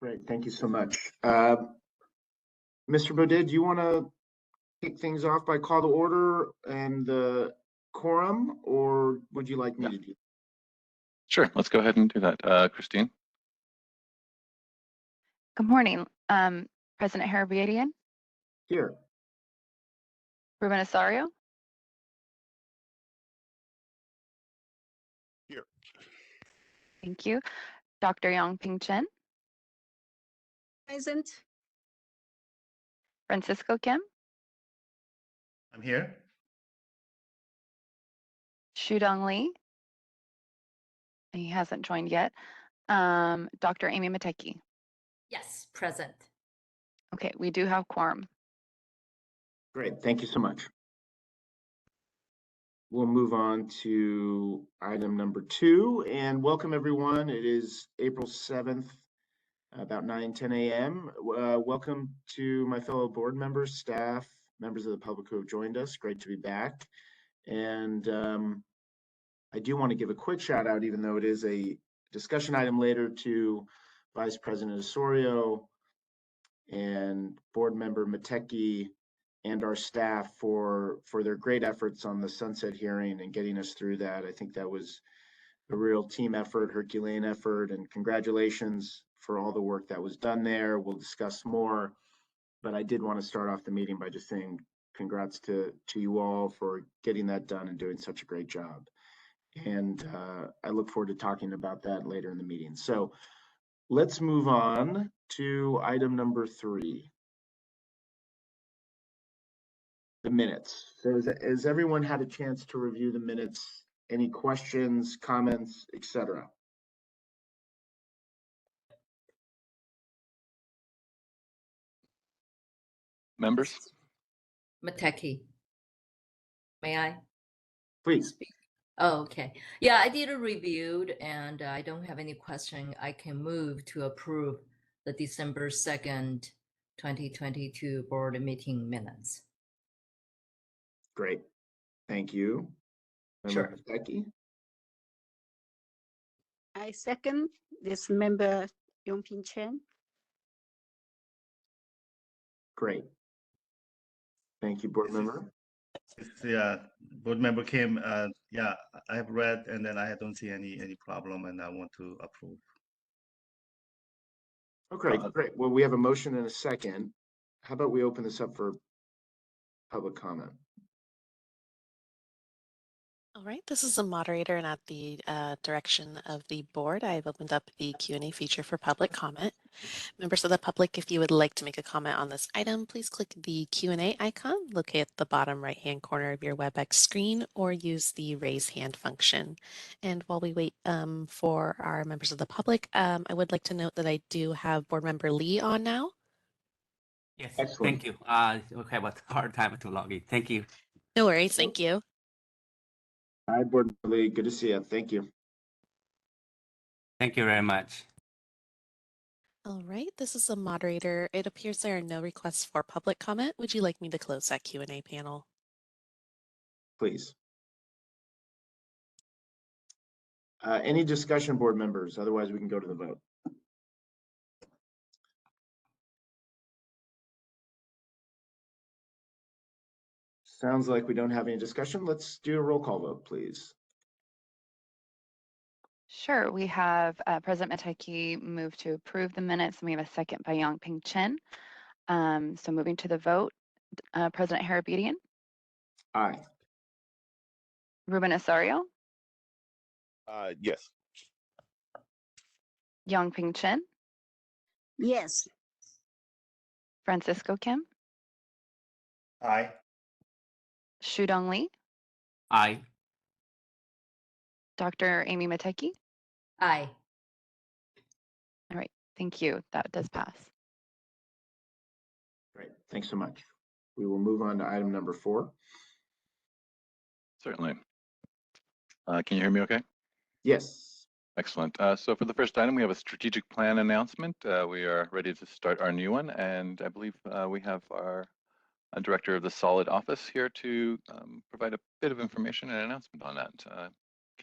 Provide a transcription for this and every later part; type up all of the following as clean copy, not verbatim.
Great, thank you so much. Mr. Baudet, do you want to kick things off by call to order and the quorum, or would you like me to do? Sure, let's go ahead and do that. Christine? Good morning, President Harabedian, Here. Ruben Osorio, Here. thank you, Dr. Yang-Ping Chen, Present. Francisco Kim, I'm here. Shudong Lee, he hasn't joined yet, Dr. Amy Mateki. Yes, present. Okay, we do have quorum. Great, thank you so much. We'll move on to item number 2, and welcome everyone. It is April 7th, about 9:10 a.m. Welcome to my fellow board members, staff, members of the public who have joined us. Great to be back. And I do want to give a quick shout out, even though it is a discussion item later, to Vice President Osorio and board member Mateki and our staff for their great efforts on the sunset hearing and getting us through that. I think that was a real team effort, Herculean effort, and congratulations for all the work that was done there. We'll discuss more, but I did want to start off the meeting by just saying congrats to you all for getting that done and doing such a great job. And I look forward to talking about that later in the meeting. So let's move on to item number 3. The minutes. So has everyone had a chance to review the minutes? Any questions, comments, etc.? Members? Mateki. May I Please. speak? Oh, okay. Yeah, I did a review and I don't have any question. I can move to approve the December 2nd, 2022 board meeting minutes. Great. Thank you. Sure. Member Mateki? I second this member Yang-Ping Chen. Great. Thank you, board member. Yeah, board member Kim. Yeah, I have read and then I don't see any problem, and I want to approve. Okay, great. Well, we have a motion and a second. How about we open this up for public comment? All right, this is the moderator, and at the direction of the board, I've opened up the Q&A feature for public comment. Members of the public, if you would like to make a comment on this item, please click the Q&A icon located at the bottom right-hand corner of your WebEx screen, or use the raise hand function. And while we wait for our members of the public, I would like to note that I do have board member Lee on now. Yes, Excellent. thank you. Okay, but hard time to log in. Thank you. No worries, thank you. Hi, board member Lee. Good to see you. Thank you. Thank you very much. All right, this is the moderator. It appears there are no requests for public comment. Would you like me to close that Q&A panel? Please. Any discussion, board members? Otherwise, we can go to the vote. Sounds like we don't have any discussion. Let's do a roll call vote, please. Sure, we have President Mateki move to approve the minutes, and we have a second by Yang-Ping Chen. So moving to the vote, President Harabedian, Aye. Ruben Osorio, Yes. Yang-Ping Chen, Yes. Francisco Kim, Aye. Shudong Lee, Aye. Dr. Amy Mateki. Aye. All right, thank you. That does pass. Great. Thanks so much. We will move on to item number 4. Certainly. Can you hear me okay? Yes. Excellent. So for the first item, we have a strategic plan announcement. We are ready to start our new one, and I believe we have our director of the Solid office here to provide a bit of information and announcement on that.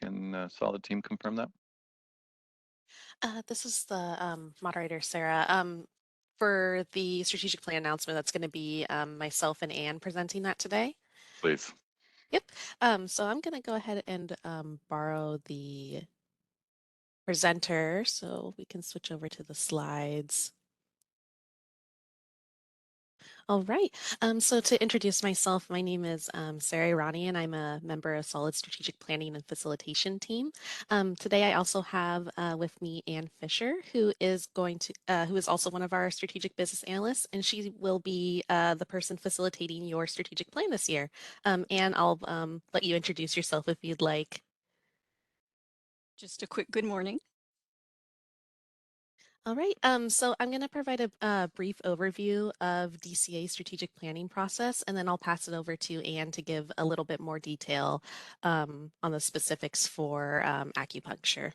Can Solid team confirm that? This is the moderator, Sarah. For the strategic plan announcement, that's going to be myself and Anne presenting that today. Please. Yep. So I'm going to go ahead and borrow the presenter so we can switch over to the slides. All right. So to introduce myself, my name is Sarah Irani, and I'm a member of Solid Strategic Planning and Facilitation team. Today, I also have with me Ann Fisher, who is also one of our strategic business analysts, and she will be the person facilitating your strategic plan this year. Ann, I'll let you introduce yourself if you'd like. Just a quick good morning. All right, so I'm going to provide a brief overview of DCA's strategic planning process, and then I'll pass it over to Anne to give a little bit more detail on the specifics for acupuncture.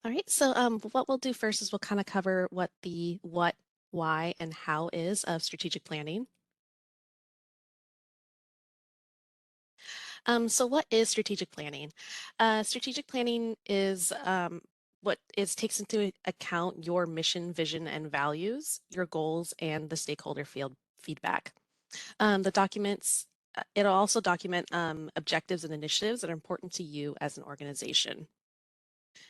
All right, so what we'll do first is we'll kind of cover what, why, and how is of strategic planning. So what is strategic planning? Strategic planning is takes into account your mission, vision, and values, your goals, and the stakeholder field feedback. It'll also document objectives and initiatives that are important to you as an organization.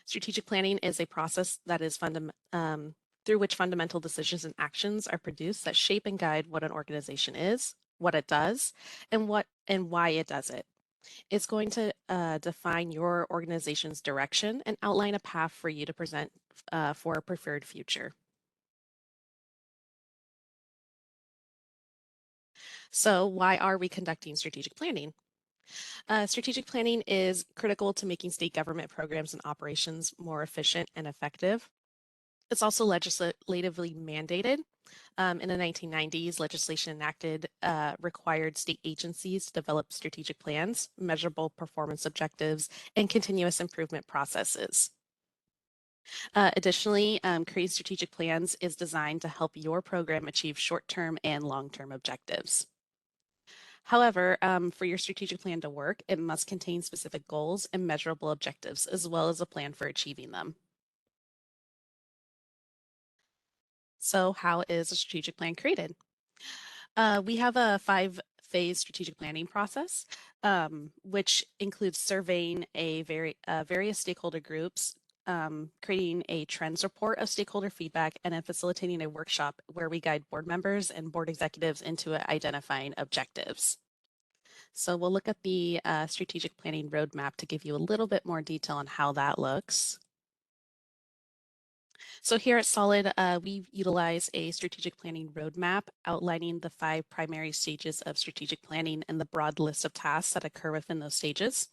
Strategic planning is a process that is through which fundamental decisions and actions are produced that shape and guide what an organization is, what it does, and why it does it. It's going to define your organization's direction and outline a path for you to present for a preferred future. So why are we conducting strategic planning? Strategic planning is critical to making state government programs and operations more efficient and effective. It's also legislatively mandated. In the 1990s, legislation enacted required state agencies to develop strategic plans, measurable performance objectives, and continuous improvement processes. Additionally, creating strategic plans is designed to help your program achieve short-term and long-term objectives. However, for your strategic plan to work, it must contain specific goals and measurable objectives, as well as a plan for achieving them. So how is a strategic plan created? We have a 5-phase strategic planning process, which includes surveying various stakeholder groups, creating a trends report of stakeholder feedback, and then facilitating a workshop where we guide board members and board executives into identifying objectives. So we'll look at the strategic planning roadmap to give you a little bit more detail on how that looks. So here at Solid, we utilize a strategic planning roadmap outlining the 5 primary stages of strategic planning and the broad list of tasks that occur within those stages,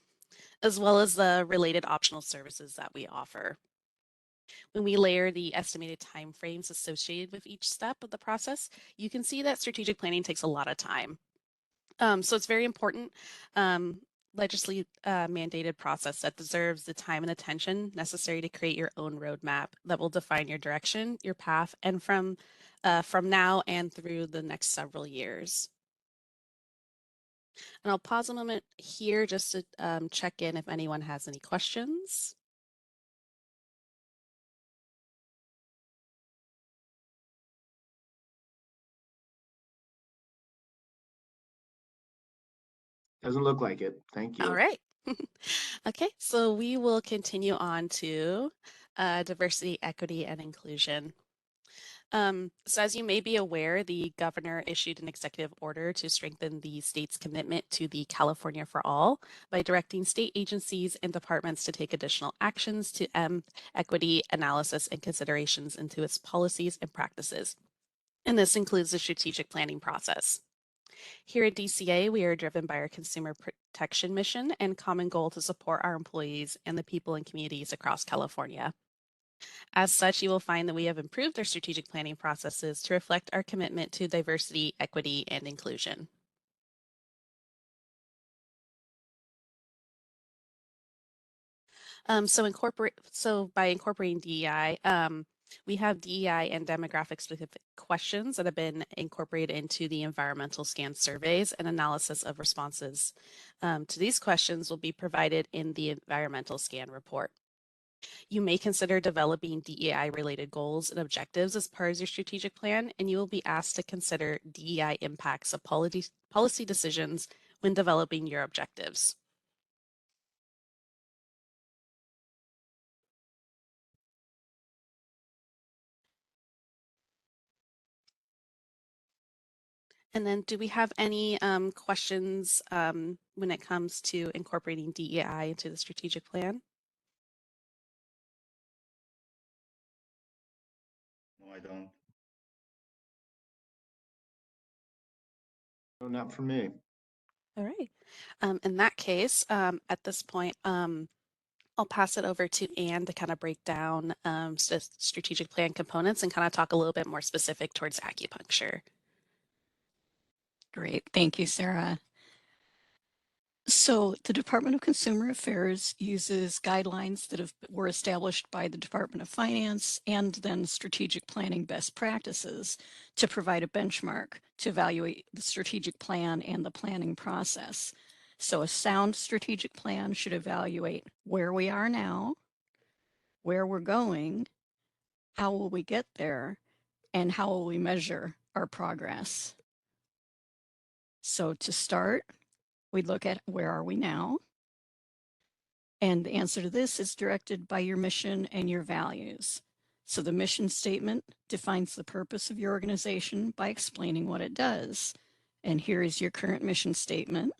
as well as the related optional services that we offer. When we layer the estimated timeframes associated with each step of the process, you can see that strategic planning takes a lot of time. So it's very important legislative mandated process that deserves the time and attention necessary to create your own roadmap that will define your direction, your path, and from now and through the next several years. And I'll pause a moment here just to check in if anyone has any questions. Doesn't look like it. Thank you. All right. Okay, so we will continue on to diversity, equity, and inclusion. So as you may be aware, the governor issued an executive order to strengthen the state's commitment to the California for All by directing state agencies and departments to take additional actions to equity analysis and considerations into its policies and practices. And this includes the strategic planning process. Here at DCA, we are driven by our consumer protection mission and common goal to support our employees and the people and communities across California. As such, you will find that we have improved our strategic planning processes to reflect our commitment to diversity, equity, and inclusion. So by incorporating DEI, We have DEI and demographic specific questions that have been incorporated into the environmental scan surveys, and analysis of responses to these questions will be provided in the environmental scan report. You may consider developing DEI related goals and objectives as part of your strategic plan, and you will be asked to consider DEI impacts of policy decisions when developing your objectives. And then do we have any questions when it comes to incorporating DEI into the strategic plan? No, I don't. No, not for me. All right. In that case, at this point, I'll pass it over to Anne to kind of break down strategic plan components and kind of talk a little bit more specific towards acupuncture. Great. Thank you, Sarah. So the Department of Consumer Affairs uses guidelines that were established by the Department of Finance and then strategic planning best practices to provide a benchmark to evaluate the strategic plan and the planning process. So a sound strategic plan should evaluate where we are now, where we're going, how will we get there, and how will we measure our progress. So to start, we look at where are we now? And the answer to this is directed by your mission and your values. So the mission statement defines the purpose of your organization by explaining what it does. And here is your current mission statement: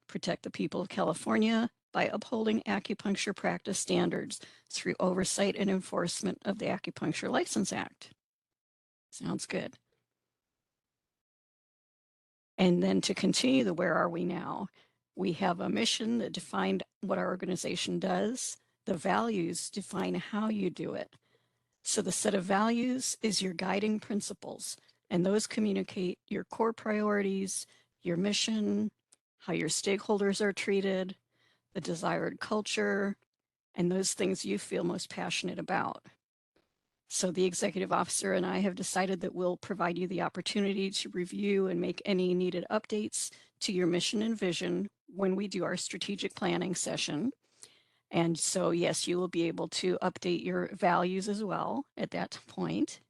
protect the people of California by upholding acupuncture practice standards through oversight and enforcement of the Acupuncture License Act. Sounds good. And then to continue the where are we now, we have a mission that defined what our organization does. The values define how you do it. So the set of values is your guiding principles, and those communicate your core priorities, your mission, how your stakeholders are treated, the desired culture, and those things you feel most passionate about. So the executive officer and I have decided that we'll provide you the opportunity to review and make any needed updates to your mission and vision when we do our strategic planning session. And so, yes, you will be able to update your values as well at that point.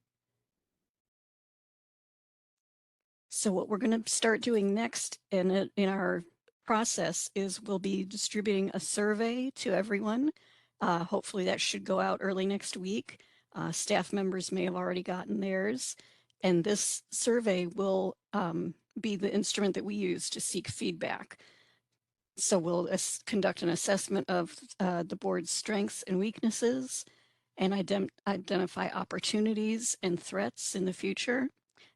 So what we're going to start doing next in our process is we'll be distributing a survey to everyone. Hopefully that should go out early next week. Staff members may have already gotten theirs. And this survey will be the instrument that we use to seek feedback. So we'll conduct an assessment of the board's strengths and weaknesses and identify opportunities and threats in the future.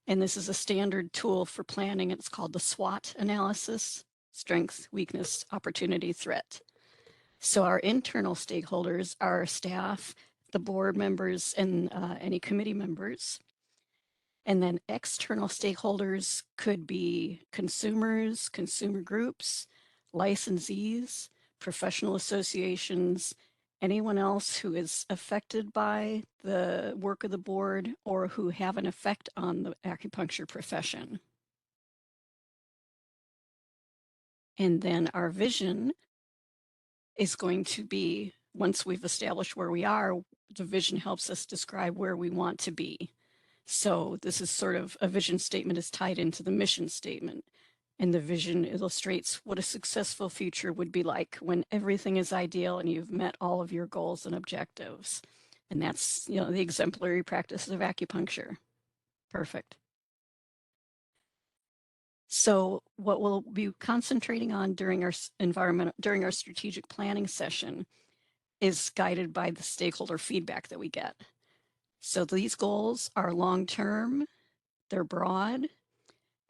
And this is a standard tool for planning. It's called the SWOT analysis: strength, weakness, opportunity, threat. So our internal stakeholders are our staff, the board members, and any committee members. And then external stakeholders could be consumers, consumer groups, licensees, professional associations, anyone else who is affected by the work of the board or who have an effect on the acupuncture profession. And then our vision is going to be, once we've established where we are, the vision helps us describe where we want to be. So this is sort of a vision statement is tied into the mission statement. And the vision illustrates what a successful future would be like when everything is ideal and you've met all of your goals and objectives. And that's, you know, the exemplary practice of acupuncture. Perfect. So what we'll be concentrating on during our strategic planning session is guided by the stakeholder feedback that we get. So these goals are long-term, they're broad,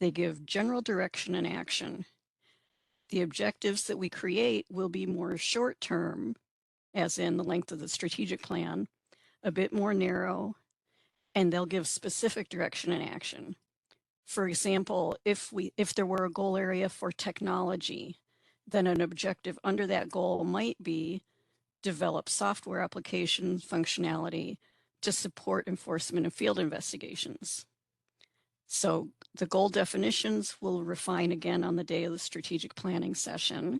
they give general direction and action. The objectives that we create will be more short-term, as in the length of the strategic plan, a bit more narrow, and they'll give specific direction and action. For example, if there were a goal area for technology, then an objective under that goal might be develop software application functionality to support enforcement and field investigations. So the goal definitions will refine again on the day of the strategic planning session.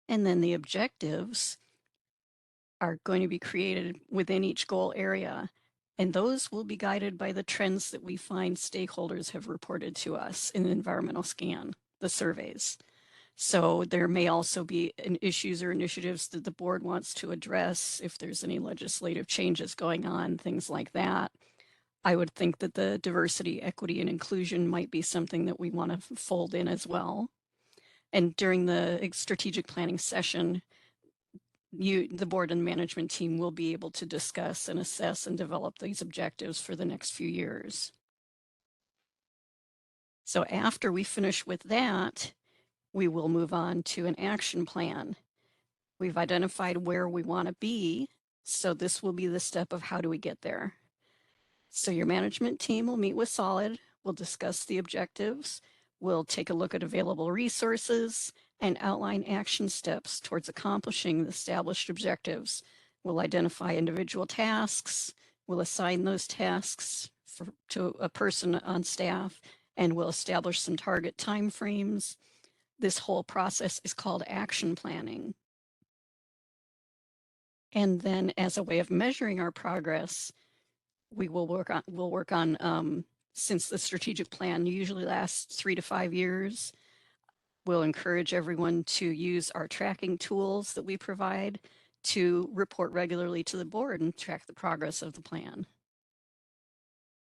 And then the objectives are going to be created within each goal area. And those will be guided by the trends that we find stakeholders have reported to us in the environmental scan, the surveys. So there may also be issues or initiatives that the board wants to address if there's any legislative changes going on, things like that. I would think that the diversity, equity, and inclusion might be something that we want to fold in as well. And during the strategic planning session, the board and management team will be able to discuss and assess and develop these objectives for the next few years. So after we finish with that, we will move on to an action plan. We've identified where we want to be, so this will be the step of how do we get there. So your management team will meet with Solid, we'll discuss the objectives, we'll take a look at available resources, and outline action steps towards accomplishing the established objectives. We'll identify individual tasks, we'll assign those tasks to a person on staff, and we'll establish some target timeframes. This whole process is called action planning. And then as a way of measuring our progress, we'll work on since the strategic plan usually lasts 3 to 5 years, we'll encourage everyone to use our tracking tools that we provide to report regularly to the board and track the progress of the plan.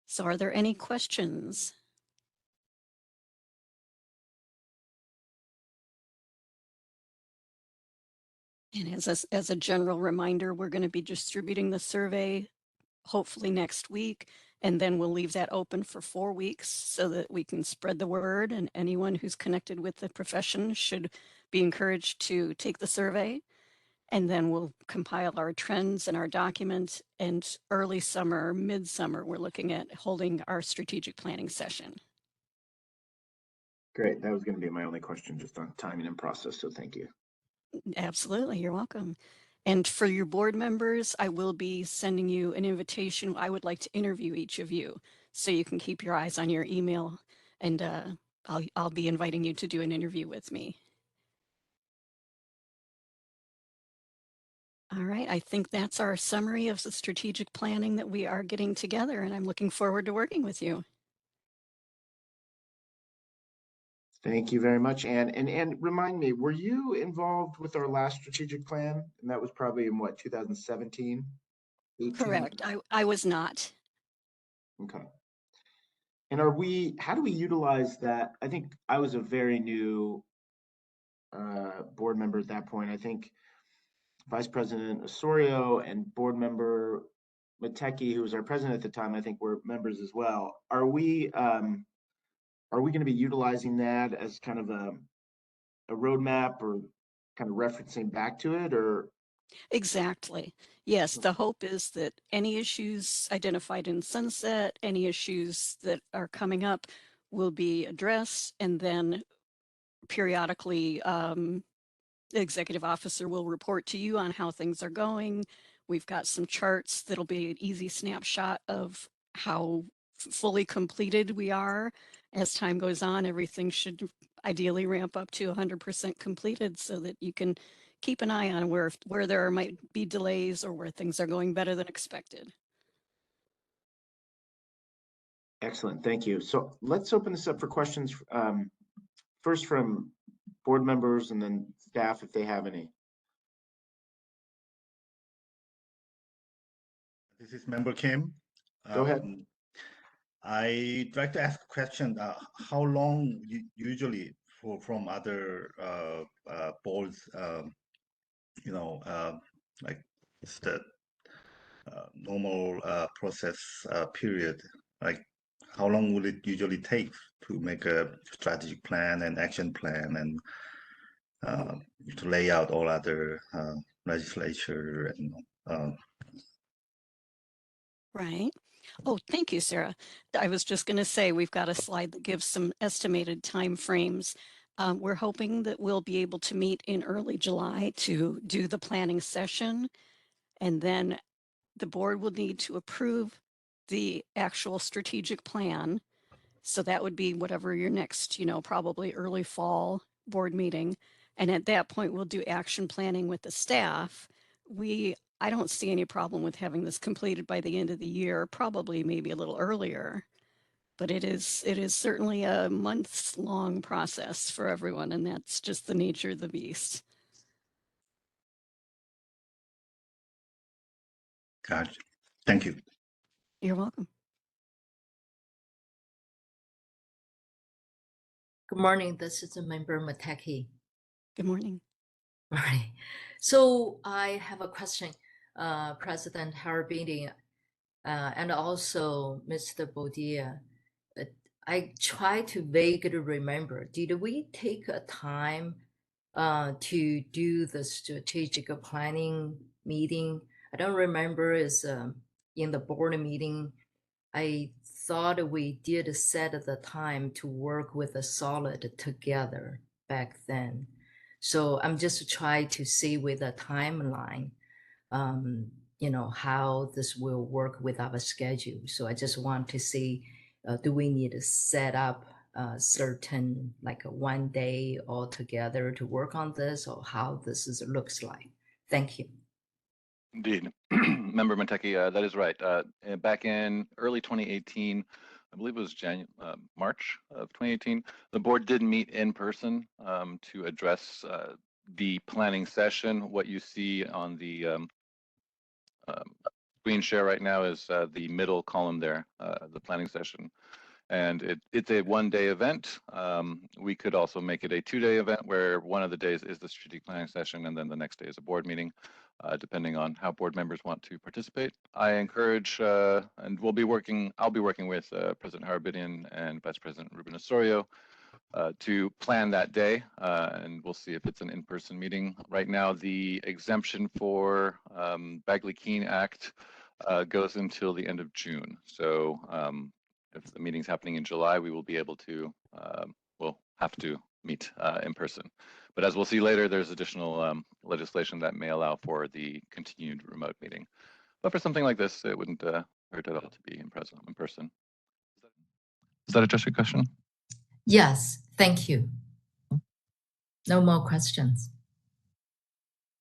So are there any questions? And as a general reminder, we're going to be distributing the survey hopefully next week, and then we'll leave that open for 4 weeks so that we can spread the word, and anyone who's connected with the profession should be encouraged to take the survey. And then we'll compile our trends and our documents, and early summer, midsummer, we're looking at holding our strategic planning session. Great. That was going to be my only question, just on timing and process. So thank you. Absolutely. You're welcome. And for your board members, I will be sending you an invitation. I would like to interview each of you, so you can keep your eyes on your email, and I'll be inviting you to do an interview with me. All right, I think that's our summary of the strategic planning that we are getting together, and I'm looking forward to working with you. Thank you very much, Ann. And remind me, were you involved with our last strategic plan? And that was probably in what, 2017? 18? Correct. I was not. Okay. And how do we utilize that? I think I was a very new board member at that point. I think Vice President Osorio and board member Mateki, who was our president at the time, I think were members as well. Are we going to be utilizing that as kind of a roadmap, or kind of referencing back to it, or? Exactly. Yes, the hope is that any issues identified in Sunset, any issues that are coming up will be addressed, and then periodically the executive officer will report to you on how things are going. We've got some charts that'll be an easy snapshot of how fully completed we are. As time goes on, everything should ideally ramp up to 100% completed, so that you can keep an eye on where there might be delays or where things are going better than expected. Excellent, thank you. So let's open this up for questions, first from board members and then staff if they have any. This is Member Kim. Go ahead. I'd like to ask a question. How long usually from other boards, like it's the normal process period? Like, how long will it usually take to make a strategic plan and action plan, and to lay out all other legislature and Right. Oh, thank you, Sarah. I was just going to say, we've got a slide that gives some estimated time frames. We're hoping that we'll be able to meet in early July to do the planning session. And then the board will need to approve the actual strategic plan. So that would be whatever your next, probably early fall board meeting. And at that point, we'll do action planning with the staff. I don't see any problem with having this completed by the end of the year, probably maybe a little earlier. But it is certainly a months-long process for everyone, and that's just the nature of the beast. Gotcha. Thank you. You're welcome. Good morning. This is Member Mateki. Good morning. Right. So I have a question, President Harabini, and also Mr. Boudia. I try to vaguely remember, did we take a time to do the strategic planning meeting? I don't remember is in the board meeting. I thought we did set the time to work with a solid together back then. So I'm just trying to see with a timeline, how this will work with our schedule. So I just want to see, do we need to set up certain, like 1 day all together to work on this, or how looks like? Thank you. Indeed. Member Mateki, that is right. Back in early 2018, I believe it was March of 2018, the board did meet in person to address the planning session. What you see on the screen share right now is the middle column there, the planning session. And it's a 1-day event. We could also make it a 2-day event where one of the days is the strategic planning session and then the next day is a board meeting, depending on how board members want to participate. I encourage, and I'll be working with President Harabinian and Vice President Ruben Osorio to plan that day, and we'll see if it's an in-person meeting. Right now, the exemption for Bagley-Keene Act goes until the end of June. So if the meeting's happening in July, we will be able to, we'll have to meet in person. But as we'll see later, there's additional legislation that may allow for the continued remote meeting. But for something like this, it wouldn't hurt at all to be in person. Does that address your question? Yes, thank you. No more questions.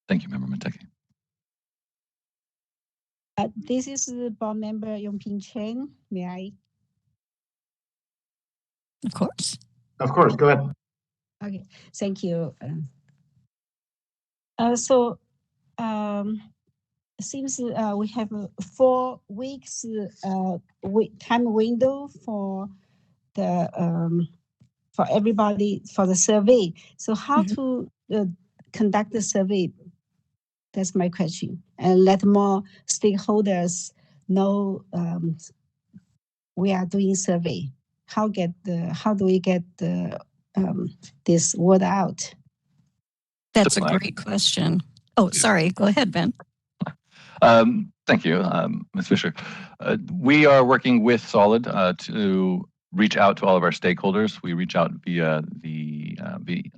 Thank you, Member Mateki. This is board member Yongping Chen. May I? Of course. Of course, go ahead. Okay, thank you. So seems we have 4 weeks time window for the for everybody for the survey. So how to conduct the survey? That's my question, and let more stakeholders know we are doing survey. How do we get the this word out? That's a great question. Oh, sorry. Go ahead, Ben. Thank you, Ms. Fisher. We are working with Solid to reach out to all of our stakeholders. We reach out via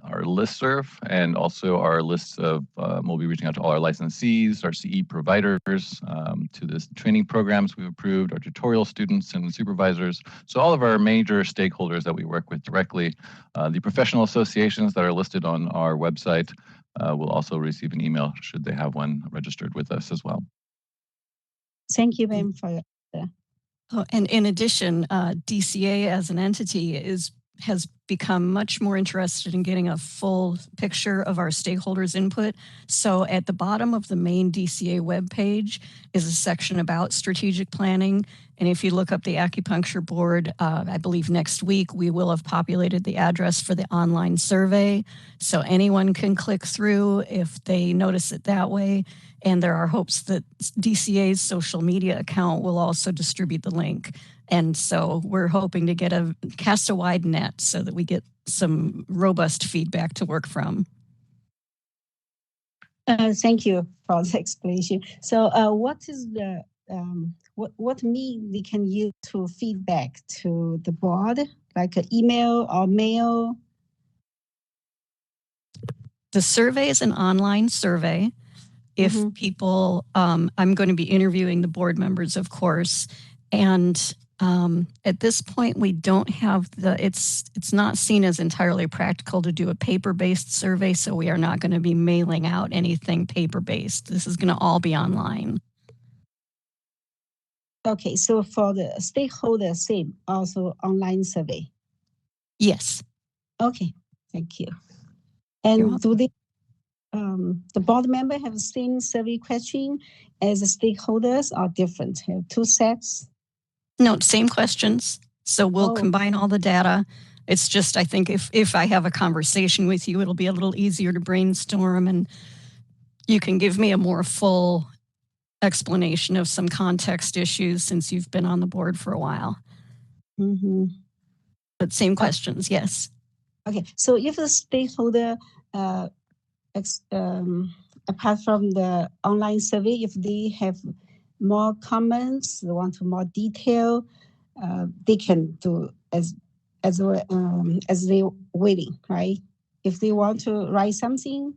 our listserv, and also our lists of, we'll be reaching out to all our licensees, our CE providers, to the training programs we've approved, our tutorial students and supervisors. So all of our major stakeholders that we work with directly, the professional associations that are listed on our website will also receive an email should they have one registered with us as well. Thank you, Ben, for your. Oh, and in addition, DCA as an entity has become much more interested in getting a full picture of our stakeholders' input. So at the bottom of the main DCA webpage is a section about strategic planning. And if you look up the Acupuncture Board, I believe next week we will have populated the address for the online survey. So anyone can click through if they notice it that way. And there are hopes that DCA's social media account will also distribute the link. And so we're hoping to cast a wide net so that we get some robust feedback to work from. Thank you for the explanation. So what is the, what mean we can use to feedback to the board, like an email or mail? The survey is an online survey. if Mhm. people, I'm going to be interviewing the board members, of course, and at this point, we don't have it's not seen as entirely practical to do a paper-based survey, so we are not going to be mailing out anything paper-based. This is going to all be online. Okay, so for the stakeholder, same, also online survey. Yes. Okay, thank you. You're And welcome. do they, the board member have the same survey question as the stakeholders or different? Have two sets? No, same questions. So we'll Oh. combine all the data. It's just, I think if I have a conversation with you, it'll be a little easier to brainstorm and you can give me a more full explanation of some context issues since you've been on the board for a while. Mm-hmm. But same questions, yes. Okay, so if the stakeholder, apart from the online survey, if they have more comments, they want more detail, they can do as they waiting, right? If they want to write something.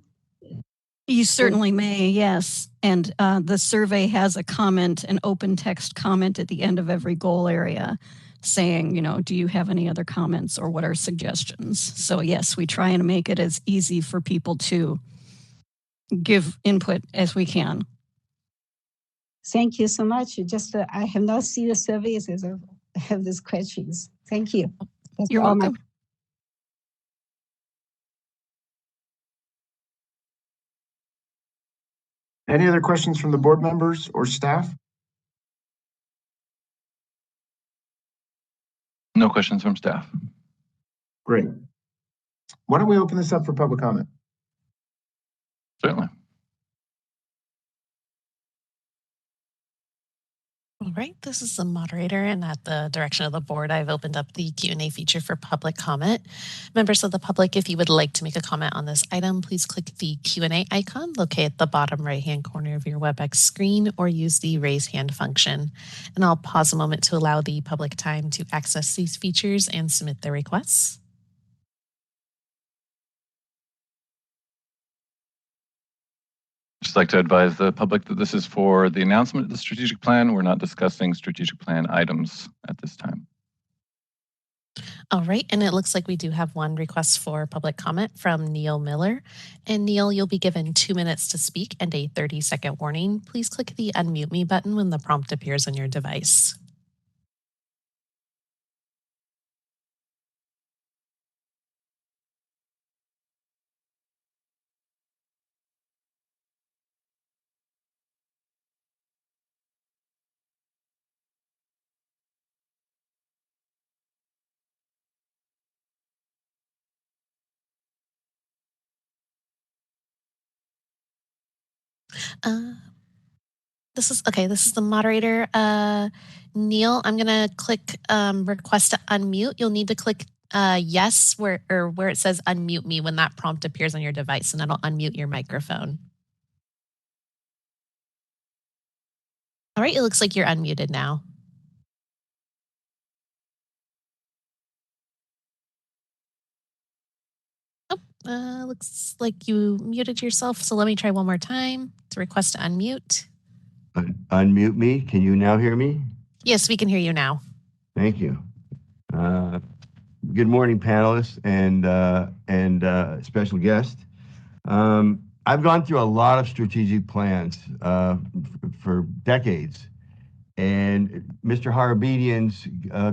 You certainly may, yes. And the survey has a comment, an open text comment at the end of every goal area saying, you know, do you have any other comments or what are suggestions? So yes, we try and make it as easy for people to give input as we can. Thank you so much. Just I have not seen the surveys as I have these questions. Thank you. That's You're all welcome. Any other questions from the board members or staff? No questions from staff. Great. Why don't we open this up for public comment? Certainly. All right, this is the moderator, and at the direction of the board, I've opened up the Q&A feature for public comment. Members of the public, if you would like to make a comment on this item, please click the Q&A icon located at the bottom right-hand corner of your WebEx screen or use the raise hand function. And I'll pause a moment to allow the public time to access these features and submit their requests. Just like to advise the public that this is for the announcement of the strategic plan. We're not discussing strategic plan items at this time. All right, and it looks like we do have one request for public comment from Neil Miller. And Neil, you'll be given 2 minutes to speak and a 30-second warning. Please click the unmute me button when the prompt appears on your device. This is the moderator. Neil, I'm gonna click request to unmute. You'll need to click yes where it says unmute me when that prompt appears on your device, and that'll unmute your microphone. All right, it looks like you're unmuted now. Oh, looks like you muted yourself, so let me try one more time to request to unmute. Unmute me. Can you now hear me? Yes, we can hear you now. Thank you. Good morning, panelists and special guest. I've gone through a lot of strategic plans for decades, and Mr. Harabedian's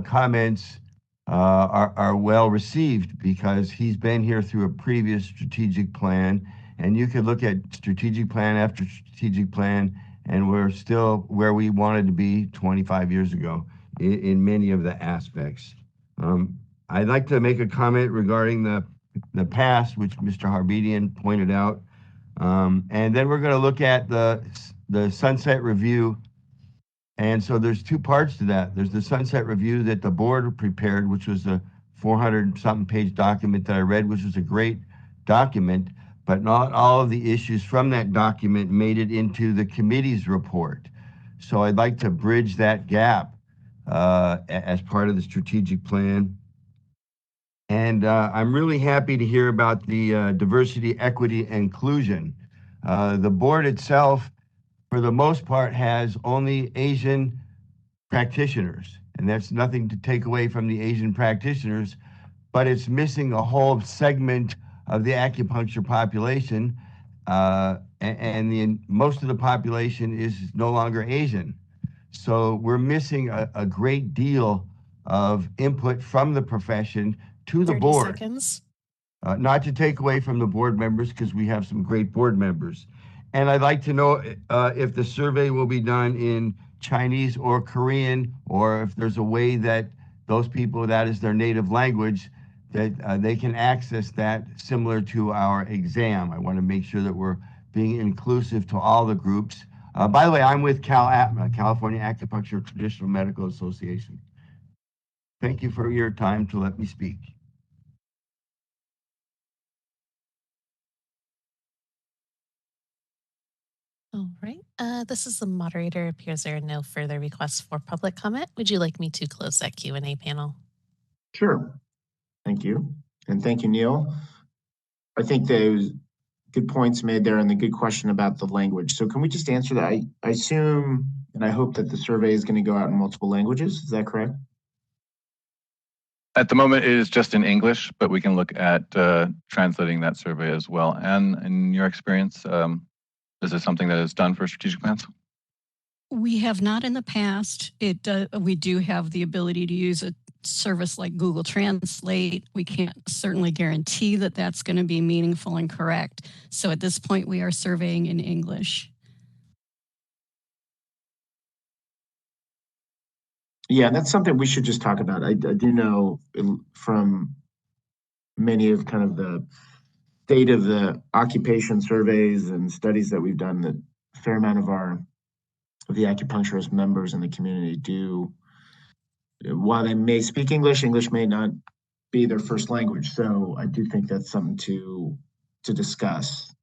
comments are well received because he's been here through a previous strategic plan, and you could look at strategic plan after strategic plan, and we're still where we wanted to be 25 years ago in many of the aspects. I'd like to make a comment regarding the past, which Mr. Harbedian pointed out, and then we're going to look at the sunset review. And so there's two parts to that. There's the sunset review that the board prepared, which was a 400-something page document that I read, which was a great document, but not all of the issues from that document made it into the committee's report. So I'd like to bridge that gap as part of the strategic plan. And I'm really happy to hear about the diversity, equity, and inclusion. The board itself, for the most part, has only Asian practitioners, and that's nothing to take away from the Asian practitioners, but it's missing a whole segment of the acupuncture population, and most of the population is no longer Asian. So we're missing a great deal of input from the profession to the 30 board. seconds. Not to take away from the board members, because we have some great board members. And I'd like to know if the survey will be done in Chinese or Korean, or if there's a way that those people, that is their native language, that they can access that similar to our exam. I want to make sure that we're being inclusive to all the groups. By the way, I'm with CAL-APMA, California Acupuncture Traditional Medical Association. Thank you for your time to let me speak. All right. This is the moderator. It appears there are no further requests for public comment. Would you like me to close that Q&A panel? Sure. Thank you. And thank you, Neil. I think those good points made there and the good question about the language. So can we just answer that? I assume and I hope that the survey is going to go out in multiple languages. Is that correct? At the moment, it is just in English, but we can look at translating that survey as well. And in your experience, is this something that is done for strategic plans? We have not in the past. We do have the ability to use a service like Google Translate. We can't certainly guarantee that that's going to be meaningful and correct. So at this point, we are surveying in English. Yeah, that's something we should just talk about. I do know from many of kind of the state of the occupation surveys and studies that we've done that a fair amount of the acupuncturist members in the community do, while they may speak English, English may not be their first language. So I do think that's something to discuss.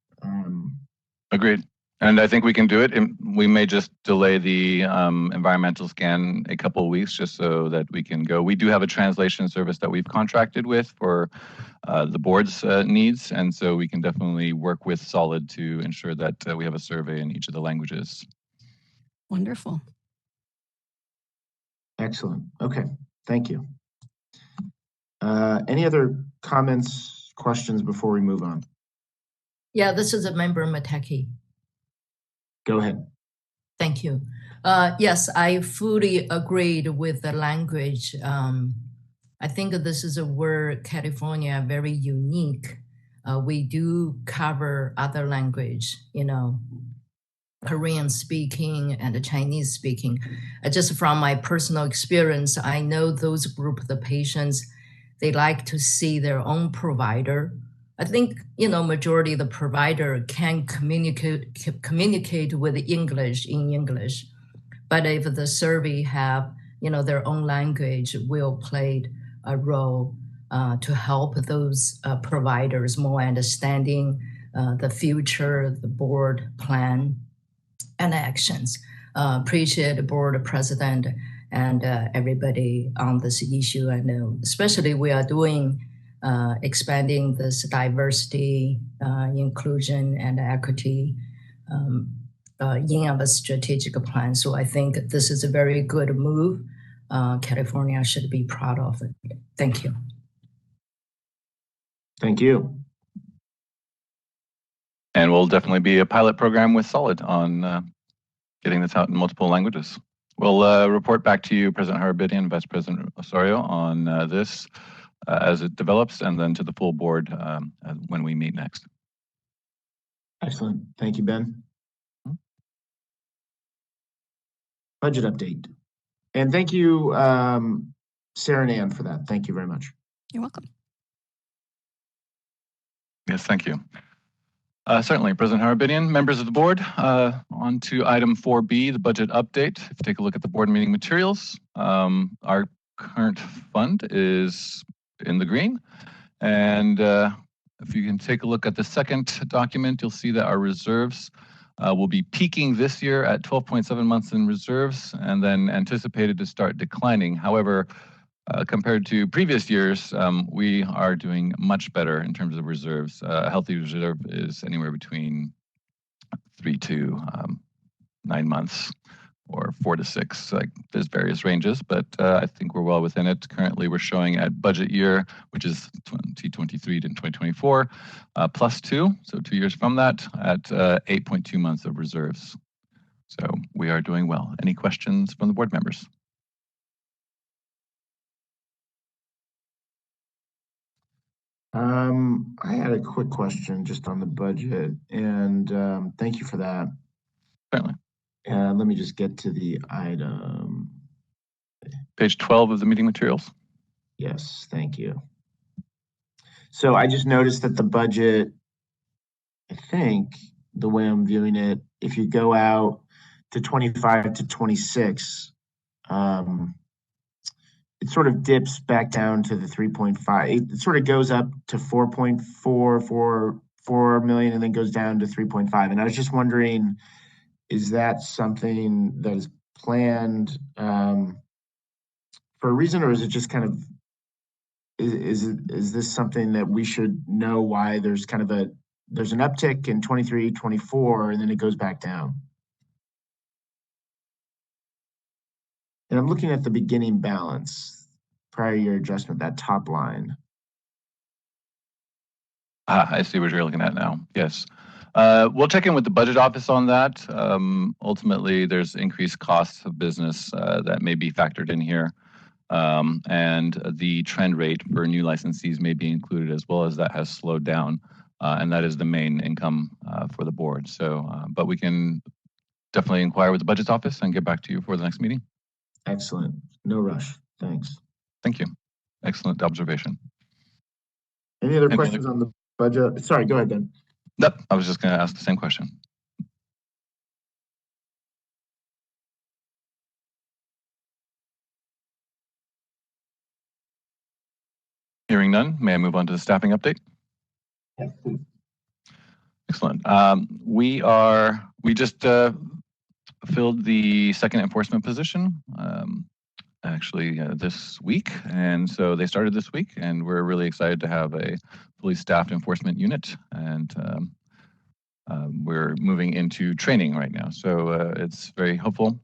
Agreed. And I think we can do it. We may just delay the environmental scan a couple of weeks just so that we can go. We do have a translation service that we've contracted with for the board's needs. And so we can definitely work with Solid to ensure that we have a survey in each of the languages. Wonderful. Excellent. Okay. Thank you. Any other comments, questions before we move on? Yeah, this is a member Mateki. Go ahead. Thank you. Yes, I fully agreed with the language. I think this is where California very unique. We do cover other language, Korean speaking and Chinese speaking. Just from my personal experience, I know those group of the patients, they like to see their own provider. I think, majority of the provider can communicate with English in English, but if the survey have, their own language will play a role to help those providers more understanding the future, the board plan and actions. Appreciate the board president and everybody on this issue. I know, especially we are doing expanding this diversity, inclusion, and equity in our strategic plan. So I think this is a very good move. California should be proud of it. Thank you. Thank you. And we'll definitely be a pilot program with Solid on getting this out in multiple languages. We'll report back to you, President Harabidian, Vice President Osorio, on this as it develops, and then to the full board when we meet next. Excellent. Thank you, Ben. Budget update. And thank you, Sarah and Ann, for that. Thank you very much. You're welcome. Yes, thank you. Certainly, President Harabidian, members of the board, on to item 4B, the budget update. If you take a look at the board meeting materials, our current fund is in the green. And if you can take a look at the second document, you'll see that our reserves will be peaking this year at 12.7 months in reserves and then anticipated to start declining. However, compared to previous years, we are doing much better in terms of reserves. A healthy reserve is anywhere between 3 to 9 months, or 4 to 6. Like, there's various ranges, but I think we're well within it. Currently, we're showing at budget year, which is 2023 to 2024, +2, so 2 years from that, at 8.2 months of reserves. So we are doing well. Any questions from the board members? I had a quick question just on the budget, and thank you for that. Certainly. And let me just get to the item. Page 12 of the meeting materials. Yes, thank you. So I just noticed that the budget, I think the way I'm viewing it, if you go out to 25 to 26, it sort of dips back down to the 3.5. It sort of goes up to 4.444 million and then goes down to 3.5. And I was just wondering, is that something that is planned for a reason, or is it just kind of, is this something that we should know why there's kind of there's an uptick in 23, 24, and then it goes back down? And I'm looking at the beginning balance, prior year adjustment, that top line. I see what you're looking at now. Yes. We'll check in with the budget office on that. Ultimately, there's increased costs of business that may be factored in here. And the trend rate for new licensees may be included, as well as that has slowed down. And that is the main income for the board. So, but we can definitely inquire with the budget office and get back to you for the next meeting. Excellent. No rush. Thanks. Thank you. Excellent observation. Any other questions on the budget? Sorry, go ahead, Ben. Nope, I was just going to ask the same question. Hearing none, may I move on to the staffing update? Yes, please. Excellent. We just filled the second enforcement position actually this week, and so they started this week, and we're really excited to have a fully staffed enforcement unit, and we're moving into training right now. So it's very hopeful,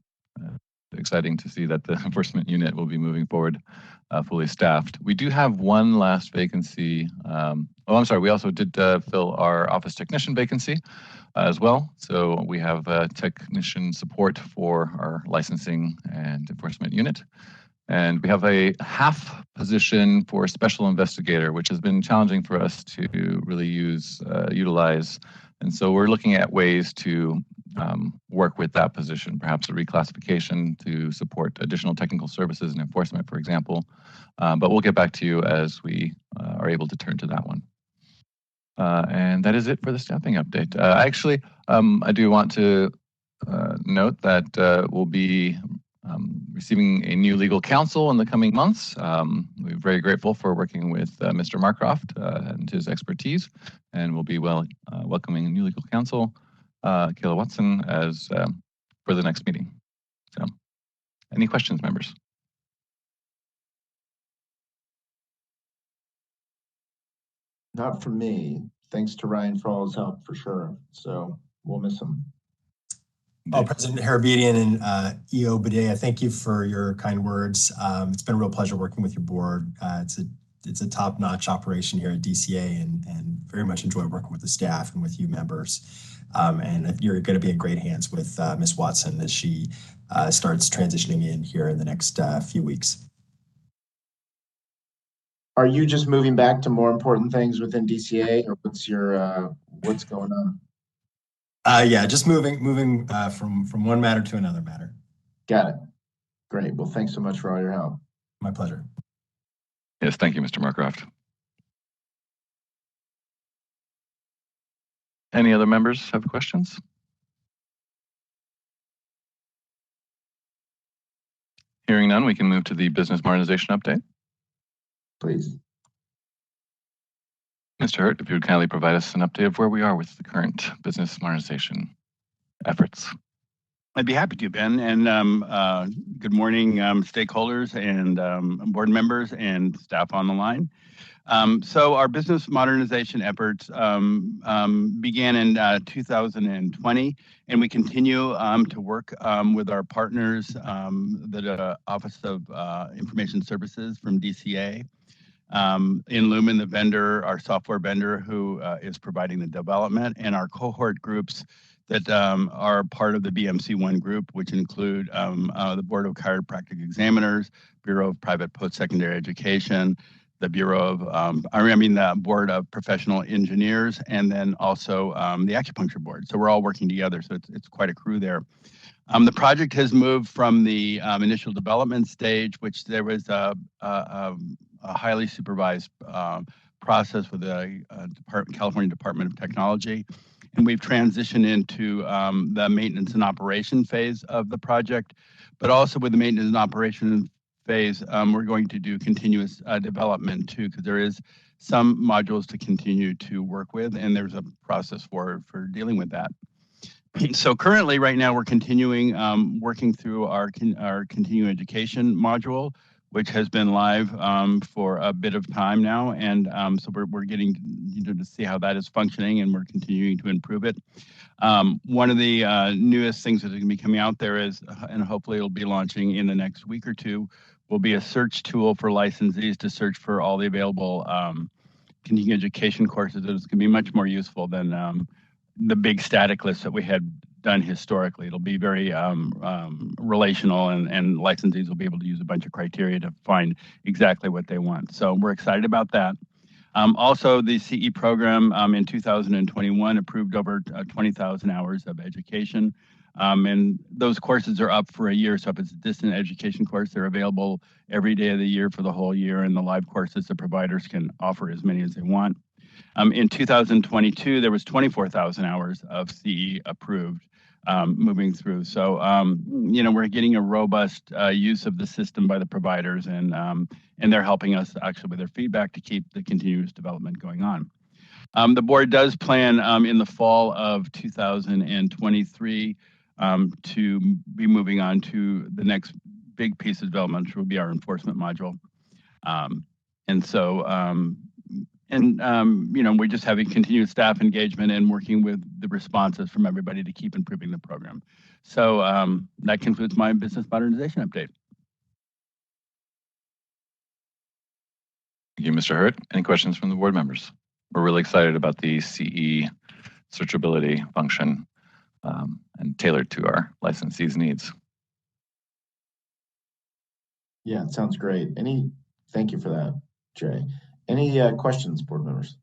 exciting to see that the enforcement unit will be moving forward fully staffed. We do have one last vacancy. I'm sorry, we also did fill our office technician vacancy as well. So we have technician support for our licensing and enforcement unit. And we have a half position for special investigator, which has been challenging for us to really utilize. And so we're looking at ways to work with that position, perhaps a reclassification to support additional technical services and enforcement, for example. But we'll get back to you as we are able to turn to that one. And that is it for the staffing update. Actually, I do want to note that we'll be receiving a new legal counsel in the coming months. We're very grateful for working with Mr. Marcroft and his expertise, and we'll be welcoming a new legal counsel, Kayla Watson, as for the next meeting. So, any questions, members? Not from me. Thanks to Ryan for all his help, for sure. So we'll miss him. President Harabedian and EO Badea, thank you for your kind words. It's been a real pleasure working with your board. It's a top-notch operation here at DCA, and very much enjoy working with the staff and with you members. And you're going to be in great hands with Ms. Watson as she starts transitioning in here in the next few weeks. Are you just moving back to more important things within DCA, or what's going on? Yeah, just moving from one matter to another matter. Got it. Great. Well, thanks so much for all your help. My pleasure. Yes, thank you, Mr. Marcroft. Any other members have questions? Hearing none, we can move to the business modernization update. Please. Mr. Hurt, if you would kindly provide us an update of where we are with the current business modernization efforts. I'd be happy to, Ben. And good morning, stakeholders and board members and staff on the line. So our business modernization efforts began in 2020, and we continue to work with our partners, the Office of Information Services from DCA, in Lumen, the vendor, our software vendor who is providing the development, and our cohort groups that are part of the BMC1 group, which include the Board of Chiropractic Examiners, Bureau of Private Post-Secondary Education, the Bureau of, the Board of Professional Engineers, and then also the Acupuncture Board. So we're all working together, so it's quite a crew there. The project has moved from the initial development stage, which there was a highly supervised process with the California Department of Technology. And we've transitioned into the maintenance and operation phase of the project. But also with the maintenance and operation phase, we're going to do continuous development too, because there is some modules to continue to work with, and there's a process for dealing with that. So currently, right now, we're continuing working through our continuing education module, which has been live for a bit of time now, and so we're getting to see how that is functioning, and we're continuing to improve it. One of the newest things that are going to be coming out there is, and hopefully it'll be launching in the next week or two, will be a search tool for licensees to search for all the available continuing education courses. It's going to be much more useful than the big static list that we had done historically. It'll be very relational, and licensees will be able to use a bunch of criteria to find exactly what they want. So we're excited about that. Also, the CE program in 2021 approved over 20,000 hours of education. And those courses are up for a year. So if it's a distant education course, they're available every day of the year for the whole year. And the live courses, the providers can offer as many as they want. In 2022, there was 24,000 hours of CE approved moving through. So, we're getting a robust use of the system by the providers, and they're helping us actually with their feedback to keep the continuous development going on. The board does plan in the fall of 2023 to be moving on to the next big piece of development, which will be our enforcement module. We're just having continued staff engagement and working with the responses from everybody to keep improving the program. So that concludes my business modernization update. Thank you, Mr. Hurt. Any questions from the board members? We're really excited about the CE searchability function and tailored to our licensees' needs. Yeah, it sounds great. Thank you for that, Jay. Any questions, board members?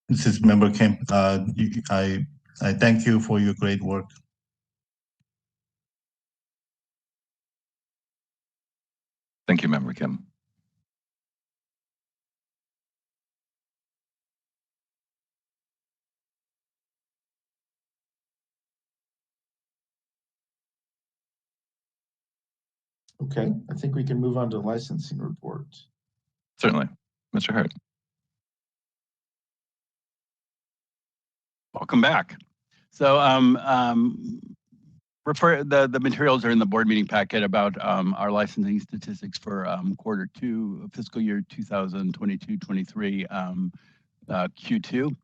This is Member Kim. I thank you for your great work. Thank you, Member Kim. Okay, I think we can move on to licensing report. Certainly. Mr. Hurt. Welcome back. So the materials are in the board meeting packet about our licensing statistics for quarter two, fiscal year 2022-23 Q2.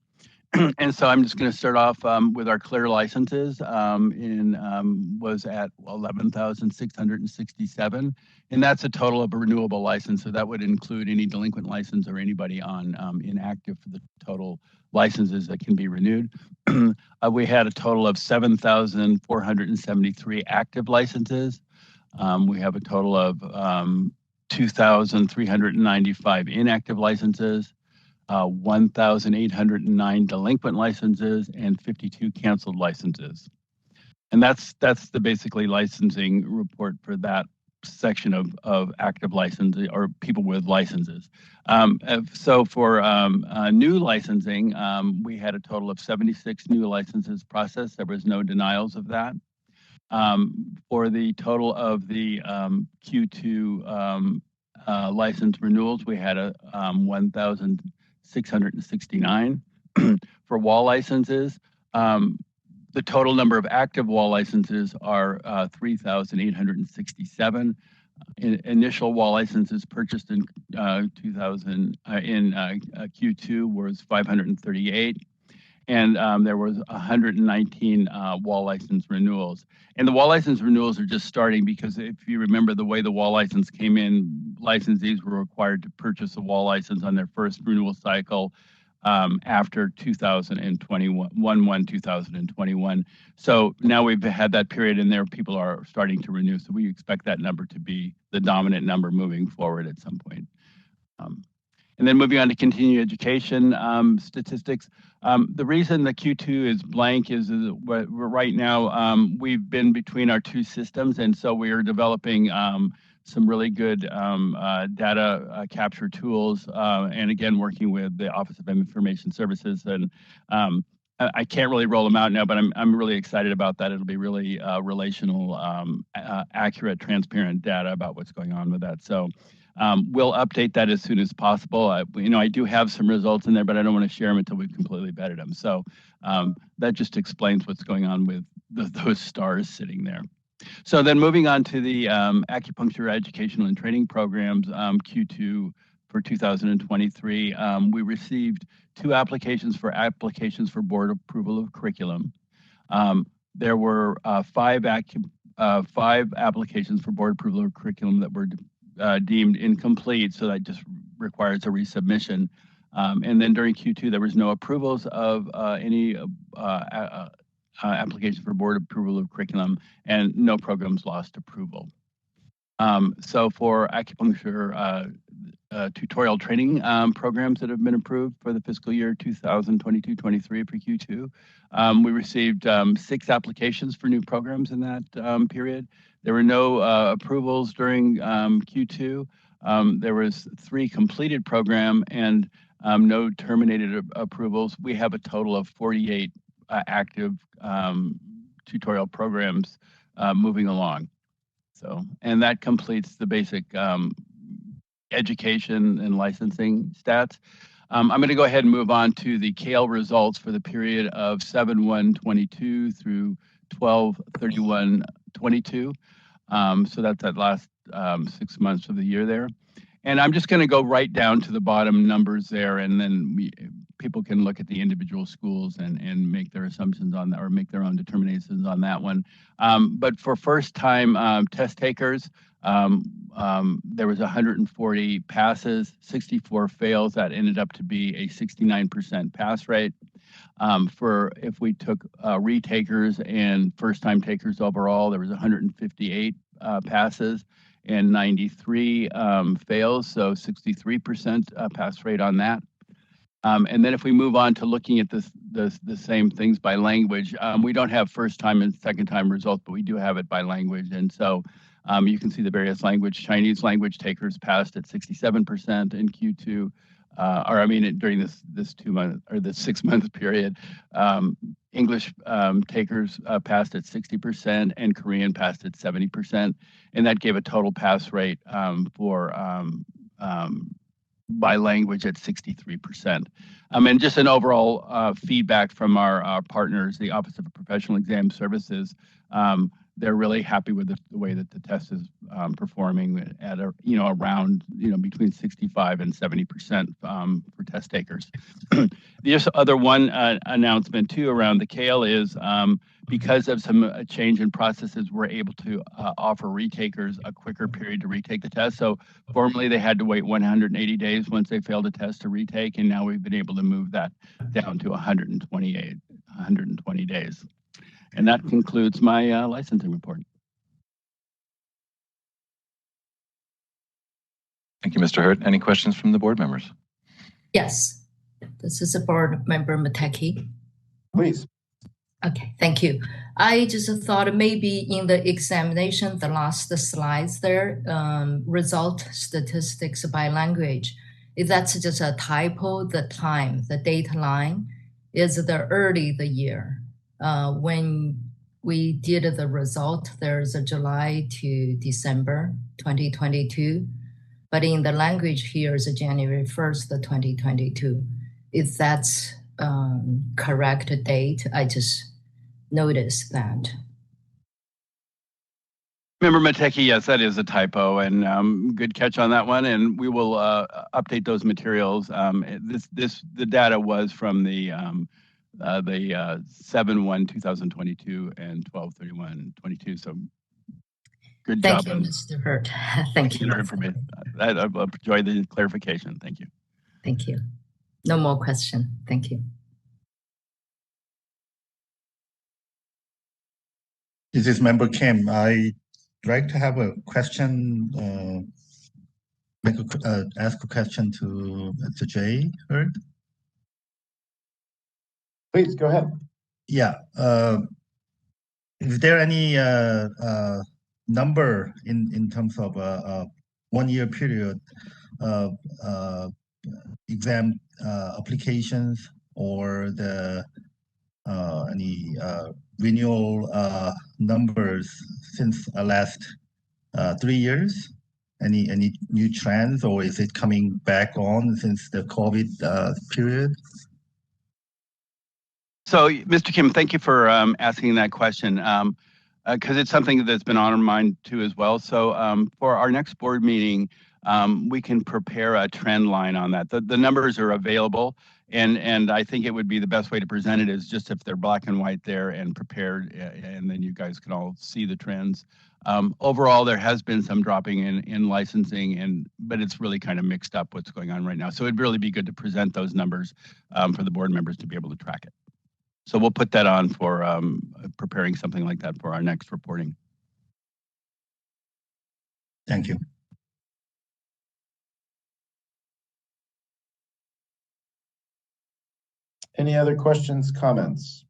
And so I'm just going to start off with our clear licenses was at 11,667. And that's a total of a renewable license. So that would include any delinquent license or anybody on inactive for the total licenses that can be renewed. We had a total of 7,473 active licenses. We have a total of 2,395 inactive licenses. 1,809 delinquent licenses and 52 canceled licenses. And that's the basically licensing report for that section of active licenses or people with licenses. So for new licensing, we had a total of 76 new licenses processed. There was no denials of that. For the total of the Q2 license renewals, we had a 1,669. For wall licenses, The total number of active wall licenses are 3,867. Initial wall licenses purchased in Q2 was 538. And there was 119 wall license renewals. And the wall license renewals are just starting because if you remember the way the wall license came in, licensees were required to purchase a wall license on their first renewal cycle after 2021. So now we've had that period and there people are starting to renew. So we expect that number to be the dominant number moving forward at some point. And then moving on to continuing education statistics. The reason the Q2 is blank is we're right now, we've been between our two systems, and so we are developing some really good data capture tools, and again, working with the Office of Information Services. And I can't really roll them out now, but I'm really excited about that. It'll be really relational, accurate, transparent data about what's going on with that. So we'll update that as soon as possible. I do have some results in there, but I don't want to share them until we've completely vetted them. So that just explains what's going on with those stars sitting there. So then moving on to the acupuncture educational and training programs, Q2 for 2023, we received 2 applications for board approval of curriculum. There were 5 applications for board approval of curriculum that were deemed incomplete, so that just requires a resubmission. And then during Q2, there was no approvals of any applications for board approval of curriculum, and no programs lost approval. So for acupuncture tutorial training programs that have been approved for the fiscal year 2022-23 for Q2, we received 6 applications for new programs in that period. There were no approvals during Q2. There was 3 completed program and no terminated approvals. We have a total of 48 active tutorial programs moving along. So, and that completes the basic education and licensing stats. I'm going to go ahead and move on to the CALE results for the period of 7/1/22 through 12/31/22. So that's that last 6 months of the year there. And I'm just going to go right down to the bottom numbers there, and then people can look at the individual schools and make their assumptions on that, or make their own determinations on that one. But for first-time test takers, there was 140 passes, 64 fails. That ended up to be a 69% pass rate. If we took retakers and first-time takers overall, there was 158 passes and 93 fails, so 63% pass rate on that. And then if we move on to looking at the same things by language, we don't have first-time and second-time results, but we do have it by language. And so you can see the various language. Chinese language takers passed at 67% in Q2, during this 2 month or the 6 month period. English takers passed at 60% and Korean passed at 70%, and that gave a total pass rate for by language at 63%. And just an overall feedback from our partners, the Office of Professional Exam Services. They're really happy with the way that the test is performing at around between 65 and 70% for test takers. The other one announcement too around the CALE is because of some change in processes, we're able to offer retakers a quicker period to retake the test. So formerly they had to wait 180 days once they failed a test to retake, and now we've been able to move that down to 120 days. And that concludes my licensing report. Thank you, Mr. Hurt. Any questions from the board members? Yes, this is a board member Mateki. Please. Okay, thank you. I just thought maybe in the examination, the last slides there, result statistics by language, if that's just a typo, the time, the date line is the early the year. When we did the result, there's a July to December 2022, but in the language here is January 1st, 2022. If that's correct date, I just notice that. Member Mateki, yes, that is a typo, and good catch on that one. And we will update those materials. The data was from the 7/1/2022 and 12/31/22. So good Thank job you, on Mr. Hurt. Thank you. information. I've enjoyed the clarification. Thank you. Thank you. No more question. Thank you. This is Member Kim. I'd like to have a question, ask a question to Jay Hurd. Please go ahead. Yeah. Is there any number in terms of a 1 year period of exam applications or the any renewal numbers since last 3 years? Any new trends, or is it coming back on since the COVID period? So, Mr. Kim, thank you for asking that question, because it's something that's been on our mind too as well. So for our next board meeting, we can prepare a trend line on that. The numbers are available, and I think it would be the best way to present it is just if they're black and white there and prepared, and then you guys can all see the trends. Overall, there has been some dropping in licensing, but it's really kind of mixed up what's going on right now. So it'd really be good to present those numbers for the board members to be able to track it. So we'll put that on for preparing something like that for our next reporting. Thank you. Any other questions, comments?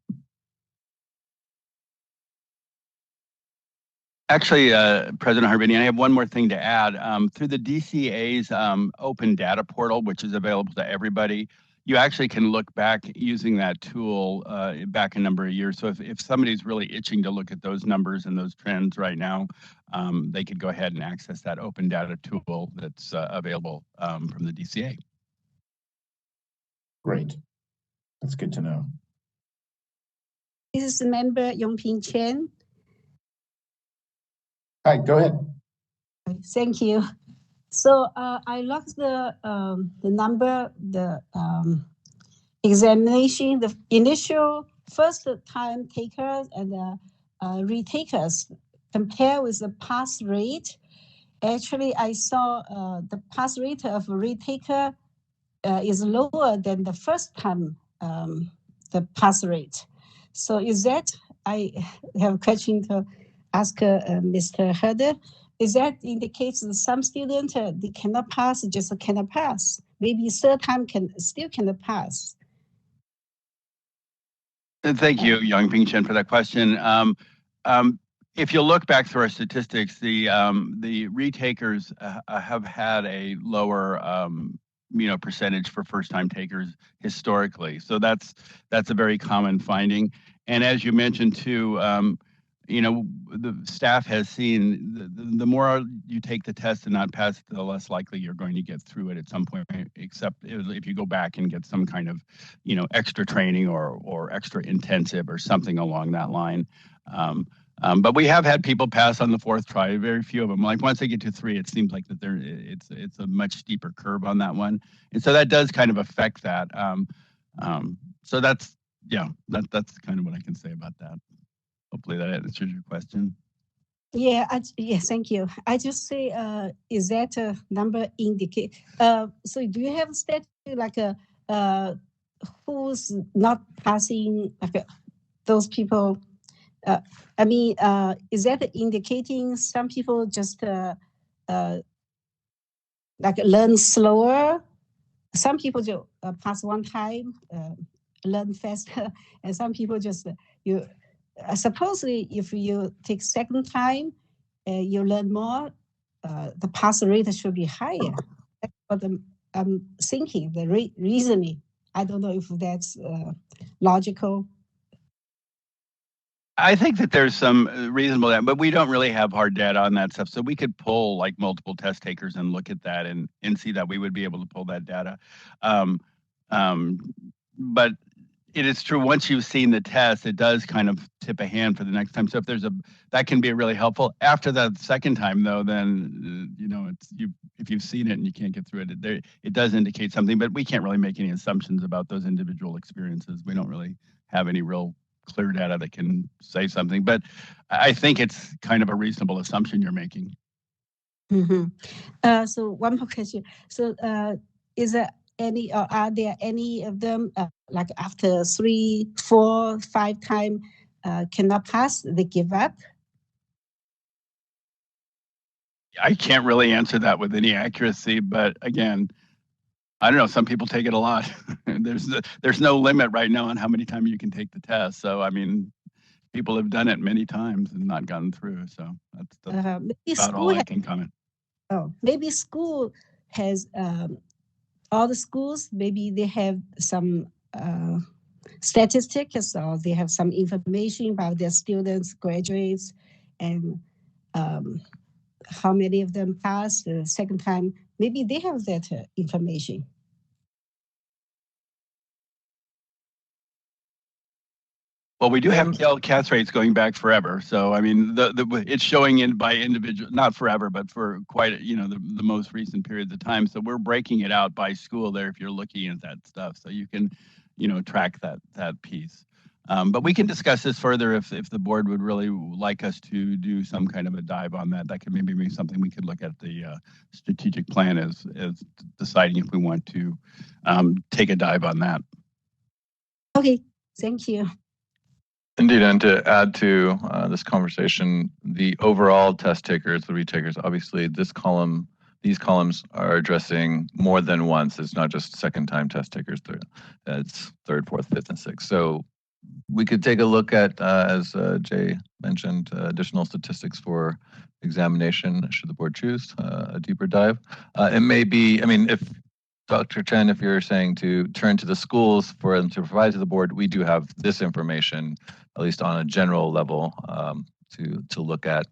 Actually, President Harbini, I have one more thing to add. Through the DCA's open data portal, which is available to everybody, you actually can look back using that tool back a number of years. So if somebody's really itching to look at those numbers and those trends right now, they could go ahead and access that open data tool that's available from the DCA. Great. That's good to know. This is Member Yongping Chen. Hi, go ahead. Thank you. So I looked the number, the examination, the initial first time takers and retakers compare with the pass rate. Actually, I saw the pass rate of retaker is lower than the first time the pass rate. So is that, I have a question to ask Mr. Herder. Is that indicates that some students they cannot pass, just cannot pass? Maybe third time still cannot pass. Thank you, Yongping Chen, for that question. If you look back through our statistics, the retakers have had a lower percentage for first-time takers historically. So that's a very common finding. And as you mentioned too, the staff has seen the more you take the test and not pass, the less likely you're going to get through it at some point, except if you go back and get some kind of, extra training or extra intensive or something along that line. But we have had people pass on the fourth try, very few of them. Like once they get to 3, it seems like that it's a much steeper curve on that one. And so that does kind of affect that. So that's kind of what I can say about that. Hopefully that answers your question. Yeah, thank you. I just say, is that a number indicate? So do you have stat like who's not passing, like those people? Is that indicating some people just like learn slower? Some people just pass one time, learn faster, and some people just supposedly, if you take second time, you learn more, the pass rate should be higher. That's what I'm thinking, the reasoning. I don't know if that's logical. I think that there's some reasonable, but we don't really have hard data on that stuff. So we could pull like multiple test takers and look at that and see that we would be able to pull that data. But it is true. Once you've seen the test, it does kind of tip a hand for the next time. So if there's that can be really helpful. After the second time, though, then if you've seen it and you can't get through it, it does indicate something. But we can't really make any assumptions about those individual experiences. We don't really have any real clear data that can say something. But I think it's kind of a reasonable assumption you're making. Mm-hmm. So one more question. So is there any, or are there any of them like after 3, 4, 5 times cannot pass, they give up? I can't really answer that with any accuracy, but again, I don't know. Some people take it a lot. There's no limit right now on how many times you can take the test. So I mean, people have done it many times and not gotten through. So that's about all I can comment. Oh, maybe school has all the schools. Maybe they have some statistics, or they have some information about their students, graduates, and how many of them pass the second time. Maybe they have that information. Well, we do have CAS rates going back forever. So, I mean, it's showing in by individual, not forever, but for quite, the most recent periods of time. So we're breaking it out by school there if you're looking at that stuff. So you can, track that piece. But we can discuss this further if the board would really like us to do some kind of a dive on that. That could maybe be something we could look at the strategic plan as deciding if we want to take a dive on that. Okay, thank you. Indeed, and to add to this conversation, the overall test takers, the retakers, obviously these columns are addressing more than once. It's not just second-time test takers. It's third, fourth, fifth, and sixth. So we could take a look at, as Jay mentioned, additional statistics for examination, should the board choose a deeper dive. It may be, if Dr. Chen, if you're saying to turn to the schools for them to provide to the board, we do have this information, at least on a general level, to look at,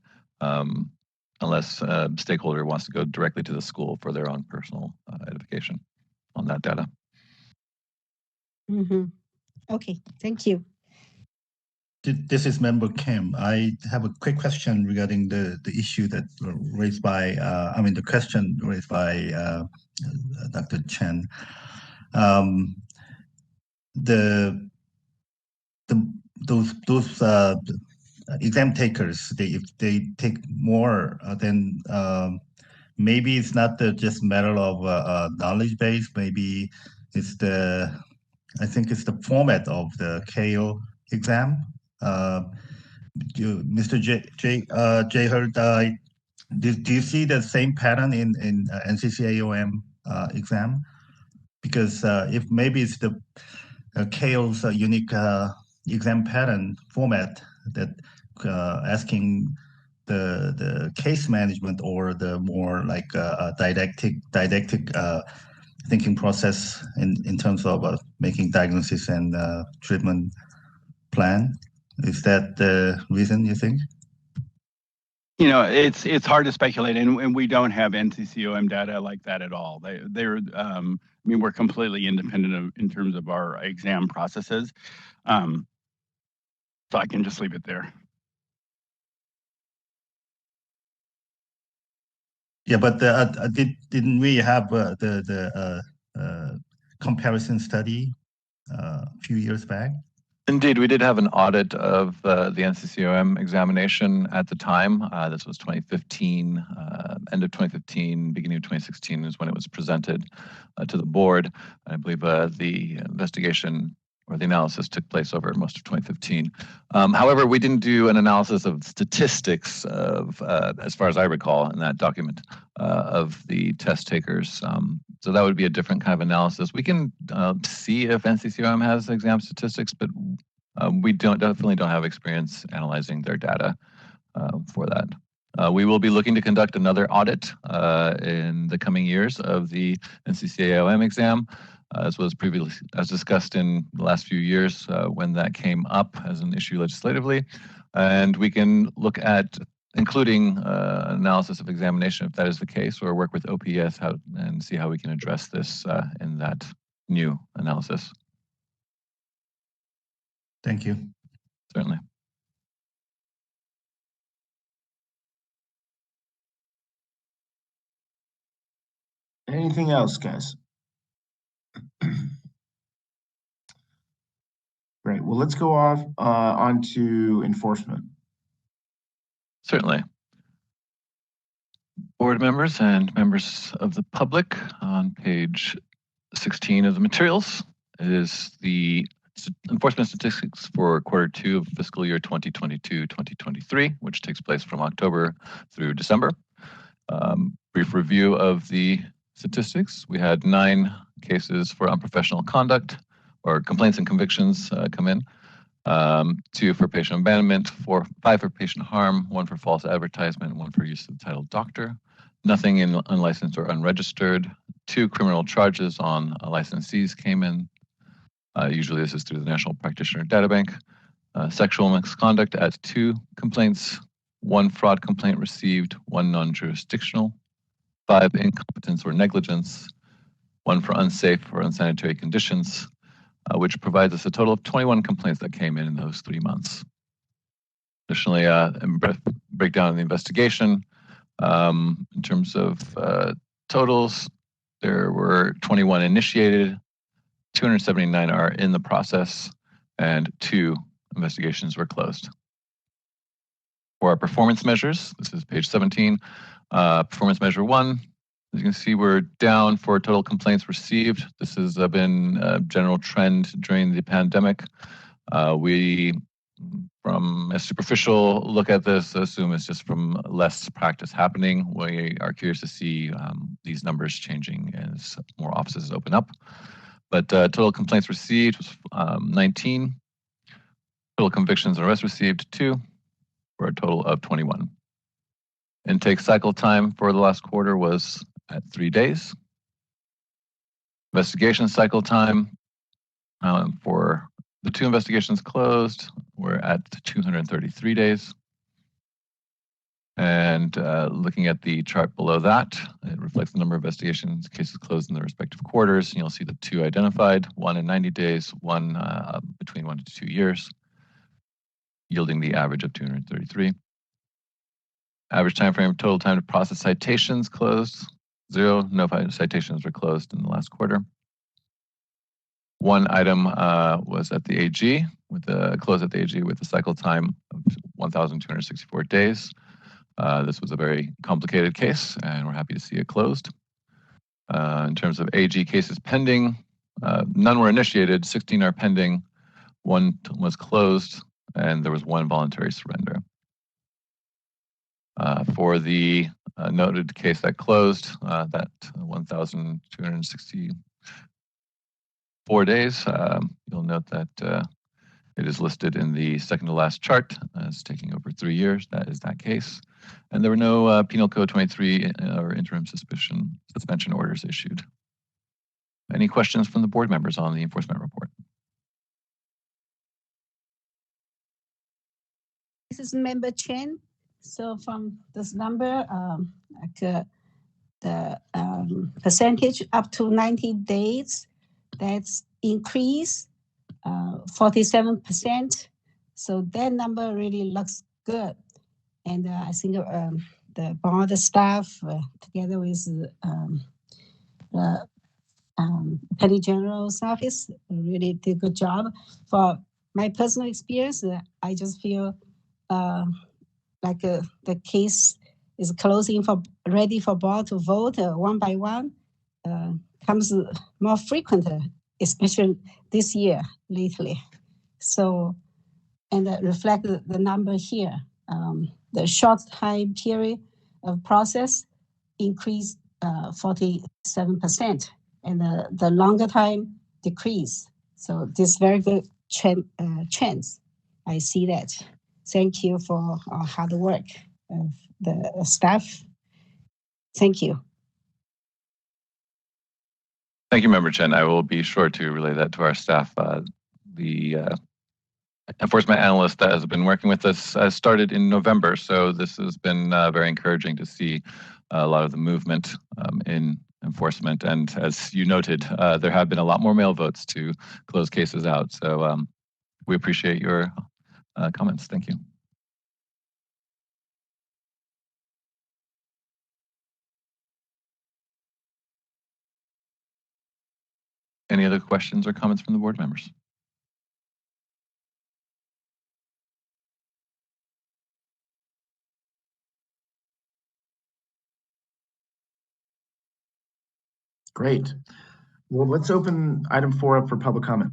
unless a stakeholder wants to go directly to the school for their own personal edification on that data. Mm-hmm. Okay, thank you. This is Member Kim. I have a quick question regarding the issue that raised by, the question raised by Dr. Chen. Those exam takers, if they take more, then maybe it's not just matter of knowledge base. Maybe it's I think it's the format of the KO exam. Mr. J. Hurd, do you see the same pattern in NCCAOM exam? Because if maybe it's the KO's unique exam pattern format that asking the case management or the more like didactic thinking process in terms of making diagnosis and treatment plan. Is that the reason you think? It's hard to speculate, and we don't have NCCOM data like that at all. We're completely independent in terms of our exam processes. So I can just leave it there. Yeah, but didn't we have the comparison study a few years back? Indeed, we did have an audit of the NCCOM examination at the time. This was 2015, end of 2015, beginning of 2016 is when it was presented to the board. I believe the investigation or the analysis took place over most of 2015. However, we didn't do an analysis of statistics of, as far as I recall in that document, of the test takers. So that would be a different kind of analysis. We can see if NCCOM has exam statistics, but we definitely don't have experience analyzing their data for that. We will be looking to conduct another audit in the coming years of the NCCAOM exam, as was previously as discussed in the last few years when that came up as an issue legislatively. And we can look at including analysis of examination if that is the case, or work with OPS and see how we can address this in that new analysis. Thank you. Certainly. Anything else, guys? Great. Well, let's go off on to enforcement. Certainly. Board members and members of the public, on page 16 of the materials is the enforcement statistics for Q2 of fiscal year 2022-2023, which takes place from October through December. Brief review of the statistics. We had 9 cases for unprofessional conduct or complaints and convictions come in. 2 for patient abandonment, 5 for patient harm, 1 for false advertisement, 1 for use of the title doctor. Nothing in unlicensed or unregistered. 2 criminal charges on licensees came in. Usually this is through the National Practitioner Data Bank. Sexual misconduct at 2 complaints, 1 fraud complaint received, 1 non-jurisdictional, 5 incompetence or negligence, 1 for unsafe or unsanitary conditions, which provides us a total of 21 complaints that came in those 3 months. Additionally, breakdown of the investigation. In terms of totals, there were 21 initiated, 279 are in the process, and 2 investigations were closed. For our performance measures, this is page 17, performance measure 1, as you can see, we're down for total complaints received. This has been a general trend during the pandemic. We, from a superficial look at this, assume it's just from less practice happening. We are curious to see these numbers changing as more offices open up. But total complaints received was 19. Total convictions and arrests received 2, for a total of 21. Intake cycle time for the last quarter was at 3 days. Investigation cycle time for the 2 investigations closed, we're at 233 days. And looking at the chart below that, it reflects the number of investigations, cases closed in the respective quarters. And you'll see the 2 identified, 1 in 90 days, 1 between 1 to 2 years, yielding the average of 233. Average time frame, total time to process citations closed, 0. No citations were closed in the last quarter. 1 item was at the AG, with the close at the AG with a cycle time of 1,264 days. This was a very complicated case, and we're happy to see it closed. In terms of AG cases pending, none were initiated, 16 are pending, 1 was closed, and there was 1 voluntary surrender. For the noted case that closed, that 1,264 days, you'll note that it is listed in the second to last chart as taking over 3 years. That is that case. And there were no Penal Code 23 or interim suspension orders issued. Any questions from the board members on the enforcement report? This is Member Chen. So from this number, the percentage up to 90 days, that's increased 47%. So that number really looks good. And I think the board staff, together with the Attorney General's office, really did a good job. For my personal experience, I just feel like the case is closing ready for board to vote 1 by 1 comes more frequent, especially this year lately. So, and reflect the number here. The short time period of process increased 47%, and the longer time decreased. So this very good trends. I see that. Thank you for our hard work of the staff. Thank you. Thank you, Member Chen. I will be sure to relay that to our staff. The enforcement analyst that has been working with us started in November, so this has been very encouraging to see a lot of the movement in enforcement. And as you noted, there have been a lot more mail votes to close cases out. So We appreciate your comments. Thank you. Any other questions or comments from the board members? Great. Well, let's open item 4 up for public comment.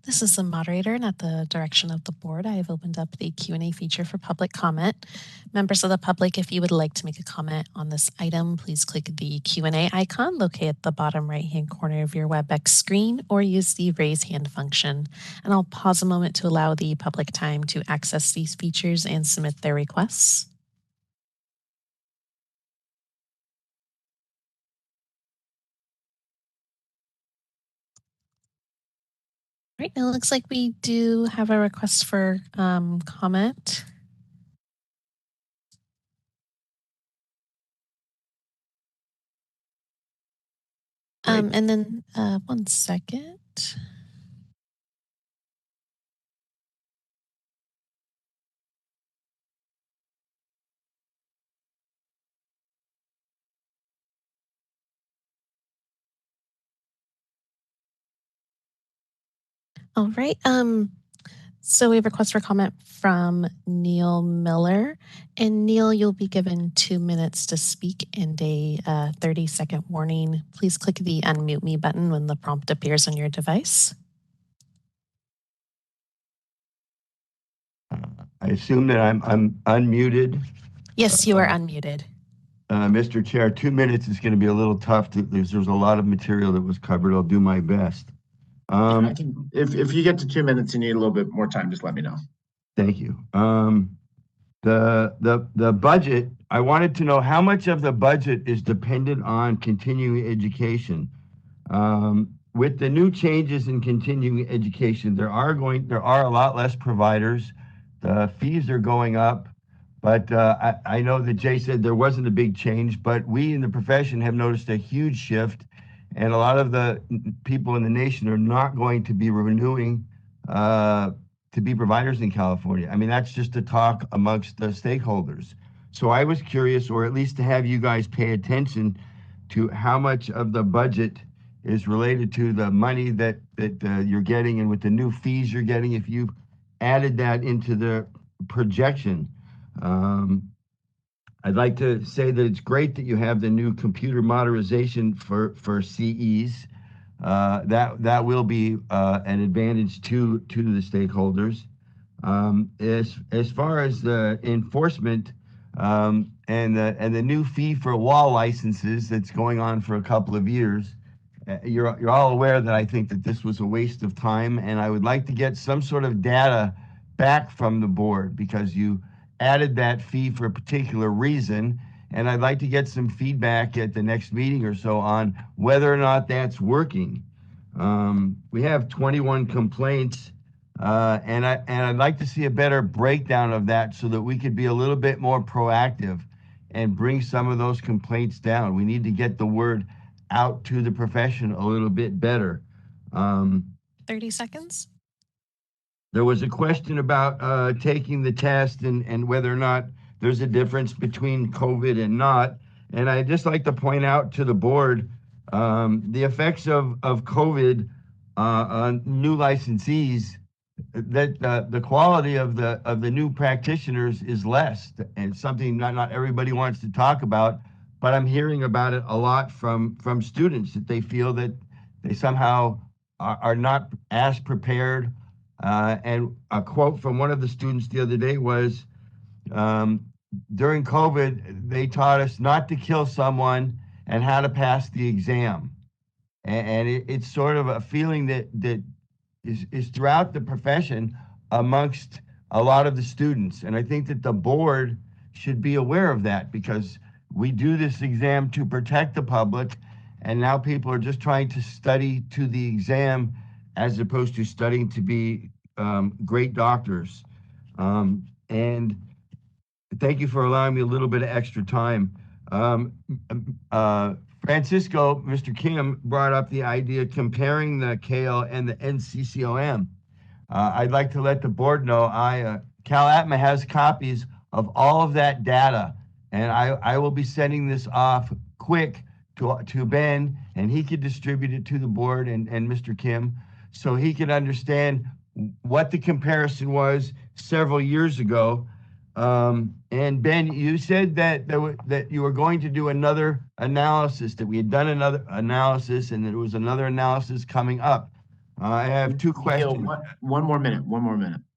This is the moderator, and at the direction of the board, I have opened up the Q&A feature for public comment. Members of the public, if you would like to make a comment on this item, please click the Q&A icon located at the bottom right-hand corner of your WebEx screen, or use the raise hand function. And I'll pause a moment to allow the public time to access these features and submit their requests. Right, it looks like we do have a request for comment. And then 1 second. All right. So we have a request for comment from Neil Miller. And Neil, you'll be given 2 minutes to speak and a 30-second warning. Please click the unmute me button when the prompt appears on your device. I assume that I'm unmuted. Yes, you are unmuted. Mr. Chair, 2 minutes is going to be a little tough. There's a lot of material that was covered. I'll do my best. I can, if you get to 2 minutes and you need a little bit more time, just let me know. Thank you. The budget, I wanted to know how much of the budget is dependent on continuing education. With the new changes in continuing education, there are a lot less providers. The fees are going up, but I know that Jay said there wasn't a big change, but we in the profession have noticed a huge shift, and a lot of the people in the nation are not going to be renewing to be providers in California. I mean, that's just a talk amongst the stakeholders. So I was curious, or at least to have you guys pay attention to how much of the budget is related to the money that you're getting, and with the new fees you're getting, if you added that into the projection. I'd like to say that it's great that you have the new computer modernization for CEs. That will be an advantage to the stakeholders. As far as the enforcement and the new fee for wall licenses that's going on for a couple of years, you're all aware that I think that this was a waste of time, and I would like to get some sort of data back from the board, because you added that fee for a particular reason, and I'd like to get some feedback at the next meeting or so on whether or not that's working. We have 21 complaints, and I'd like to see a better breakdown of that so that we could be a little bit more proactive and bring some of those complaints down. We need to get the word out to the profession a little bit better. 30 seconds. There was a question about taking the test and whether or not there's a difference between COVID and not. And I'd just like to point out to the board the effects of COVID on new licensees, that the quality of the new practitioners is less, and something not everybody wants to talk about, but I'm hearing about it a lot from students, that they feel that they somehow are not as prepared. And a quote from one of the students the other day was, during COVID, they taught us not to kill someone and how to pass the exam. And it's sort of a feeling that is throughout the profession amongst a lot of the students. And I think that the board should be aware of that, because we do this exam to protect the public, and now people are just trying to study to the exam as opposed to studying to be great doctors. And thank you for allowing me a little bit of extra time. For Francisco, Mr. Kim brought up the idea of comparing the KO and the NCCOM. I'd like to let the board know CalAtma has copies of all of that data, and I will be sending this off quick to Ben, and he could distribute it to the board and Mr. Kim, so he could understand what the comparison was several years ago. And Ben, you said that that you were going to do another analysis, that we had done another analysis, and there was another analysis coming up. I have two questions. Neil, one more minute,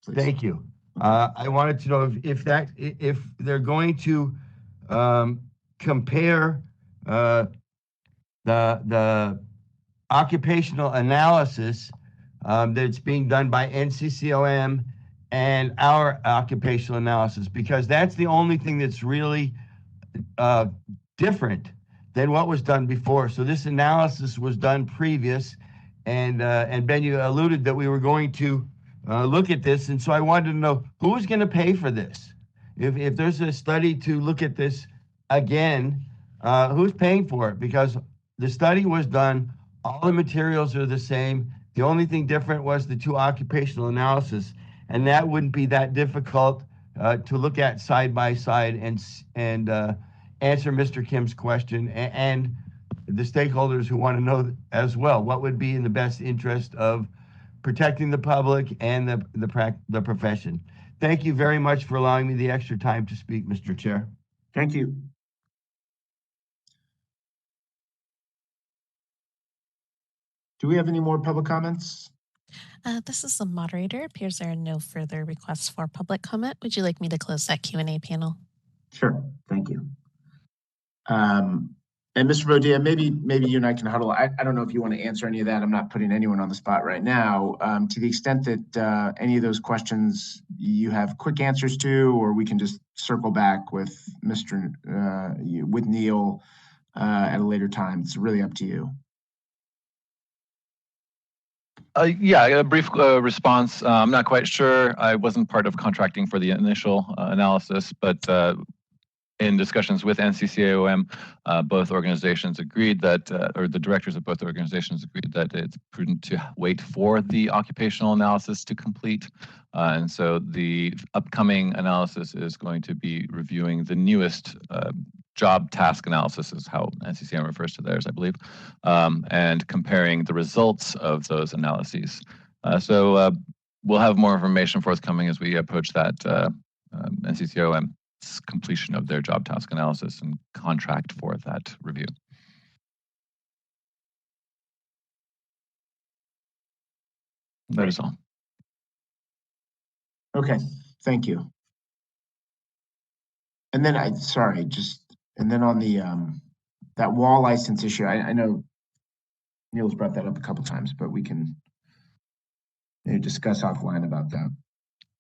please. Thank you. I wanted to know if they're going to compare the occupational analysis that's being done by NCCOM and our occupational analysis, because that's the only thing that's really different than what was done before. So this analysis was done previous, and Ben, you alluded that we were going to look at this, and so I wanted to know who's going to pay for this. If there's a study to look at this again, who's paying for it? Because the study was done, all the materials are the same. The only thing different was the two occupational analysis, and that wouldn't be that difficult to look at side by side and answer Mr. Kim's question and the stakeholders who want to know as well what would be in the best interest of protecting the public and the profession. Thank you very much for allowing me the extra time to speak, Mr. Chair. Thank you. Do we have any more public comments? This is the moderator. Appears there are no further requests for public comment. Would you like me to close that Q&A panel? Sure, thank you. And Mr. Bodea, maybe you and I can huddle. I don't know if you want to answer any of that. I'm not putting anyone on the spot right now. To the extent that any of those questions you have quick answers to, or we can just circle back with with Neil at a later time. It's really up to you. Yeah, a brief response. I'm not quite sure. I wasn't part of contracting for the initial analysis, but in discussions with NCCOM, both organizations agreed that, or the directors of both organizations agreed that it's prudent to wait for the occupational analysis to complete. And so the upcoming analysis is going to be reviewing the newest job task analysis, is how NCCOM refers to theirs, I believe, and comparing the results of those analyses. So we'll have more information forthcoming as we approach that NCCOM completion of their job task analysis and contract for that review. That is all. Okay, thank you. And then and then on the that wall license issue, I know Neil's brought that up a couple times, but we can discuss offline about that.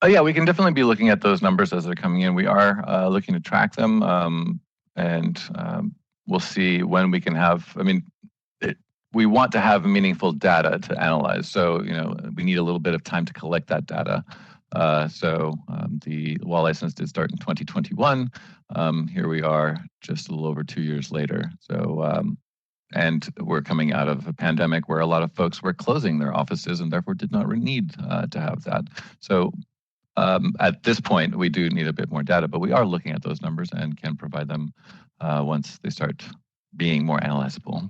Yeah, we can definitely be looking at those numbers as they're coming in. We are looking to track them, and we'll see when we can have. I mean, we want to have meaningful data to analyze, so we need a little bit of time to collect that data. The wall license did start in 2021. Here we are, just a little over 2 years later. So, and we're coming out of a pandemic where a lot of folks were closing their offices and therefore did not need to have that. So. At this point, we do need a bit more data, but we are looking at those numbers and can provide them once they start being more analyzable.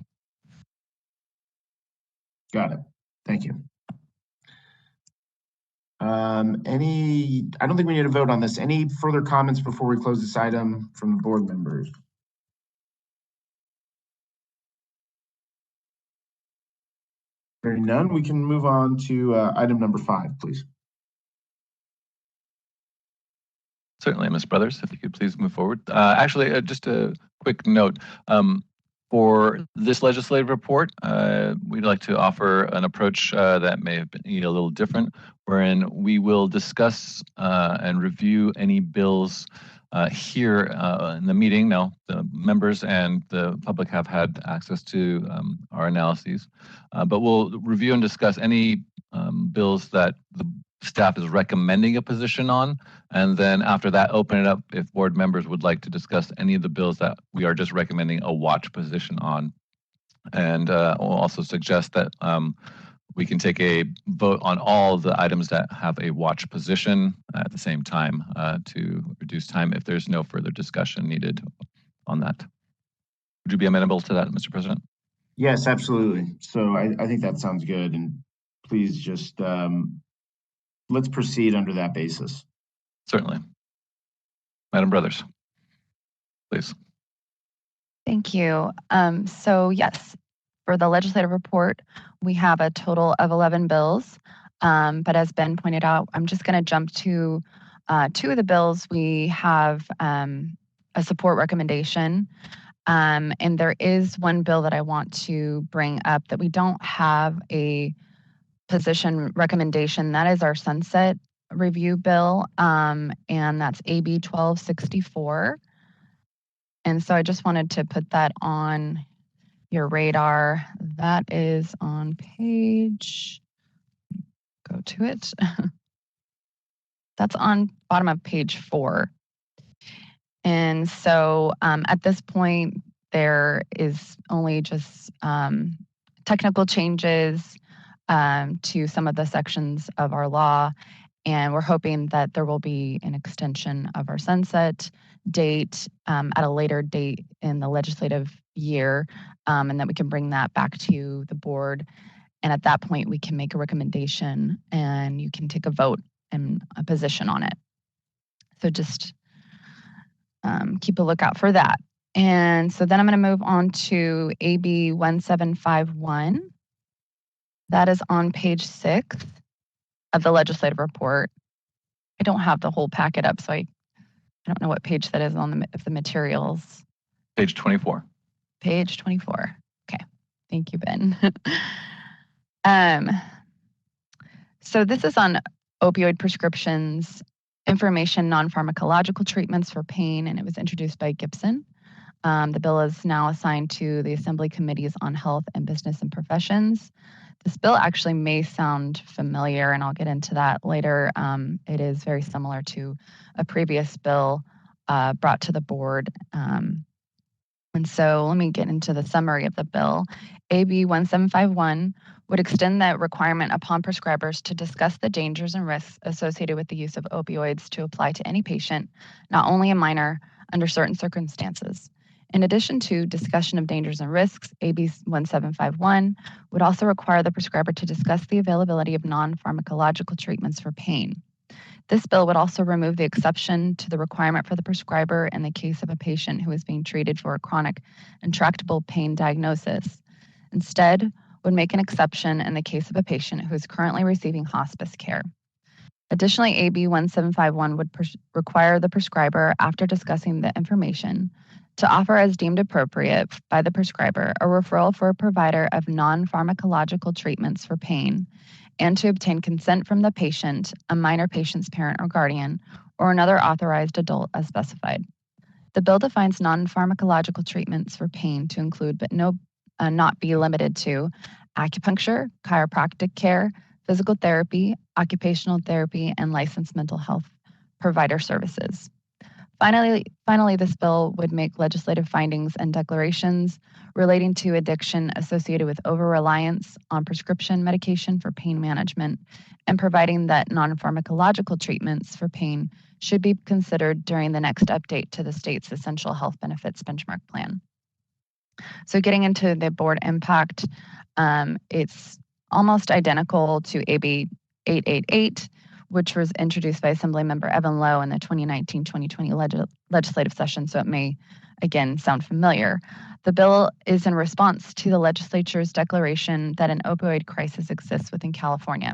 Got it. Thank you. I don't think we need to vote on this. Any further comments before we close this item from the board members? Hearing none, we can move on to item number 5, please. Certainly, Ms. Brothers, if you could please move forward. Actually, just a quick note. For this legislative report, we'd like to offer an approach that may have been a little different, wherein we will discuss and review any bills here in the meeting. Now, the members and the public have had access to our analyses, but we'll review and discuss any bills that the staff is recommending a position on, and then after that, open it up if board members would like to discuss any of the bills that we are just recommending a watch position on And we'll also suggest that we can take a vote on all the items that have a watch position at the same time to reduce time if there's no further discussion needed on that. Would you be amenable to that, Mr. President? Yes, absolutely. So I think that sounds good. And please just let's proceed under that basis. Certainly. Madam Brothers, please. Thank you. So yes, for the legislative report, we have a total of 11 bills. But as Ben pointed out, I'm just going to jump to 2 of the bills. We have a support recommendation. And there is one bill that I want to bring up that we don't have a position recommendation. That is our sunset review bill, and that's AB 1264. And so I just wanted to put that on your radar. That is on page, go to it. That's on bottom of page 4. And so at this point, there is only just technical changes to some of the sections of our law. And we're hoping that there will be an extension of our sunset date at a later date in the legislative year, and that we can bring that back to the board. And at that point, we can make a recommendation and you can take a vote and a position on it. So just keep a lookout for that. And so then I'm going to move on to AB 1751. That is on page 6 of the legislative report. I don't have the whole packet up, so I don't know what page that is on the materials. Page 24. Page 24. Okay. Thank you, Ben. So this is on opioid prescriptions, information, non-pharmacological treatments for pain, and it was introduced by Gibson. The bill is now assigned to the Assembly Committees on Health and Business and Professions. This bill actually may sound familiar, and I'll get into that later. It is very similar to a previous bill brought to the board. And so let me get into the summary of the bill. AB 1751 would extend that requirement upon prescribers to discuss the dangers and risks associated with the use of opioids to apply to any patient, not only a minor, under certain circumstances. In addition to discussion of dangers and risks, AB 1751 would also require the prescriber to discuss the availability of non-pharmacological treatments for pain. This bill would also remove the exception to the requirement for the prescriber in the case of a patient who is being treated for a chronic intractable pain diagnosis. Instead, would make an exception in the case of a patient who is currently receiving hospice care. Additionally, AB 1751 would require the prescriber, after discussing the information, to offer as deemed appropriate by the prescriber a referral for a provider of non-pharmacological treatments for pain, and to obtain consent from the patient, a minor patient's parent or guardian, or another authorized adult as specified. The bill defines non-pharmacological treatments for pain to include, but not be limited to, acupuncture, chiropractic care, physical therapy, occupational therapy, and licensed mental health provider services. Finally, this bill would make legislative findings and declarations relating to addiction associated with over-reliance on prescription medication for pain management, and providing that non-pharmacological treatments for pain should be considered during the next update to the state's Essential Health Benefits Benchmark Plan. So getting into the board impact, it's almost identical to AB 888, which was introduced by Assemblymember Evan Lowe in the 2019-2020 legislative session, so it may, again, sound familiar. The bill is in response to the legislature's declaration that an opioid crisis exists within California.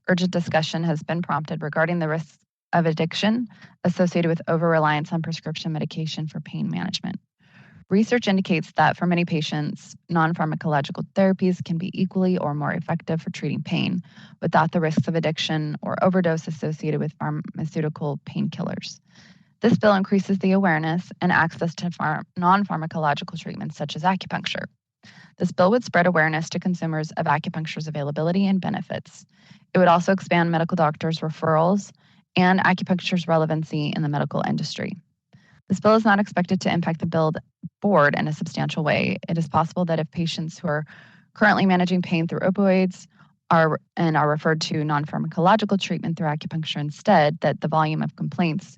Urgent discussion has been prompted regarding the risks of addiction associated with over-reliance on prescription medication for pain management. Research indicates that for many patients, non-pharmacological therapies can be equally or more effective for treating pain without the risks of addiction or overdose associated with pharmaceutical painkillers. This bill increases the awareness and access to non-pharmacological treatments such as acupuncture. This bill would spread awareness to consumers of acupuncture's availability and benefits. It would also expand medical doctors' referrals and acupuncture's relevancy in the medical industry. This bill is not expected to impact the board in a substantial way. It is possible that if patients who are currently managing pain through opioids are referred to non-pharmacological treatment through acupuncture instead, that the volume of complaints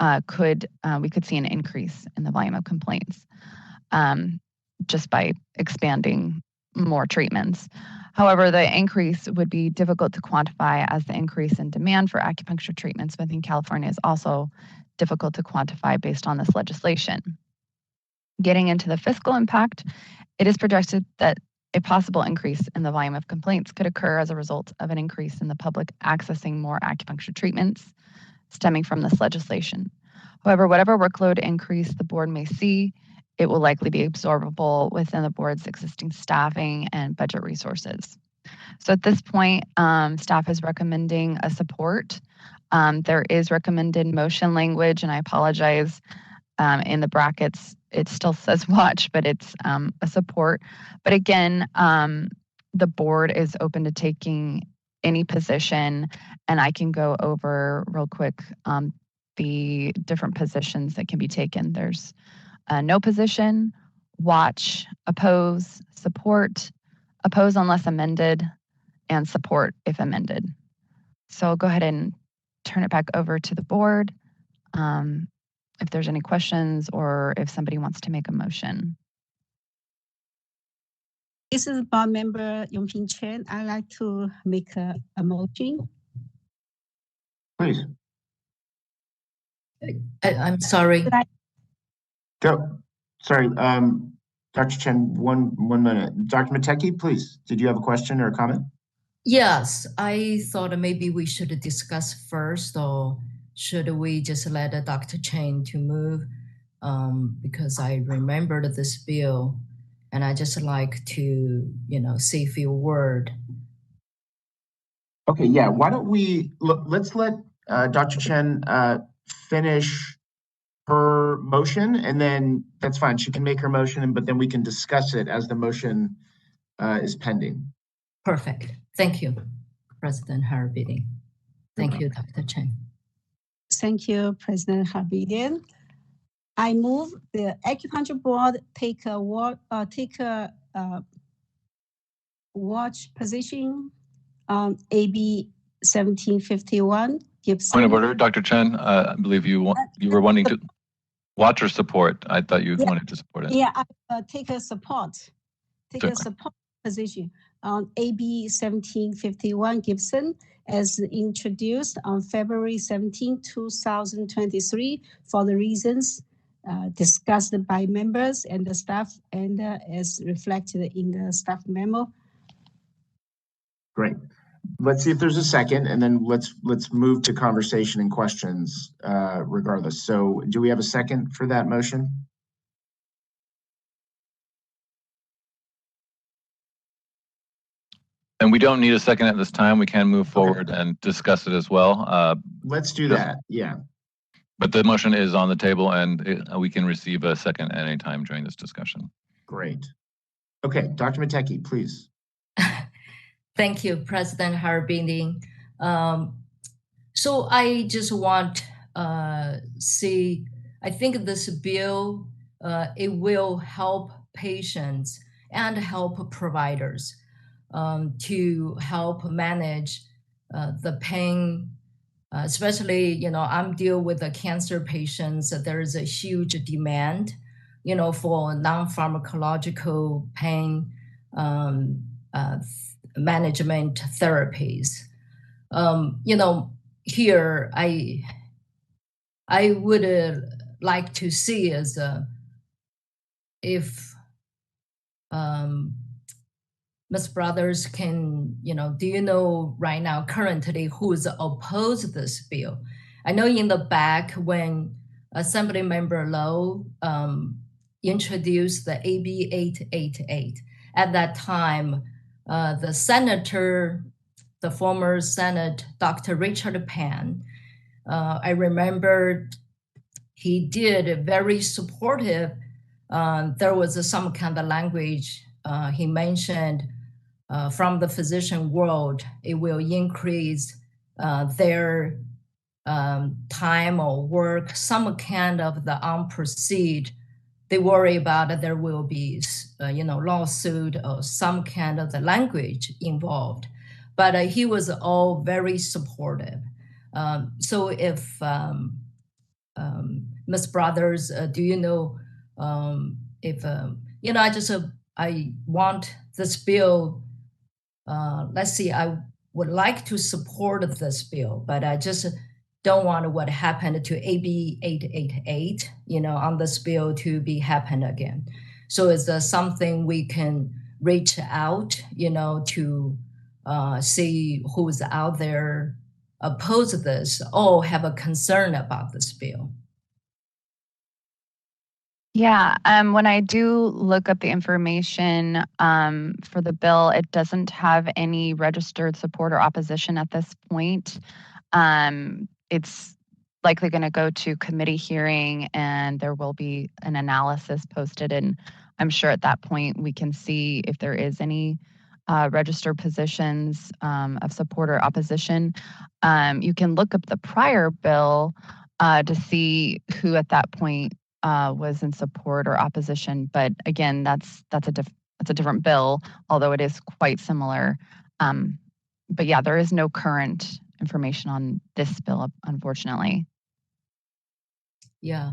we could see an increase in the volume of complaints just by expanding more treatments. However, the increase would be difficult to quantify as the increase in demand for acupuncture treatments within California is also difficult to quantify based on this legislation. Getting into the fiscal impact, it is projected that a possible increase in the volume of complaints could occur as a result of an increase in the public accessing more acupuncture treatments stemming from this legislation. However, whatever workload increase the board may see, it will likely be absorbable within the board's existing staffing and budget resources. So at this point, staff is recommending a support. There is recommended motion language, and I apologize, in the brackets, it still says watch, but it's a support. But again, the board is open to taking any position, and I can go over real quick the different positions that can be taken. There's no position, watch, oppose, support, oppose unless amended, and support if amended. So I'll go ahead and turn it back over to the board if there's any questions or if somebody wants to make a motion. This is board member Yongping Chen. I'd like to make a motion. Please, I'm sorry. go. Sorry, Dr. Chen, one minute. Dr. Mateki, please, did you have a question or a comment? Yes, I thought maybe we should discuss first, or should we just let Dr. Chen to move? Because I remembered this bill, and I just like to, say a few words. Okay, yeah. Why don't we let's let Dr. Chen finish her motion, and then that's fine. She can make her motion, but then we can discuss it as the motion is pending. Perfect. Thank you, President Harbidi. Thank you, Dr. Chen. Thank you, President Harbidi. I move the acupuncture board take a watch position on AB 1751. Gibson. Point of order, Dr. Chen. I believe you were wanting to watch or support. I thought you wanted to support it. Yeah, I take a support position on AB 1751 Gibson as introduced on February 17, 2023 for the reasons discussed by members and the staff and as reflected in the staff memo. Great. Let's see if there's a second, and then let's move to conversation and questions regardless. So do we have a second for that motion? And we don't need a second at this time. We can move forward and discuss it as well. Let's do that, yeah. But the motion is on the table, and we can receive a second at any time during this discussion. Great. Okay, Dr. Mateki, please. Thank you, President Harbini. So I just want see, I think this bill, it will help patients and help providers to help manage the pain, especially, I'm dealing with the cancer patients. There is a huge demand, for non-pharmacological pain management therapies. Here I would like to see as if Ms. Brothers can, do you know right now currently who's opposed this bill? I know in the back when Assembly Member Lowe introduced the AB 888, at that time, the senator, the former Senate, Dr. Richard Pan, I remember he did very supportive. There was some kind of language he mentioned from the physician world. It will increase their time or work, some kind of the unproceed, they worry about that there will be, lawsuit or some kind of the language involved. But he was all very supportive. So if Ms. Brothers, do you know if I want this bill? Let's see, I would like to support this bill, but I just don't want what happened to AB 888, on this bill to be happen again. So is there something we can reach out, to see who's out there oppose this or have a concern about this bill? Yeah, when I do look up the information for the bill, it doesn't have any registered support or opposition at this point. It's likely going to go to committee hearing and there will be an analysis posted. And I'm sure at that point we can see if there is any registered positions of support or opposition. You can look up the prior bill to see who at that point was in support or opposition. But again, that's a different bill, although it is quite similar. But yeah, there is no current information on this bill, unfortunately. Yeah,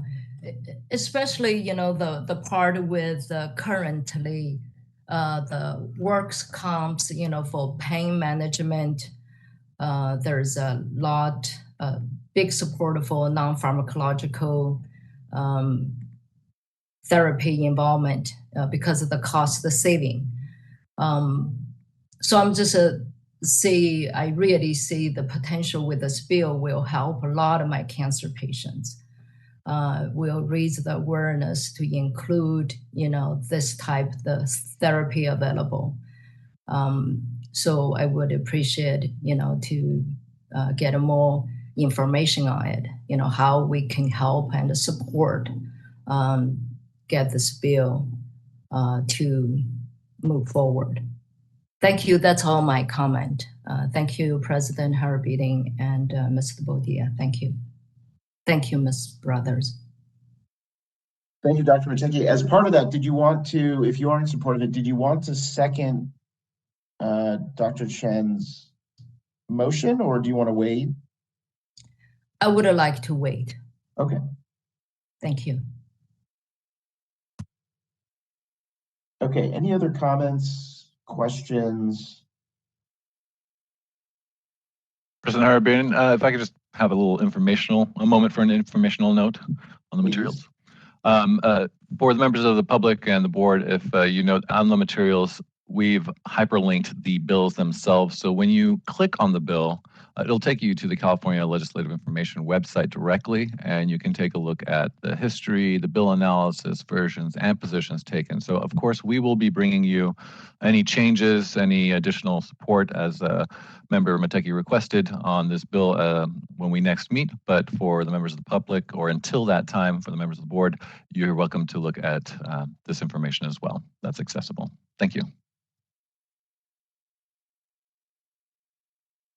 especially the part with currently the works comps, for pain management. There's a lot big support for non-pharmacological therapy involvement because of the cost, the saving. So I'm just I really see the potential with this bill will help a lot of my cancer patients. Will raise the awareness to include, this type of therapy available. So I would appreciate, to get more information on it, how we can help and support get this bill to move forward. Thank you. That's all my comment. Thank you, President Harabedin and Mr. Boudia. Thank you. Thank you, Ms. Brothers. Thank you, Dr. Mateki. As part of that, did you want to, if you are in support of it, did you want to second Dr. Chen's motion, or do you want to wait? I would like to wait. Okay. Thank you. Okay, any other comments, questions? President Harabedin, if I could just have a moment for an informational note on the materials. For the members of the public and the board, if you note on the materials, we've hyperlinked the bills themselves. So when you click on the bill, it'll take you to the California Legislative Information website directly, and you can take a look at the history, the bill analysis, versions, and positions taken. So of course, we will be bringing you any changes, any additional support as Member Mateki requested on this bill when we next meet. But for the members of the public, or until that time for the members of the board, you're welcome to look at this information as well. That's accessible. Thank you.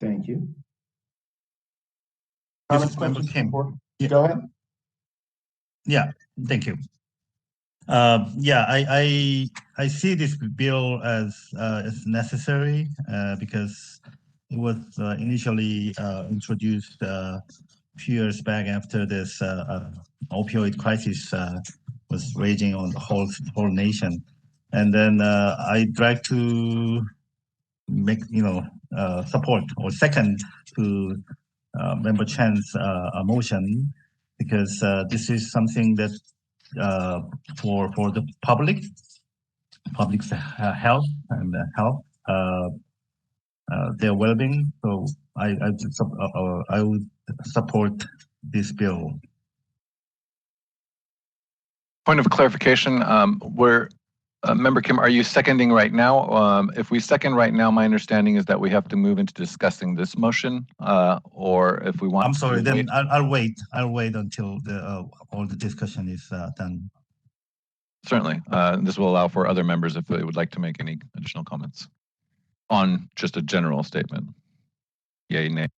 Thank you. This is Member Kim. Yeah. Go ahead. Yeah, thank you. Yeah, I see this bill as necessary because it was initially introduced a few years back after this opioid crisis was raging on the whole nation, and then I'd like to make support or second to Member Chen's motion, because this is something that for the public's health and help their well-being. So I would support this bill. Point of clarification, Member Kim, are you seconding right now? If we second right now, my understanding is that we have to move into discussing this motion, or if we want. I'm sorry, then I'll wait. I'll wait until all the discussion is done. Certainly. This will allow for other members if they would like to make any additional comments on just a general statement. Yay, nay.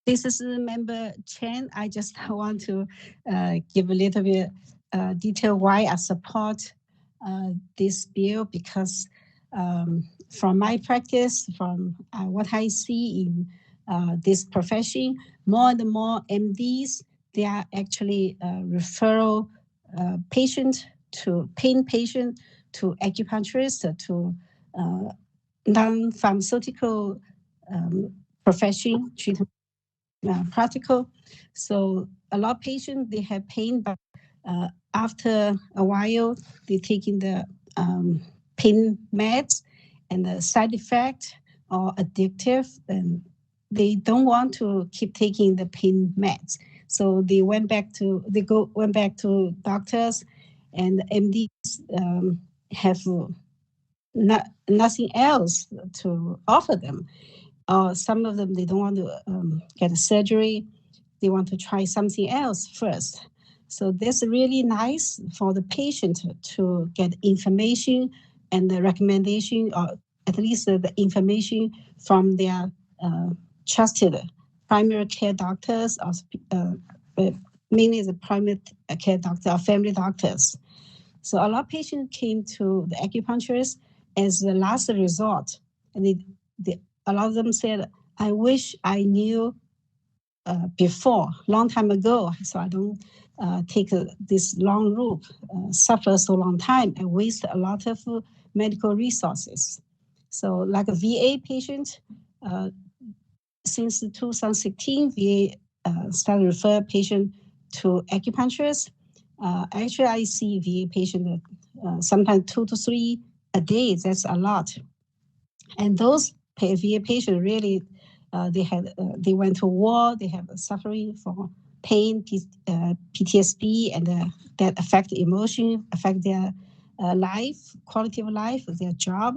This is Member Chen. I just want to give a little bit detail why I support this bill, because from my practice, from what I see in this profession, more and more MDs, they are actually referral patient to pain patient to acupuncturist to non-pharmaceutical profession treatment practical. So a lot of patients, they have pain, but after a while, they're taking the pain meds, and the side effect are addictive, and they don't want to keep taking the pain meds. So they went back to doctors, and MDs have nothing else to offer them. Some of them, they don't want to get a surgery. They want to try something else first. So that's really nice for the patient to get information and the recommendation, or at least the information from their trusted primary care doctors, or mainly the primary care doctor or family doctors. So a lot of patients came to the acupuncturist as the last resort, and a lot of them said, I wish I knew before, long time ago, so I don't take this long route, suffer so long time, and waste a lot of medical resources. So like a VA patient, since 2016, VA started refer patient to acupuncturists. Actually, I see VA patient sometimes 2 to 3 a day. That's a lot. And those VA patients really, they went to war. They have suffering from pain, PTSD, and that affect emotion, affect their life, quality of life, their job,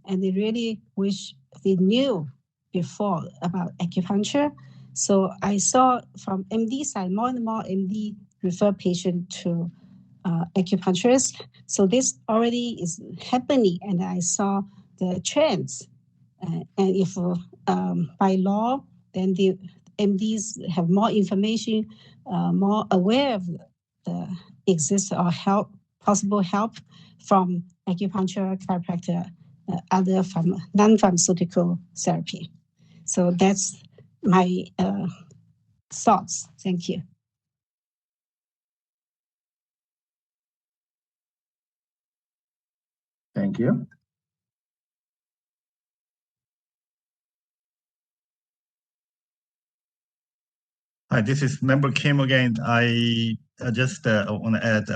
and they really wish they knew before about acupuncture. So I saw from MD side, more and more MD refer patient to acupuncturist. So this already is happening, and I saw the trends. And if by law, then the MDs have more information, more aware of the exist or possible help from acupuncture, chiropractor, other non-pharmaceutical therapy. So that's my thoughts. Thank you. Thank you. Hi, this is Member Kim again. I just want to add,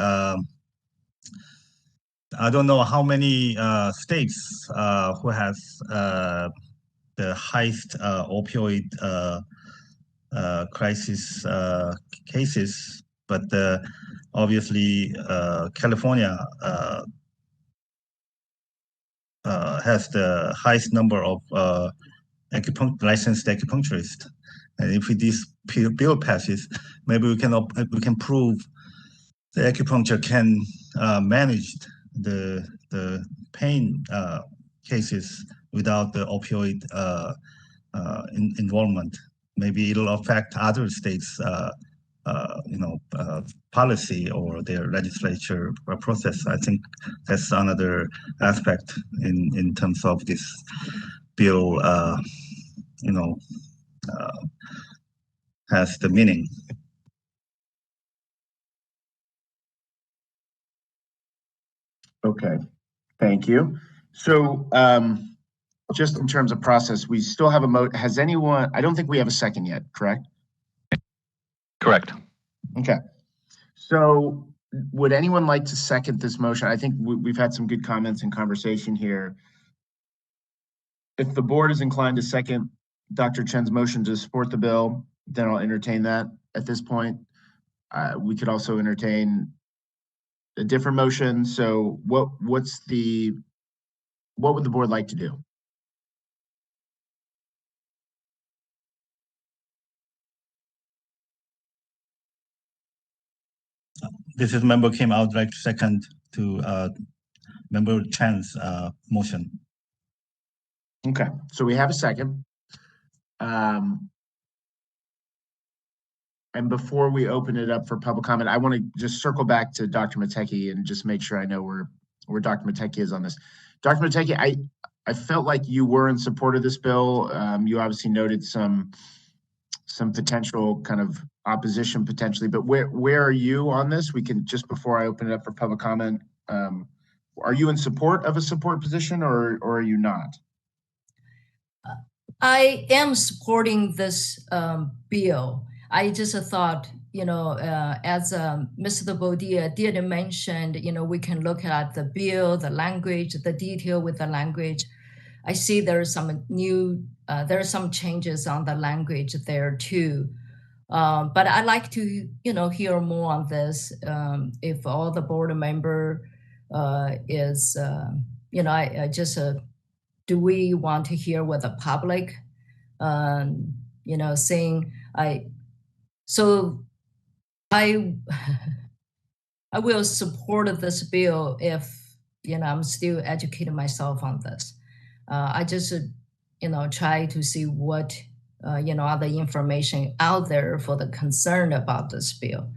I don't know how many states who has the highest opioid crisis cases, but obviously California has the highest number of licensed acupuncturists. And if this bill passes, maybe we can prove the acupuncture can manage the pain cases without the opioid involvement. Maybe it'll affect other states' policy or their legislature process. I think that's another aspect in terms of this bill. Has the meaning. Okay, thank you. So just in terms of process, we still have a has anyone, I don't think we have a second yet, correct? Correct. Okay. So would anyone like to second this motion? I think we've had some good comments and conversation here. If the board is inclined to second Dr. Chen's motion to support the bill, then I'll entertain that at this point. We could also entertain a different motion. So what would the board like to do? This is Member Kim. I would like to second to Member Chan's motion. Okay, so we have a second. And before we open it up for public comment, I want to just circle back to Dr. Mateki and just make sure I know where Dr. Mateki is on this. Dr. Mateki, I felt like you were in support of this bill. You obviously noted some potential kind of opposition potentially, but where are you on this? We can, just before I open it up for public comment, are you in support of a support position or are you not? I am supporting this bill. I just thought, as Mr. Boudia did mention, we can look at the bill, the language, the detail with the language. I see there's some there are some changes on the language there too. But I'd like to, hear more on this. If all the board member is, I just, do we want to hear what the public, saying? I will support this bill if, I'm still educating myself on this. I just, try to see what, other information out there for the concern about this bill.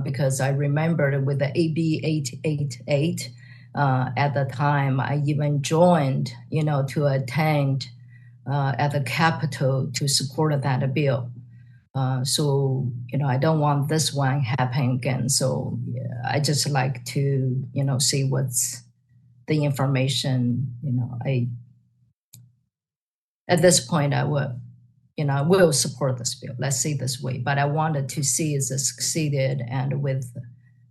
Because I remembered with the AB 888, at the time, I even joined, to attend at the Capitol to support that bill. So, I don't want this one happen again. So I just like to, see what's the information, at this point, I will support this bill. Let's say this way. But I wanted to see it succeeded and with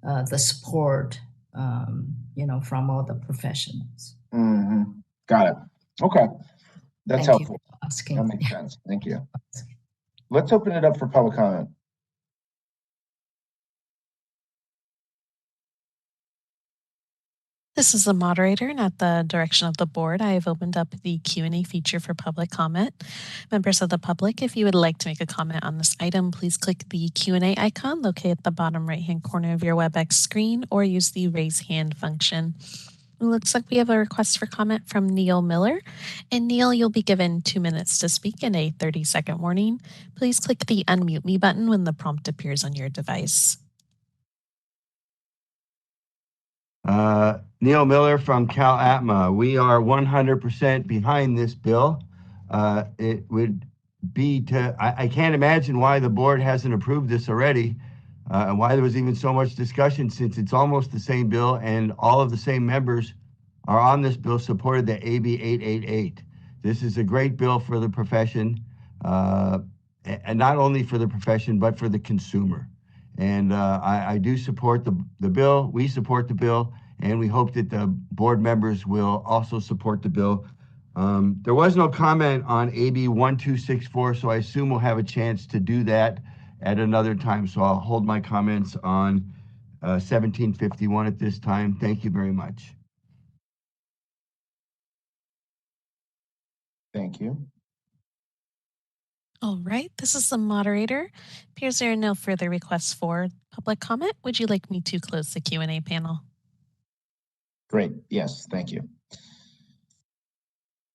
the support, from all the professionals. Mm-hmm. Got it. Okay. That's Thank you helpful. for asking. That makes sense. Thank you. Let's open it up for public comment. This is the moderator, and at the direction of the board, I have opened up the Q&A feature for public comment. Members of the public, if you would like to make a comment on this item, please click the Q&A icon located at the bottom right-hand corner of your WebEx screen or use the raise hand function. It looks like we have a request for comment from Neil Miller. And Neil, you'll be given 2 minutes to speak and a 30-second warning. Please click the unmute me button when the prompt appears on your device. Neil Miller from Cal Atma. We are 100% behind this bill. It would be I can't imagine why the board hasn't approved this already, and why there was even so much discussion, since it's almost the same bill and all of the same members are on this bill, supported the AB 888. This is a great bill for the profession, and not only for the profession, but for the consumer. And I do support the bill. We support the bill, and we hope that the board members will also support the bill. There was no comment on AB 1264, so I assume we'll have a chance to do that at another time. So I'll hold my comments on 1751 at this time. Thank you very much. Thank you. All right, this is the moderator. Appears there are no further requests for public comment. Would you like me to close the Q&A panel? Great. Yes, thank you.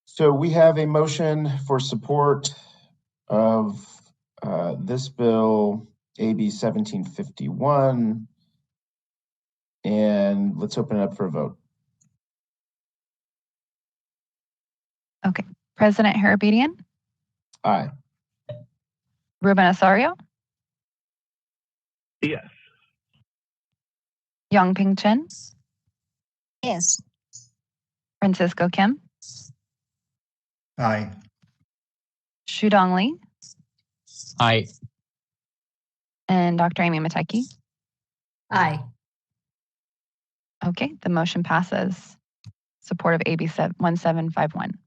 So we have a motion for support of this bill, AB 1751, and let's open it up for a vote. Okay. President Harabedian, Aye. Ruben Osorio, Yes. Yongping Chen, Yes. Francisco Kim, Aye. Shudong Li, Aye. and Dr. Amy Mateki. Aye. Okay, the motion passes. Support of AB 1751.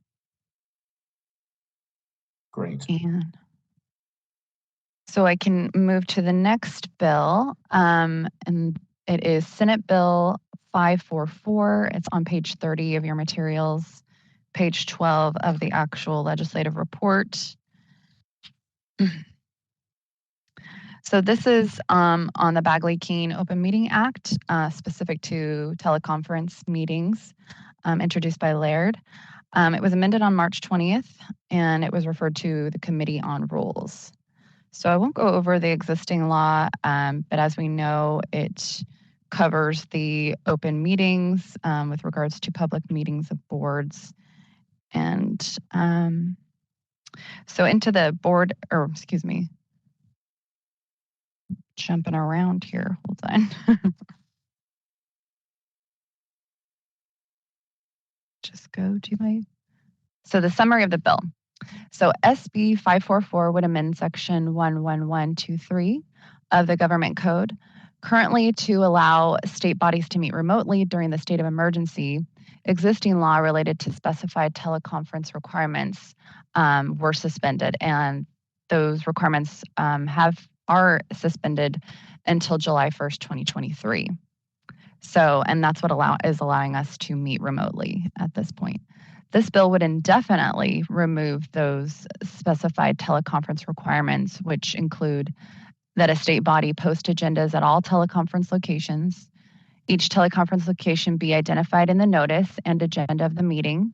Great. And so I can move to the next bill, and it is Senate Bill 544. It's on page 30 of your materials, page 12 of the actual legislative report. So this is on the Bagley-Keene Open Meeting Act, specific to teleconference meetings, introduced by Laird. It was amended on March 20th, and it was referred to the Committee on Rules. So I won't go over the existing law, but as we know, it covers the open meetings with regards to public meetings of boards. And so into the board, or excuse me, jumping around here. Hold on. Just go to so the summary of the bill. So SB 544 would amend section 11123 of the government code. Currently, to allow state bodies to meet remotely during the state of emergency, existing law related to specified teleconference requirements were suspended, and those requirements are suspended until July 1st, 2023. So, and that's what is allowing us to meet remotely at this point. This bill would indefinitely remove those specified teleconference requirements, which include that a state body post agendas at all teleconference locations, each teleconference location be identified in the notice and agenda of the meeting,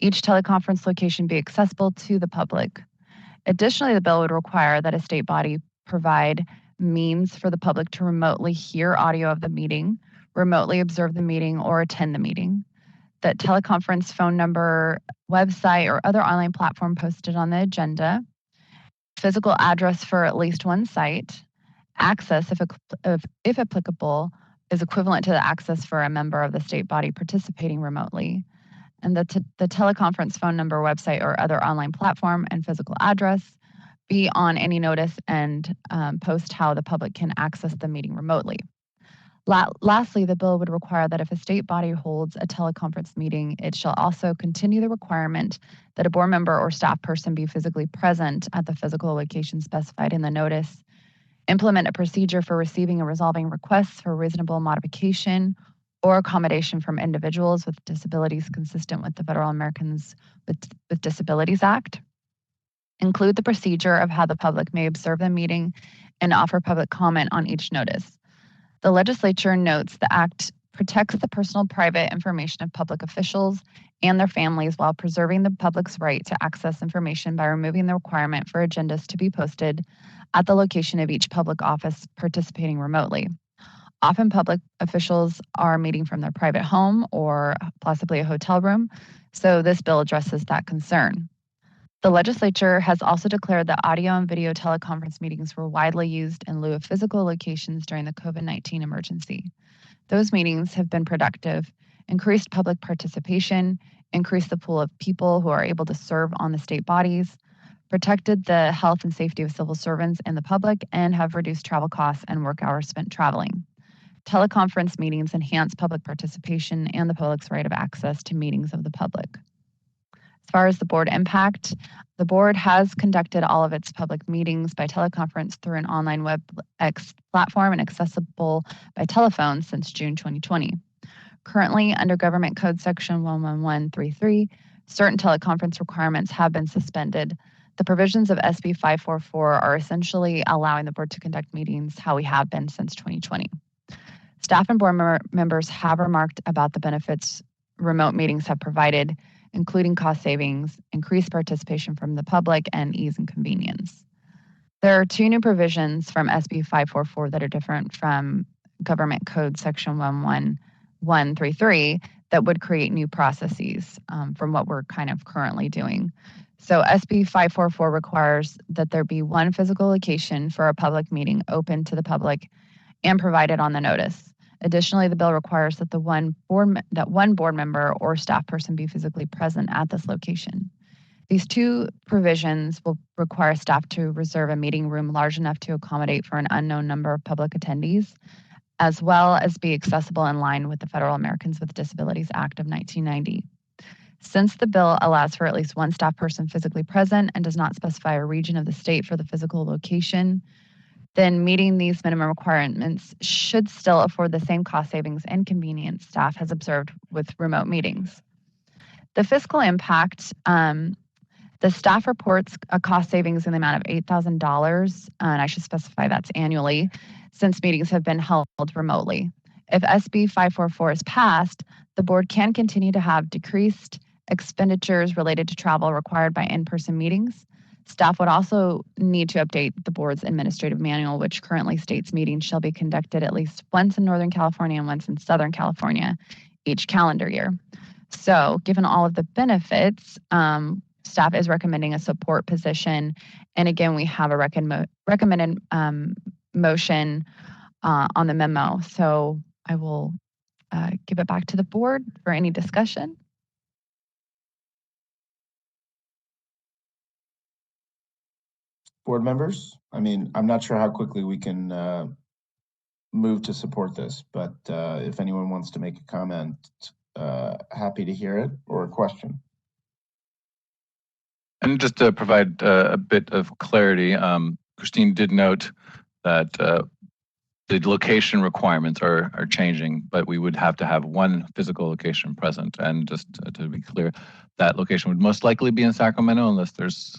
each teleconference location be accessible to the public. Additionally, the bill would require that a state body provide means for the public to remotely hear audio of the meeting, remotely observe the meeting, or attend the meeting. That teleconference phone number, website, or other online platform posted on the agenda, physical address for at least one site, access, if applicable, is equivalent to the access for a member of the state body participating remotely, and the teleconference phone number, website, or other online platform and physical address be on any notice and post how the public can access the meeting remotely. Lastly, the bill would require that if a state body holds a teleconference meeting, it shall also continue the requirement that a board member or staff person be physically present at the physical location specified in the notice, implement a procedure for receiving and resolving requests for reasonable modification or accommodation from individuals with disabilities consistent with the Federal Americans with Disabilities Act, include the procedure of how the public may observe the meeting, and offer public comment on each notice. The legislature notes the act protects the personal private information of public officials and their families while preserving the public's right to access information by removing the requirement for agendas to be posted at the location of each public office participating remotely. Often public officials are meeting from their private home or possibly a hotel room, so this bill addresses that concern. The legislature has also declared that audio and video teleconference meetings were widely used in lieu of physical locations during the COVID-19 emergency. Those meetings have been productive, increased public participation, increased the pool of people who are able to serve on the state bodies, protected the health and safety of civil servants and the public, and have reduced travel costs and work hours spent traveling. Teleconference meetings enhance public participation and the public's right of access to meetings of the public. As far as the board impact, the board has conducted all of its public meetings by teleconference through an online WebEx platform and accessible by telephone since June 2020. Currently, under Government Code Section 11133, certain teleconference requirements have been suspended. The provisions of SB 544 are essentially allowing the board to conduct meetings how we have been since 2020. Staff and board members have remarked about the benefits remote meetings have provided, including cost savings, increased participation from the public, and ease and convenience. There are two new provisions from SB 544 that are different from Government Code Section 11133 that would create new processes from what we're kind of currently doing. So SB 544 requires that there be one physical location for a public meeting open to the public and provided on the notice. Additionally, the bill requires that one board member or staff person be physically present at this location. These two provisions will require staff to reserve a meeting room large enough to accommodate for an unknown number of public attendees, as well as be accessible in line with the Federal Americans with Disabilities Act of 1990. Since the bill allows for at least one staff person physically present and does not specify a region of the state for the physical location, then meeting these minimum requirements should still afford the same cost savings and convenience staff has observed with remote meetings. The fiscal impact, the staff reports a cost savings in the amount of $8,000, and I should specify that's annually, since meetings have been held remotely. If SB 544 is passed, the board can continue to have decreased expenditures related to travel required by in-person meetings. Staff would also need to update the board's administrative manual, which currently states meetings shall be conducted at least once in Northern California and once in Southern California each calendar year. So given all of the benefits, staff is recommending a support position. And again, we have a recommended motion on the memo. So I will give it back to the board for any discussion. Board members, I mean, I'm not sure how quickly we can move to support this, but if anyone wants to make a comment, happy to hear it, or a question. And just to provide a bit of clarity, Christine did note that the location requirements are changing, but we would have to have one physical location present. And just to be clear, that location would most likely be in Sacramento, unless there's,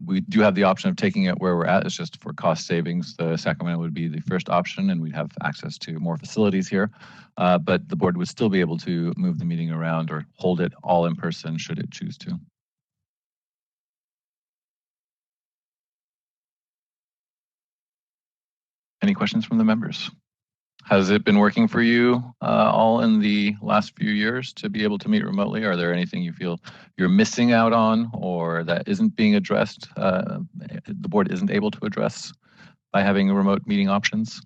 we do have the option of taking it where we're at. It's just for cost savings. The Sacramento would be the first option, and we'd have access to more facilities here. But the board would still be able to move the meeting around or hold it all in person should it choose to. Any questions from the members? Has it been working for you all in the last few years to be able to meet remotely? Are there anything you feel you're missing out on or that isn't being addressed, the board isn't able to address by having remote meeting options?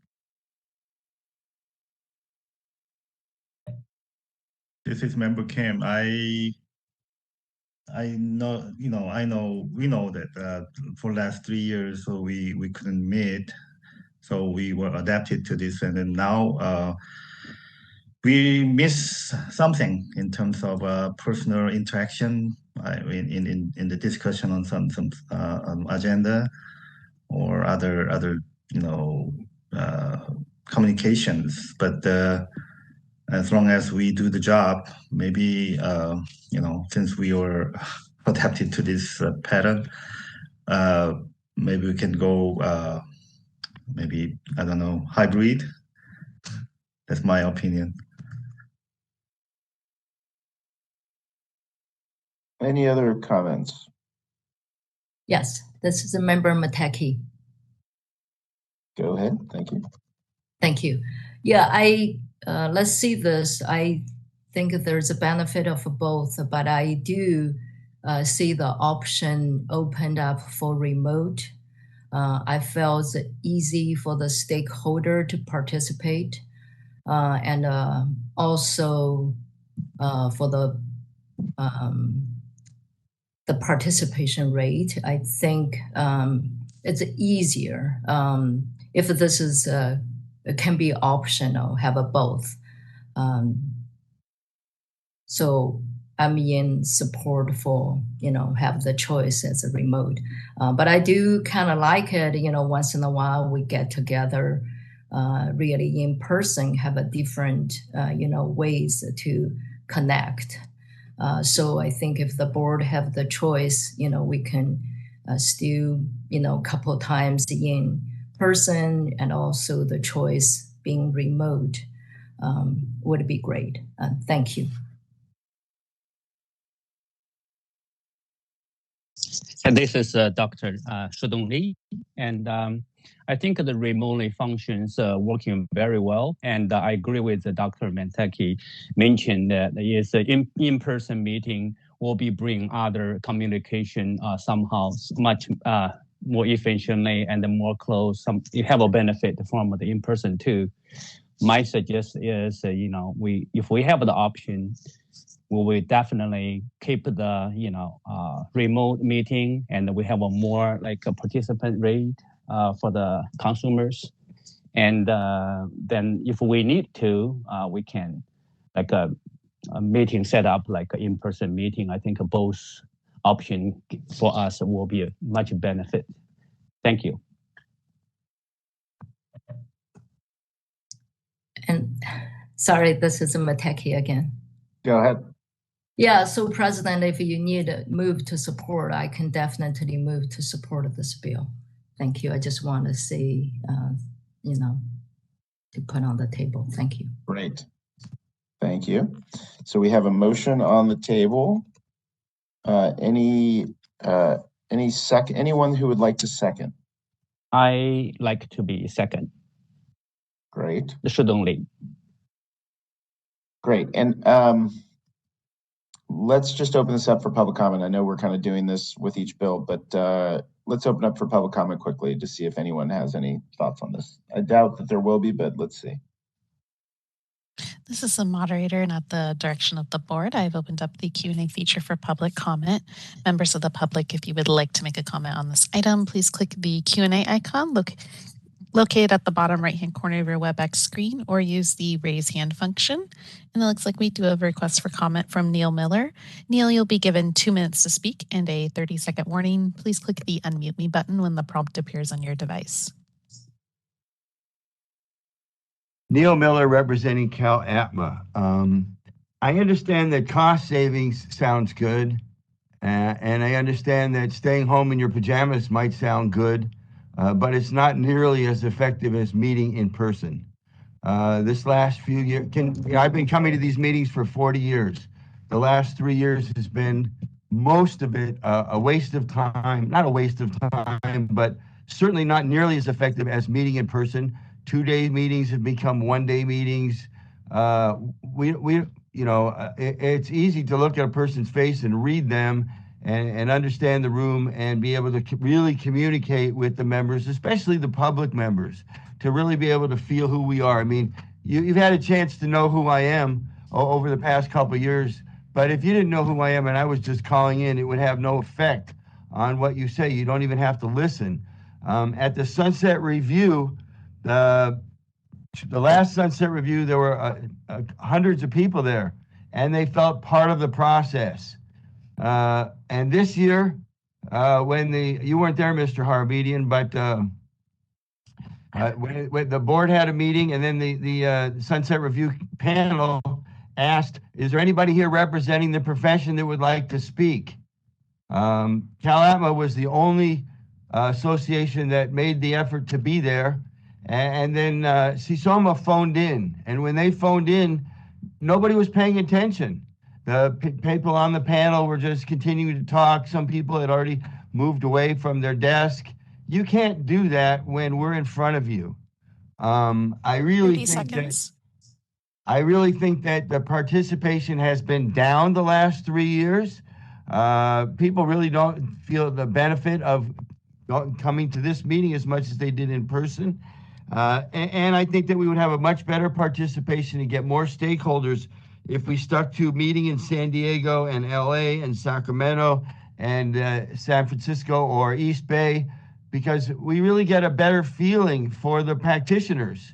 This is Member Kim. I know, we know that for last 3 years, so we couldn't meet. So we were adapted to this, and then now we miss something in terms of personal interaction in the discussion on some agenda or other communications. But as long as we do the job, maybe since we were adapted to this pattern, maybe we can go. Maybe, I don't know, hybrid. That's my opinion. Any other comments? Yes, this is a member Mateki. Go ahead, thank you. Thank you. Yeah, let's see this. I think there's a benefit of both, but I do see the option opened up for remote. I felt it's easy for the stakeholder to participate, and also for the participation rate. I think it's easier if this is it can be optional, have a both. So I'm in support for, have the choice as a remote. But I do kind of like it, once in a while we get together, really in person, have a different, ways to connect. So I think if the board have the choice, we can still, a couple of times in person, and also the choice being remote would be great. Thank you. And this is Dr. Shudong Li, and I think the remotely functions working very well. And I agree with Dr. Mateki mentioned that is an in-person meeting will be bring other communication somehow much more efficiently and more close. You have a benefit from the in-person too. My suggestion is, if we have the option, we will definitely keep the remote meeting, and we have a more like a participant rate for the consumers. And then if we need to, we can like a meeting set up like an in-person meeting. I think both option for us will be a much benefit. Thank you. And sorry, this is Mateki again. Go ahead. Yeah, so President, if you need a move to support, I can definitely move to support this bill. Thank you. I just want to say, to put on the table. Thank you. Great. Thank you. So we have a motion on the table. Any Anyone who would like to second? I like to be second. Great. Shudong. Great. And let's just open this up for public comment. I know we're kind of doing this with each bill, but let's open up for public comment quickly to see if anyone has any thoughts on this. I doubt that there will be, but let's see. This is the moderator, and at the direction of the board, I've opened up the Q&A feature for public comment. Members of the public, if you would like to make a comment on this item, please click the Q&A icon located at the bottom right-hand corner of your WebEx screen, or use the raise hand function. And it looks like we do have a request for comment from Neil Miller. Neil, you'll be given 2 minutes to speak and a 30-second warning. Please click the unmute me button when the prompt appears on your device. Neil Miller representing Cal APMA. I understand that cost savings sounds good, and I understand that staying home in your pajamas might sound good, but it's not nearly as effective as meeting in person. This last few years, I've been coming to these meetings for 40 years. The last 3 years has been most of it a waste of time, not a waste of time, but certainly not nearly as effective as meeting in person. 2-day meetings have become 1-day meetings. It's easy to look at a person's face and read them and understand the room and be able to really communicate with the members, especially the public members, to really be able to feel who we are. I mean, you've had a chance to know who I am over the past couple of years, but if you didn't know who I am and I was just calling in, it would have no effect on what you say. You don't even have to listen. At the Sunset Review, the last Sunset Review, there were hundreds of people there, and they felt part of the process. And this year, when you weren't there, Mr. Harbedian, but when the board had a meeting, and then the Sunset Review panel asked, is there anybody here representing the profession that would like to speak? Cal APMA was the only association that made the effort to be there. And then CISOMA phoned in. And when they phoned in, nobody was paying attention. The people on the panel were just continuing to talk. Some people had already moved away from their desk. You can't do that when we're in front of you. I really think that the participation has been down the last 3 years. People really don't feel the benefit of coming to this meeting as much as they did in person. And I think that we would have a much better participation and get more stakeholders if we stuck to meeting in San Diego and LA and Sacramento and San Francisco or East Bay, because we really get a better feeling for the practitioners.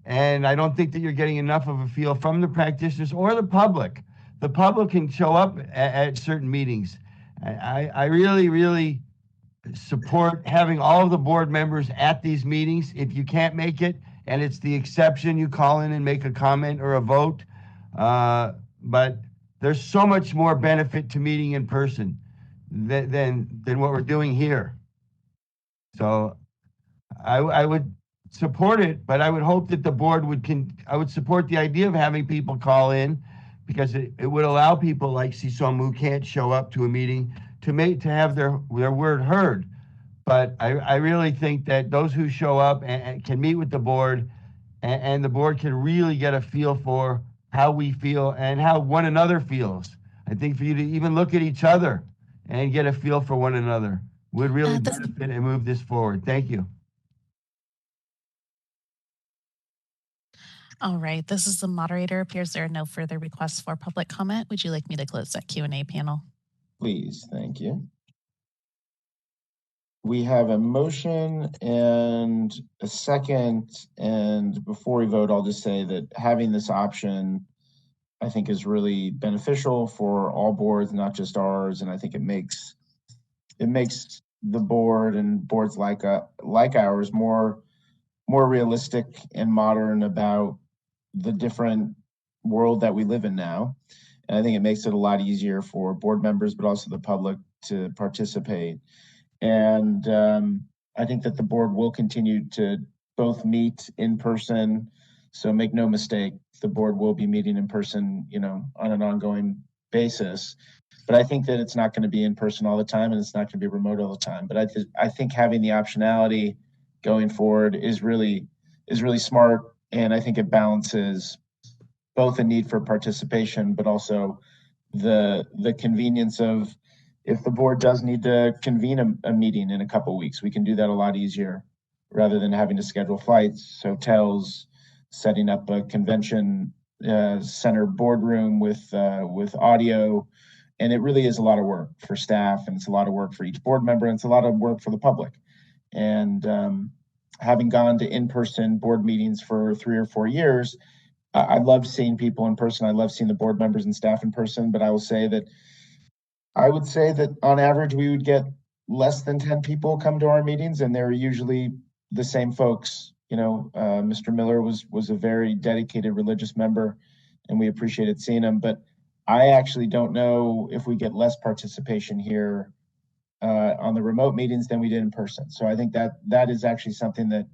And I don't think that you're getting enough of a feel from the practitioners or the public. The public can show up at certain meetings. I really, really support having all of the board members at these meetings. If you can't make it, and it's the exception, you call in and make a comment or a vote. But there's so much more benefit to meeting in person than what we're doing here. So I would support it, but I would hope that the board I would support the idea of having people call in, because it would allow people like CISOM who can't show up to a meeting to have their word heard. But I really think that those who show up and can meet with the board, and the board can really get a feel for how we feel and how one another feels. I think for you to even look at each other and get a feel for one another would really benefit and move this forward. Thank you. All right, this is the moderator. Appears there are no further requests for public comment. Would you like me to close that Q&A panel? Please, thank you. We have a motion and a second, and before we vote, I'll just say that having this option, I think, is really beneficial for all boards, not just ours, and I think it makes the board and boards like ours more realistic and modern about the different world that we live in now. And I think it makes it a lot easier for board members, but also the public, to participate. And I think that the board will continue to both meet in person. So make no mistake, the board will be meeting in person, on an ongoing basis. But I think that it's not going to be in person all the time, and it's not going to be remote all the time. But I think having the optionality going forward is really smart, and I think it balances both a need for participation, but also the convenience of, if the board does need to convene a meeting in a couple of weeks, we can do that a lot easier rather than having to schedule flights, hotels, setting up a convention center boardroom with audio. And it really is a lot of work for staff, and it's a lot of work for each board member, and it's a lot of work for the public. And having gone to in-person board meetings for 3 or 4 years, I love seeing people in person. I love seeing the board members and staff in person, but I would say that on average, we would get less than 10 people come to our meetings, and they're usually the same folks. Mr. Miller was a very dedicated religious member, and we appreciated seeing him. But I actually don't know if we get less participation here on the remote meetings than we did in person. So I think that is actually something that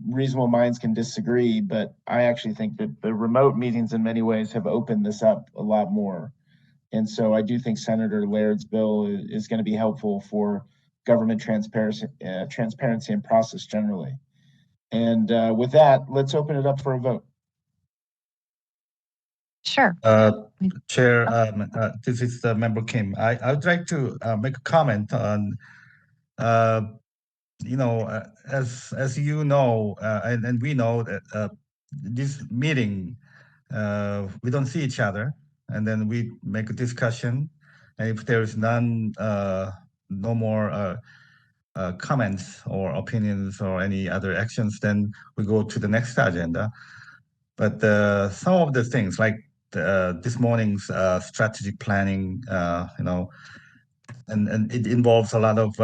reasonable minds can disagree, but I actually think that the remote meetings in many ways have opened this up a lot more. And so I do think Senator Laird's bill is going to be helpful for government transparency and process generally. And with that, let's open it up for a vote. Sure. Chair, this is Member Kim. I would like to make a comment on, as you know, and we know that this meeting, we don't see each other, and then we make a discussion, and if there is no more comments or opinions or any other actions, then we go to the next agenda. But some of the things like this morning's strategic planning, and it involves a lot of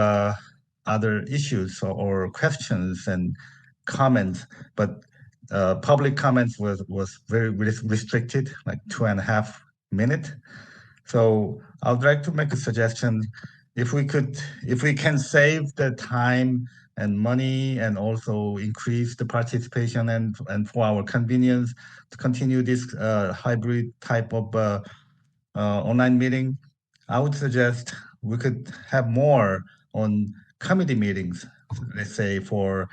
other issues or questions and comments, but public comments was very restricted, like 2.5 minutes. So I would like to make a suggestion. If we can save the time and money, and also increase the participation and for our convenience to continue this hybrid type of online meeting, I would suggest we could have more on committee meetings, let's say for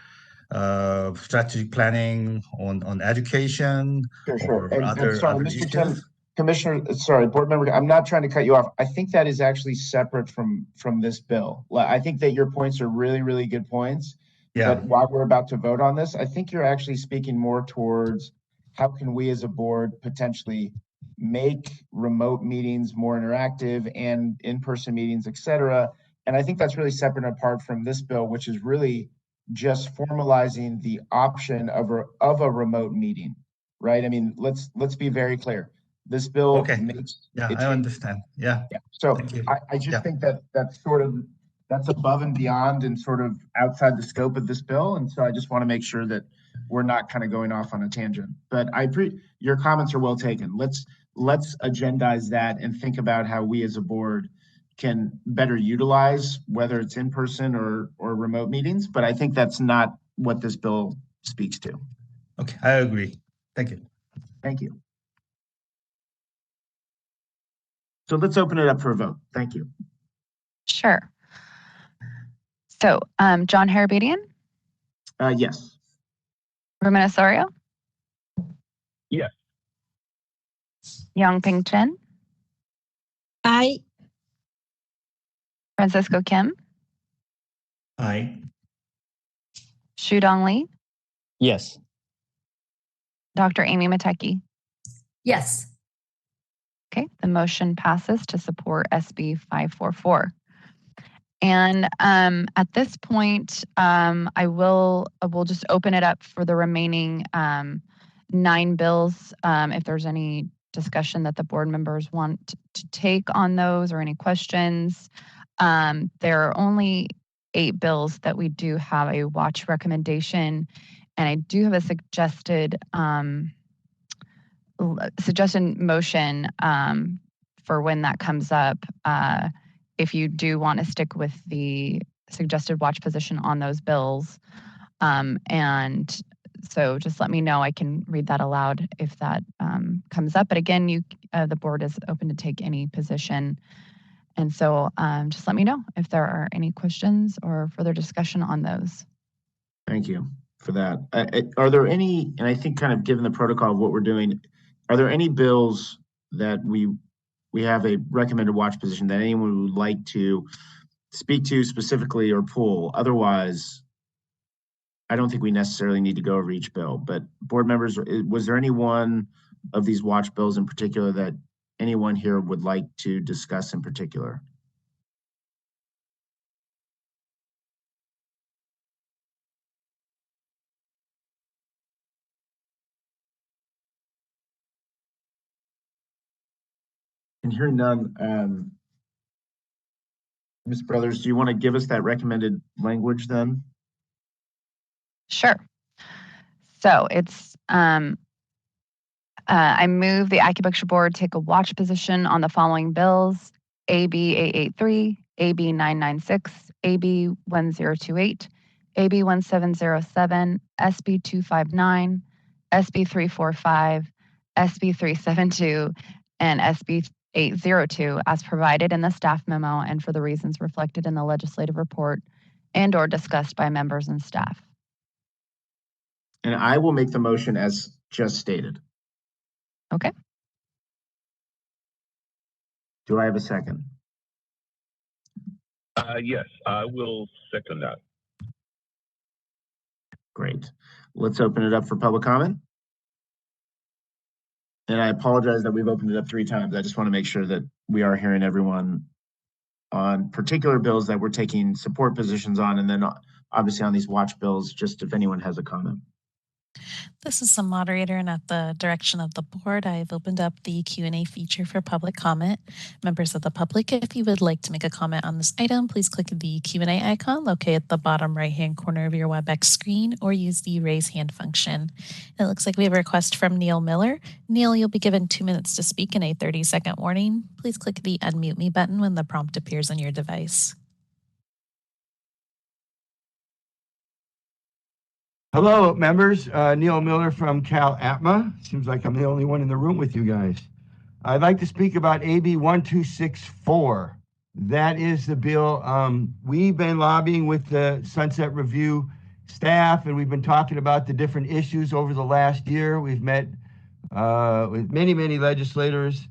strategic planning on education Sure. or And other sorry, Mr. issues. Tim, Commissioner, sorry, board member, I'm not trying to cut you off. I think that is actually separate from this bill. I think that your points are really, really good points. Yeah. But while we're about to vote on this, I think you're actually speaking more towards how can we as a board potentially make remote meetings more interactive and in-person meetings, et cetera. And I think that's really separate and apart from this bill, which is really just formalizing the option of a remote meeting, right? I mean, let's be very clear. This bill makes I understand. Yeah. So Thank you. I just think that's above and beyond and sort of outside the scope of this bill. And so I just want to make sure that we're not kind of going off on a tangent. But your comments are well taken. Let's agendize that and think about how we as a board can better utilize, whether it's in person or remote meetings. But I think that's not what this bill speaks to. Okay, I agree. Thank you. Thank you. So let's open it up for a vote. Thank you. Sure. So, John Harabedian? Yes. Ruben Osorio? Yes. Yang-Ping Chen? Aye. Francisco Kim? Aye. Shudong Lee? Yes. Dr. Amy Matecki? Yes. Okay, the motion passes to support SB 544. And at this point, we'll just open it up for the remaining 9 bills. If there's any discussion that the board members want to take on those or any questions. There are only 8 bills that we do have a watch recommendation, and I do have a suggested motion for when that comes up. If you do want to stick with the suggested watch position on those bills, and So just let me know. I can read that aloud if that comes up. But again, the board is open to take any position. And so just let me know if there are any questions or further discussion on those. Thank you for that. Are there any, and I think kind of given the protocol of what we're doing, are there any bills that we have a recommended watch position that anyone would like to speak to specifically or pull? Otherwise, I don't think we necessarily need to go over each bill, but board members, was there any one of these watch bills in particular that anyone here would like to discuss in particular? And hearing none, Ms. Brothers, do you want to give us that recommended language then? Sure. So it's, I move the Acupuncture Board take a watch position on the following bills: AB 883, AB 996, AB 1028, AB 1707, SB 259, SB 345, SB 372, and SB 802 as provided in the staff memo and for the reasons reflected in the legislative report and/or discussed by members and staff. And I will make the motion as just stated. Okay. Do I have a second? Yes, I will second that. Great. Let's open it up for public comment. And I apologize that we've opened it up 3 times. I just want to make sure that we are hearing everyone on particular bills that we're taking support positions on, and then obviously on these watch bills, just if anyone has a comment. This is the moderator, and at the direction of the board, I've opened up the Q&A feature for public comment. Members of the public, if you would like to make a comment on this item, please click the Q&A icon located at the bottom right-hand corner of your WebEx screen, or use the raise hand function. It looks like we have a request from Neil Miller. Neil, you'll be given 2 minutes to speak and a 30-second warning. Please click the unmute me button when the prompt appears on your device. Hello, members. Neil Miller from Cal APMA. Seems like I'm the only one in the room with you guys. I'd like to speak about AB 1264. That is the bill. We've been lobbying with the Sunset Review staff, and we've been talking about the different issues over the last year. We've met with many legislators,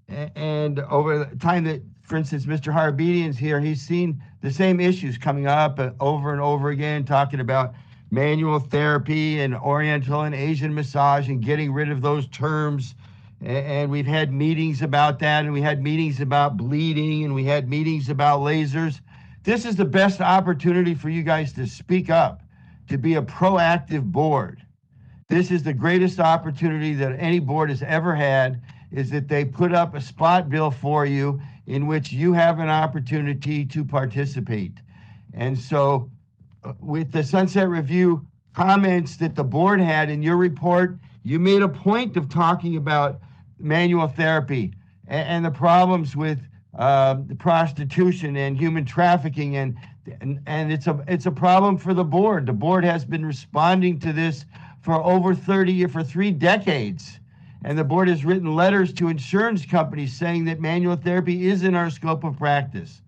and over the time that, for instance, Mr. Harbedian's here, he's seen the same issues coming up over and over again, talking about manual therapy and Oriental and Asian massage and getting rid of those terms. And we've had meetings about that, and we had meetings about bleeding, and we had meetings about lasers. This is the best opportunity for you guys to speak up, to be a proactive board. This is the greatest opportunity that any board has ever had, is that they put up a spot bill for you in which you have an opportunity to participate. And so with the Sunset Review comments that the board had in your report, you made a point of talking about manual therapy and the problems with the prostitution and human trafficking, and it's a problem for the board. The board has been responding to this for over 30 years, for 3 decades. And the board has written letters to insurance companies saying that manual therapy is in our scope of practice.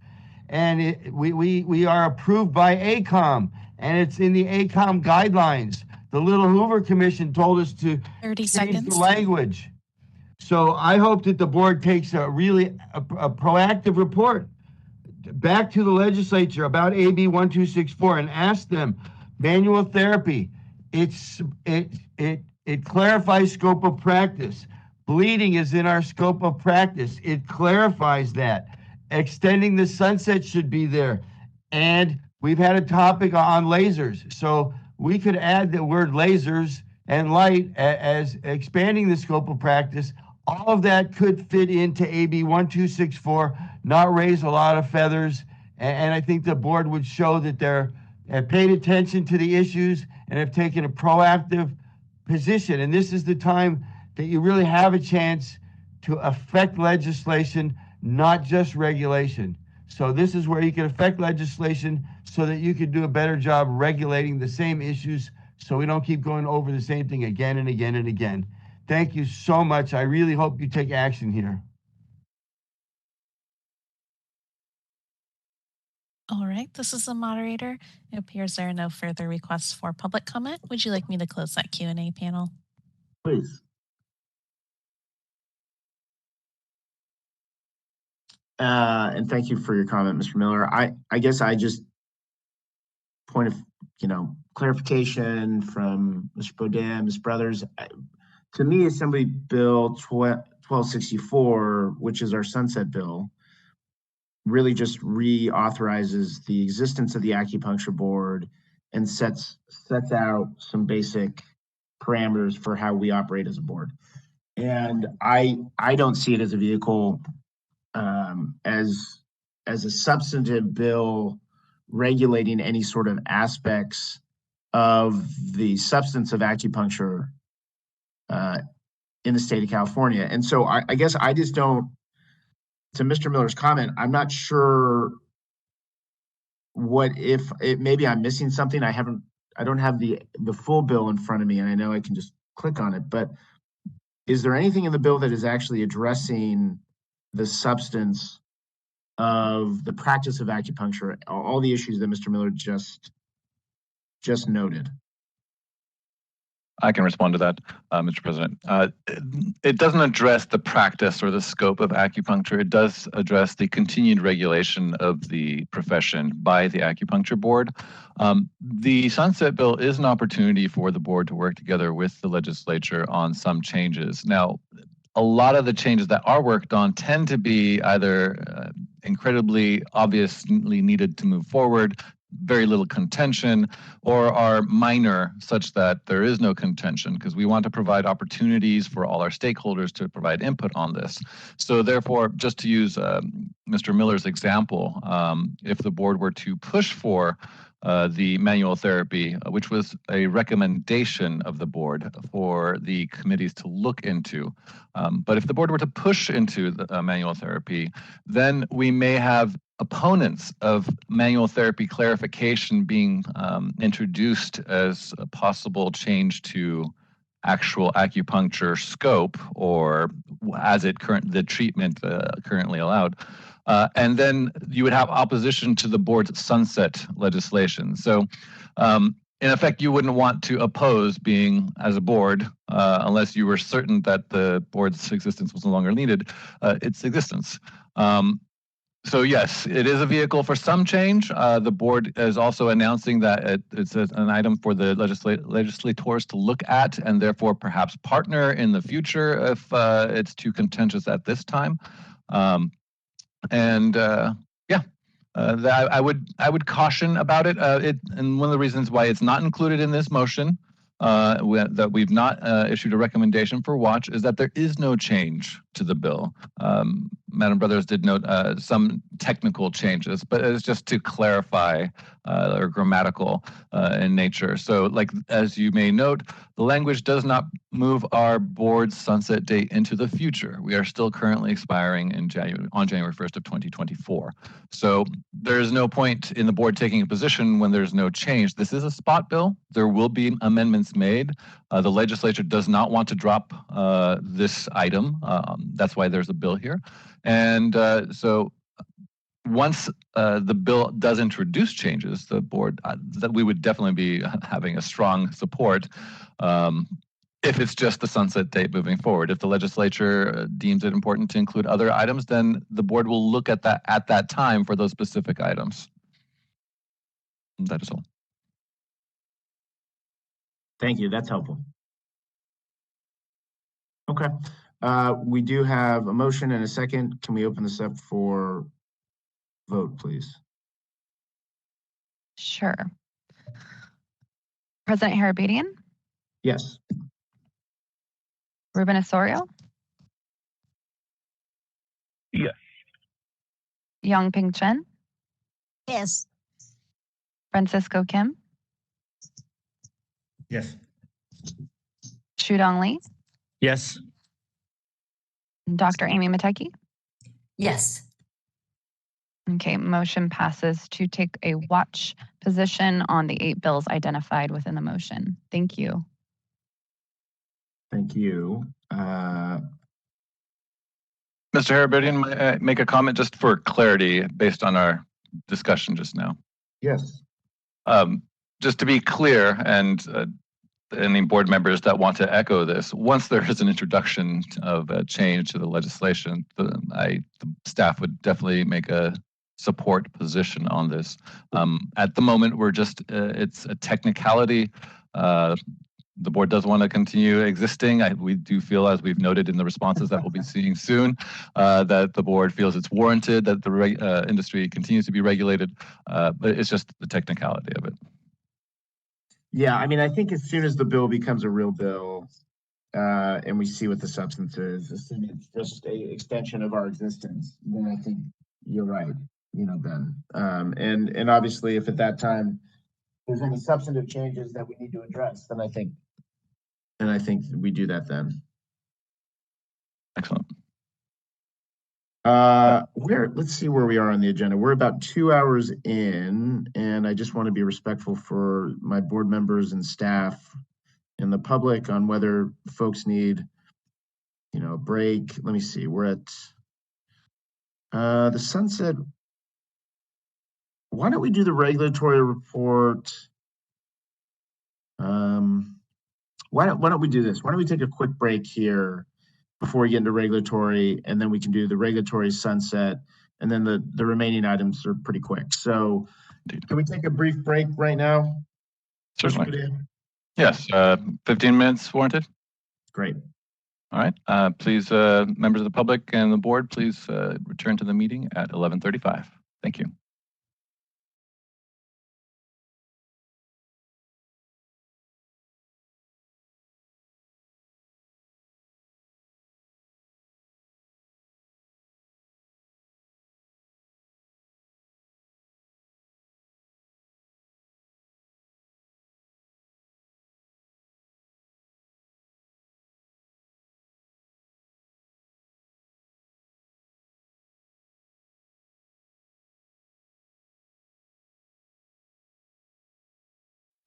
And we are approved by ACOM, and it's in the ACOM guidelines. The Little Hoover Commission told us to 30 change seconds. the language. So I hope that the board takes a proactive report back to the legislature about AB 1264 and ask them, manual therapy, it clarifies scope of practice. Bleeding is in our scope of practice. It clarifies that. Extending the sunset should be there. And we've had a topic on lasers. So we could add the word lasers and light as expanding the scope of practice. All of that could fit into AB 1264, not raise a lot of feathers. And I think the board would show that they're paid attention to the issues and have taken a proactive position. And this is the time that you really have a chance to affect legislation, not just regulation. So this is where you can affect legislation so that you can do a better job regulating the same issues so we don't keep going over the same thing again and again and again. Thank you so much. I really hope you take action here. All right, this is the moderator. It appears there are no further requests for public comment. Would you like me to close that Q&A panel? Please. And thank you for your comment, Mr. Miller. I guess I just point of, clarification from Mr. Bodin, Ms. Brothers. To me, Assembly Bill 1264, which is our sunset bill, really just reauthorizes the existence of the acupuncture board and sets out some basic parameters for how we operate as a board. And I don't see it as a vehicle as a substantive bill regulating any sort of aspects of the substance of acupuncture in the state of California. And so I guess I just don't, to Mr. Miller's comment, I'm not sure what if it, maybe I'm missing something. I don't have the full bill in front of me, and I know I can just click on it, but is there anything in the bill that is actually addressing the substance of the practice of acupuncture, all the issues that Mr. Miller just noted? I can respond to that, Mr. President. It doesn't address the practice or the scope of acupuncture. It does address the continued regulation of the profession by the acupuncture board. The Sunset Bill is an opportunity for the board to work together with the legislature on some changes. Now, a lot of the changes that are worked on tend to be either incredibly obviously needed to move forward, very little contention, or are minor such that there is no contention, because we want to provide opportunities for all our stakeholders to provide input on this. So therefore, just to use Mr. Miller's example, if the board were to push for the manual therapy, which was a recommendation of the board for the committees to look into. But if the board were to push into the manual therapy, then we may have opponents of manual therapy clarification being introduced as a possible change to actual acupuncture scope, or as the treatment currently allowed. And then you would have opposition to the board's sunset legislation. So in effect, you wouldn't want to oppose being, as a board, unless you were certain that the board's existence was no longer needed, its existence. So yes, it is a vehicle for some change. The board is also announcing that it's an item for the legislators to look at, and therefore perhaps partner in the future if it's too contentious at this time. I would caution about it. And one of the reasons why it's not included in this motion, that we've not issued a recommendation for watch, is that there is no change to the bill. Madam Brothers did note some technical changes, but it's just to clarify or grammatical in nature. So, like, as you may note, the language does not move our board's sunset date into the future. We are still currently expiring on January 1st of 2024. So there's no point in the board taking a position when there's no change. This is a spot bill. There will be amendments made. The legislature does not want to drop this item. That's why there's a bill here. And so once the bill does introduce changes, the board, that we would definitely be having a strong support if it's just the sunset date moving forward. If the legislature deems it important to include other items, then the board will look at that time for those specific items. That is all. Thank you. That's helpful. Okay. We do have a motion and a second. Can we open this up for vote, please? Sure. President Harabedian? Yes. Ruben Osorio? Yes. Yang Ping Chen? Yes. Francisco Kim? Yes. Shudong Lee? Yes. Dr. Amy Mateki? Yes. Okay, motion passes to take a watch position on the 8 bills identified within the motion. Thank you. Thank you. Mr. Harabedian, may I make a comment just for clarity based on our discussion just now? Yes. Just to be clear, and any board members that want to echo this, once there is an introduction of a change to the legislation, the staff would definitely make a support position on this. At the moment, we're just, it's a technicality. The board does want to continue existing. We do feel, as we've noted in the responses that we'll be seeing soon, that the board feels it's warranted that the industry continues to be regulated, but it's just the technicality of it. Yeah, I mean, I think as soon as the bill becomes a real bill, and we see what the substance is, assuming it's just a extension of our existence, then I think you're right, Ben. And obviously, if at that time there's any substantive changes that we need to address, then I think we do that then. Excellent. Let's see where we are on the agenda. We're about 2 hours in, and I just want to be respectful for my board members and staff and the public on whether folks need, a break. Let me see. We're at the sunset. Why don't we do the regulatory report? Why don't we do this? Why don't we take a quick break here before we get into regulatory, and then we can do the regulatory sunset, and then the remaining items are pretty quick. So can we take a brief break right now? Certainly. Yes, 15 minutes warranted. Great. All right, please, members of the public and the board, please return to the meeting at 11:35. Thank you.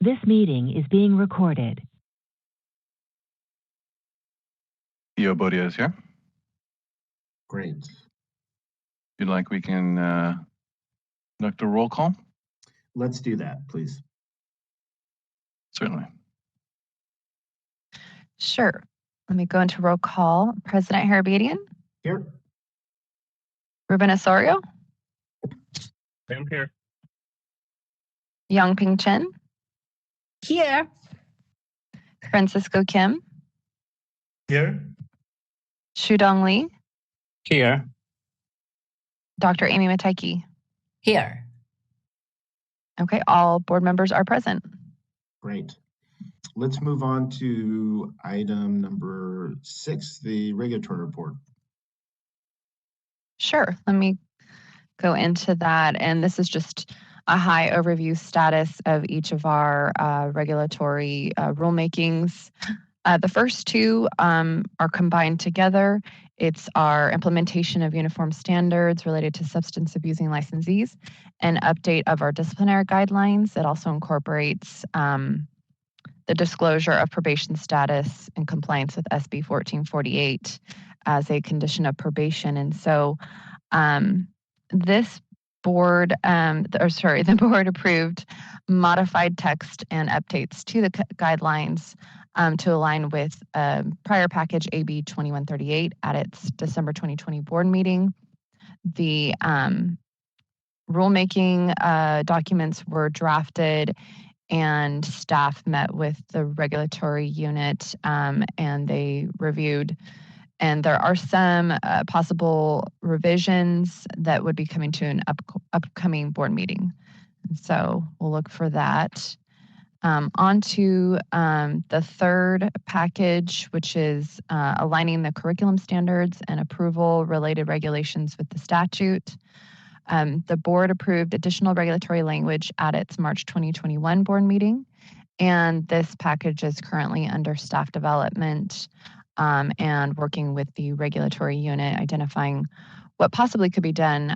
This meeting is being recorded. EO Bodia is here. Great. If you'd like, we can conduct a roll call. Let's do that, please. Certainly. Sure. Let me go into roll call. President Harabedian? Here. Ruben Osorio? I'm here. Yang Ping Chen? Here. Francisco Kim? Here. Shudong Lee? Here. Dr. Amy Mateki? Here. Okay, all board members are present. Great. Let's move on to item number 6, the regulatory report. Sure, let me go into that. And this is just a high overview status of each of our regulatory rulemakings. The first two are combined together. It's our implementation of uniform standards related to substance abusing licensees and update of our disciplinary guidelines. It also incorporates the disclosure of probation status in compliance with SB 1448 as a condition of probation. And so this board, the board approved modified text and updates to the guidelines to align with prior package AB 2138 at its December 2020 board meeting. The rulemaking documents were drafted and staff met with the regulatory unit and they reviewed. And there are some possible revisions that would be coming to an upcoming board meeting. So we'll look for that. On to the third package, which is aligning the curriculum standards and approval related regulations with the statute. The board approved additional regulatory language at its March 2021 board meeting. And this package is currently under staff development and working with the regulatory unit, identifying what possibly could be done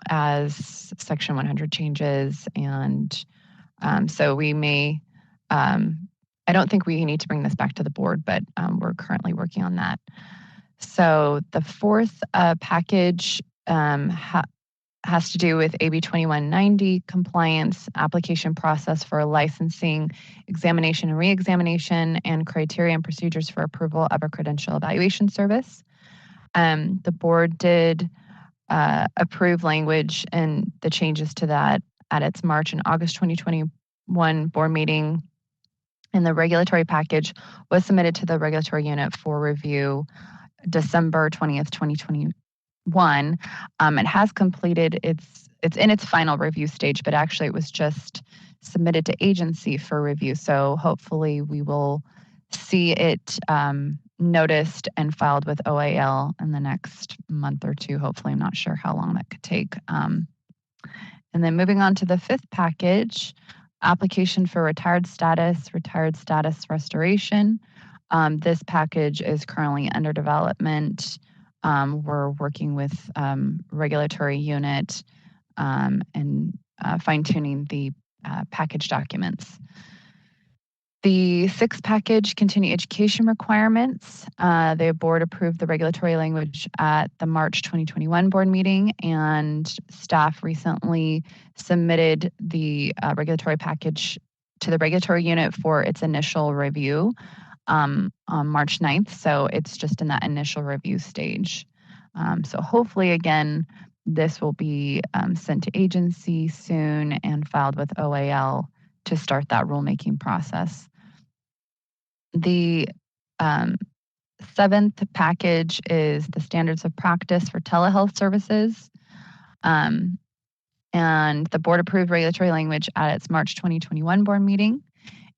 as Section 100 changes. And so we may, I don't think we need to bring this back to the board, but we're currently working on that. So the fourth package has to do with AB 2190 compliance, application process for licensing, examination and reexamination, and criteria and procedures for approval of a credential evaluation service. The board did approve language and the changes to that at its March and August 2021 board meeting. And the regulatory package was submitted to the regulatory unit for review December 20th, 2021. It has completed it's in its final review stage, but actually it was just submitted to agency for review. So hopefully we will see it noticed and filed with OAL in the next month or two. Hopefully, I'm not sure how long that could take. And then moving on to the fifth package, application for retired status restoration. This package is currently under development. We're working with regulatory unit and fine-tuning the package documents. The sixth package, continuing education requirements. The board approved the regulatory language at the March 2021 board meeting, and staff recently submitted the regulatory package to the regulatory unit for its initial review on March 9th. So it's just in that initial review stage. So hopefully, again, this will be sent to agency soon and filed with OAL to start that rulemaking process. The seventh package is the standards of practice for telehealth services. And the board approved regulatory language at its March 2021 board meeting.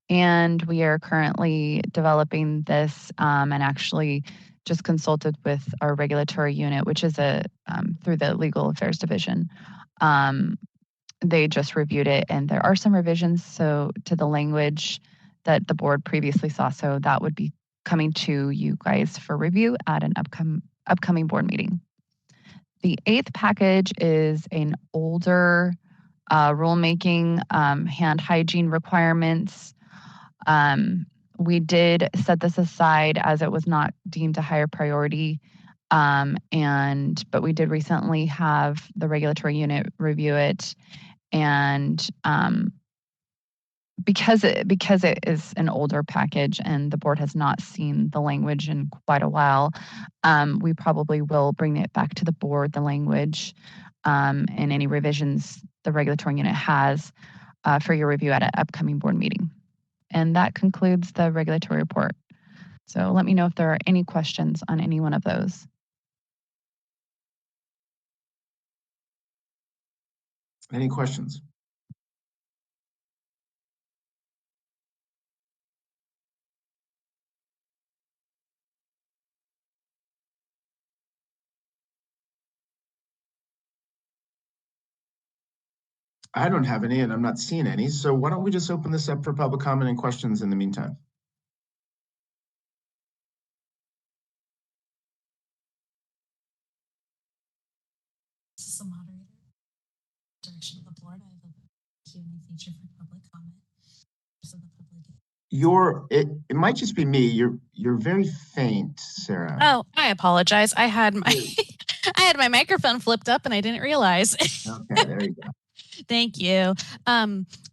And we are currently developing this and actually just consulted with our regulatory unit, which is through the Legal Affairs Division. They just reviewed it, and there are some revisions to the language that the board previously saw. So that would be coming to you guys for review at an upcoming board meeting. The eighth package is an older rulemaking, hand hygiene requirements. We did set this aside as it was not deemed a higher priority. But we did recently have the regulatory unit review it. And because it is an older package and the board has not seen the language in quite a while, we probably will bring it back to the board, the language, and any revisions the regulatory unit has for your review at an upcoming board meeting. And that concludes the regulatory report. So let me know if there are any questions on any one of those. Any questions? I don't have any, and I'm not seeing any. So why don't we just open this up for public comment and questions in the meantime? This is the moderator. Direction of the board. I have a Q&A feature for public comment. So the public. It might just be me. You're very faint, Sarah. Oh, I apologize. I had my microphone flipped up and I didn't realize. Okay, there you go. Thank you.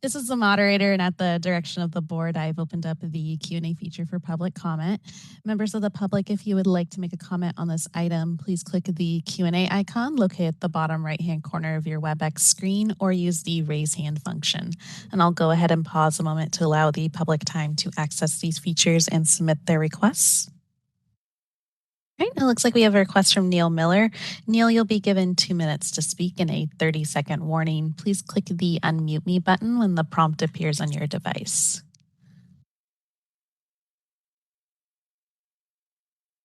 This is the moderator, and at the direction of the board, I've opened up the Q&A feature for public comment. Members of the public, if you would like to make a comment on this item, please click the Q&A icon located at the bottom right-hand corner of your WebEx screen, or use the raise hand function. And I'll go ahead and pause a moment to allow the public time to access these features and submit their requests. All right, it looks like we have a request from Neil Miller. Neil, you'll be given 2 minutes to speak and a 30-second warning. Please click the unmute me button when the prompt appears on your device.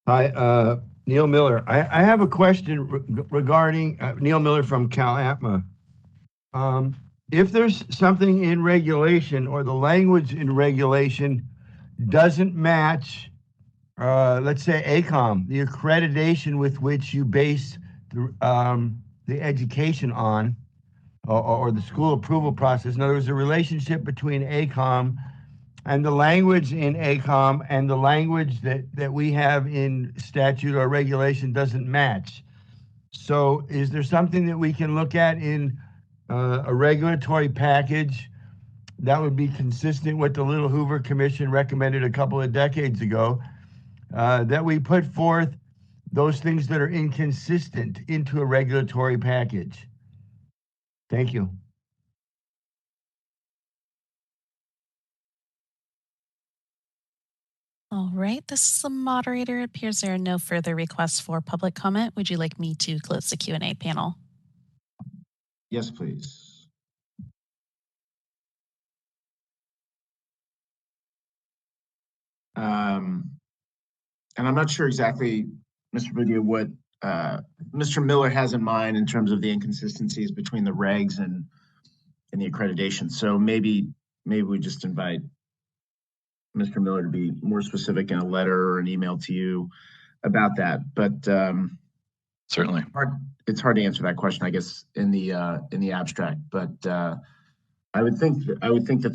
Hi, Neil Miller. I have a question regarding Neil Miller from CalAtma. If there's something in regulation or the language in regulation doesn't match, let's say ACOM, the accreditation with which you base the the education on, or the school approval process. In other words, the relationship between ACOM and the language in ACOM and the language that we have in statute or regulation doesn't match. So is there something that we can look at in a regulatory package that would be consistent with the Little Hoover Commission recommended a couple of decades ago, that we put forth those things that are inconsistent into a regulatory package? Thank you. All right, this is the moderator. It appears there are no further requests for public comment. Would you like me to close the Q&A panel? Yes, please. And I'm not sure exactly, Mr. Boudia, what Mr. Miller has in mind in terms of the inconsistencies between the regs and the accreditation. So maybe we just invite Mr. Miller to be more specific in a letter or an email to you about that. But certainly, it's hard to answer that question, I guess, in the abstract. But I would think that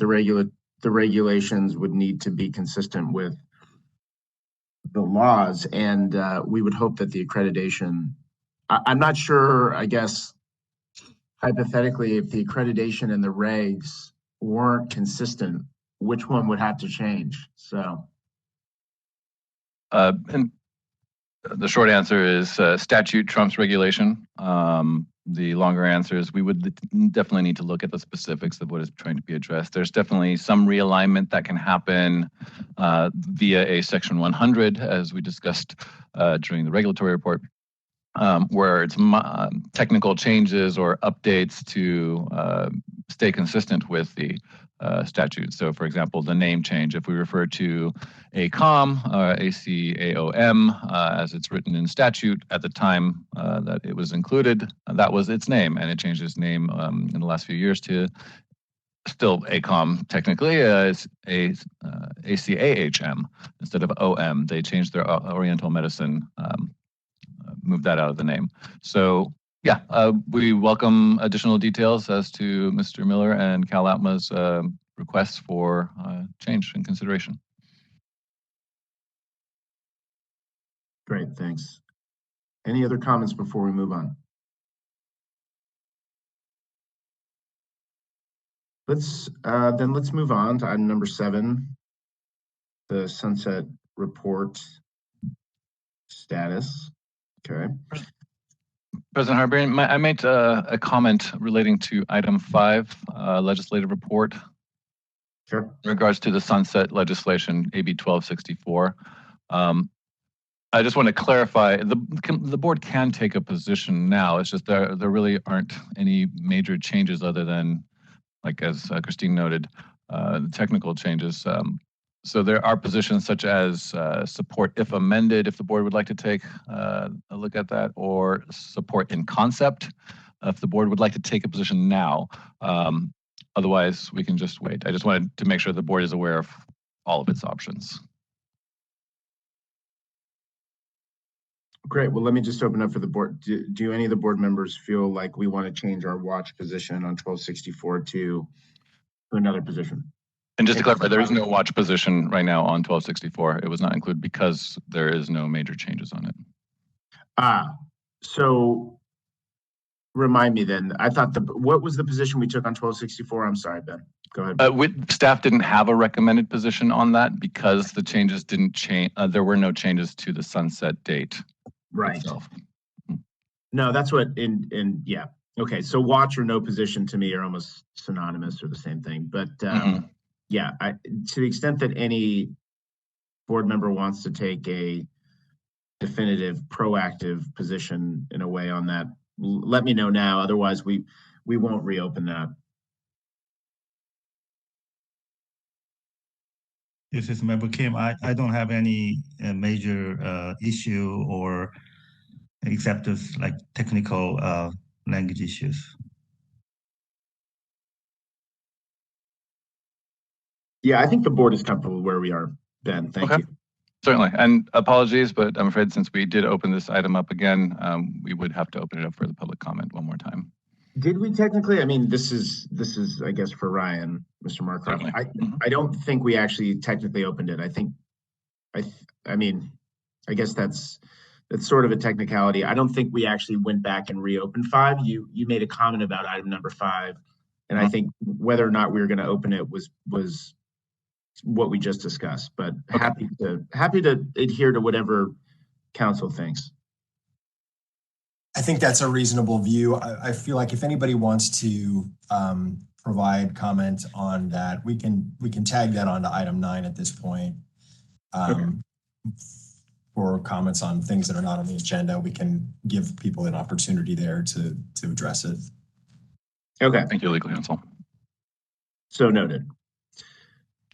the regulations would need to be consistent with the laws, and we would hope that the accreditation. I'm not sure, I guess, hypothetically, if the accreditation and the regs weren't consistent, which one would have to change? So, and the short answer is statute trumps regulation. The longer answer is we would definitely need to look at the specifics of what is trying to be addressed. There's definitely some realignment that can happen via a Section 100, as we discussed during the regulatory report, where it's technical changes or updates to stay consistent with the statute. So, for example, the name change, if we refer to ACOM, ACAOM, as it's written in statute at the time that it was included, that was its name, and it changed its name in the last few years to still ACOM technically as ACAHM instead of OM. They changed their Oriental Medicine, moved that out of the name. So yeah, we welcome additional details as to Mr. Miller and Cal Atma's requests for change and consideration. Great, thanks. Any other comments before we move on? Let's move on to item number 7, the sunset report status. Okay. President Harbarian, I made a comment relating to item 5, legislative report. Sure. In regards to the sunset legislation, AB 1264. I just want to clarify, the board can take a position now. It's just there really aren't any major changes other than, like as Christine noted, the technical changes. So there are positions such as support if amended, if the board would like to take a look at that, or support in concept, if the board would like to take a position now. Otherwise, we can just wait. I just wanted to make sure the board is aware of all of its options. Great. Well, let me just open up for the board. Do any of the board members feel like we want to change our watch position on 1264 to another position? And just to clarify, there is no watch position right now on 1264. It was not included because there is no major changes on it. So remind me then. I thought what was the position we took on 1264? I'm sorry, Ben. Go ahead. Staff didn't have a recommended position on that because the changes didn't change. There were no changes to the sunset date. Right. Itself. No, that's what yeah. Okay. So watch or no position to me are almost synonymous or the same thing. But yeah, to the extent that any board member wants to take a definitive, proactive position in a way on that, let me know now. Otherwise, we won't reopen that. This is Member Kim. I don't have any major issue or except as like technical language issues. Yeah, I think the board is comfortable where we are, Ben. Thank you. Certainly, and apologies, but I'm afraid since we did open this item up again, we would have to open it up for the public comment one more time. Did we technically? I mean, this is I guess for Ryan, Mr. Markroft. I don't think we actually technically opened it. I think I mean, I guess that's sort of a technicality. I don't think we actually went back and reopened 5. You made a comment about item number 5, and I think whether or not we were going to open it was what we just discussed. But happy to adhere to whatever council thinks. I think that's a reasonable view. I feel like if anybody wants to provide comment on that, we can tag that onto item 9 at this point. For comments on things that are not on the agenda, we can give people an opportunity there to address it. Okay. Thank you, legal counsel. So noted.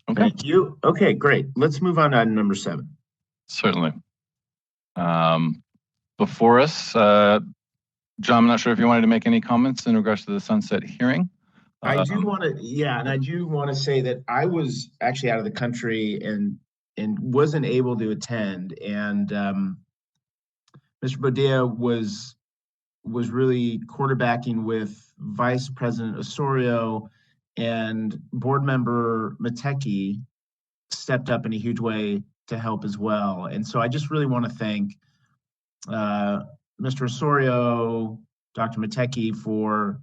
Okay. Thank you. Okay, great. Let's move on to item number 7. Certainly. Before us, John, I'm not sure if you wanted to make any comments in regards to the sunset hearing. I do want to, and I do want to say that I was actually out of the country and wasn't able to attend, and Mr. Bodea was really quarterbacking with Vice President Osorio, and board member Mateki stepped up in a huge way to help as well. And so I just really want to thank Mr. Osorio, Dr. Mateki for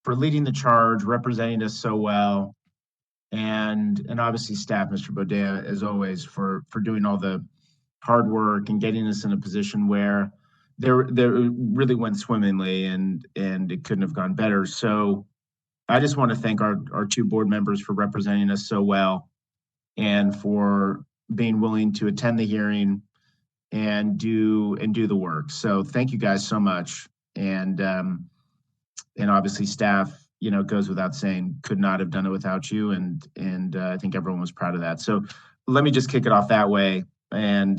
leading the charge, representing us so well, and obviously staff, Mr. Bodea, as always, for doing all the hard work and getting us in a position where there really went swimmingly, and it couldn't have gone better. So I just want to thank our 2 board members for representing us so well and for being willing to attend the hearing and do the work. So thank you guys so much. And obviously staff, goes without saying, could not have done it without you. And I think everyone was proud of that. So let me just kick it off that way, and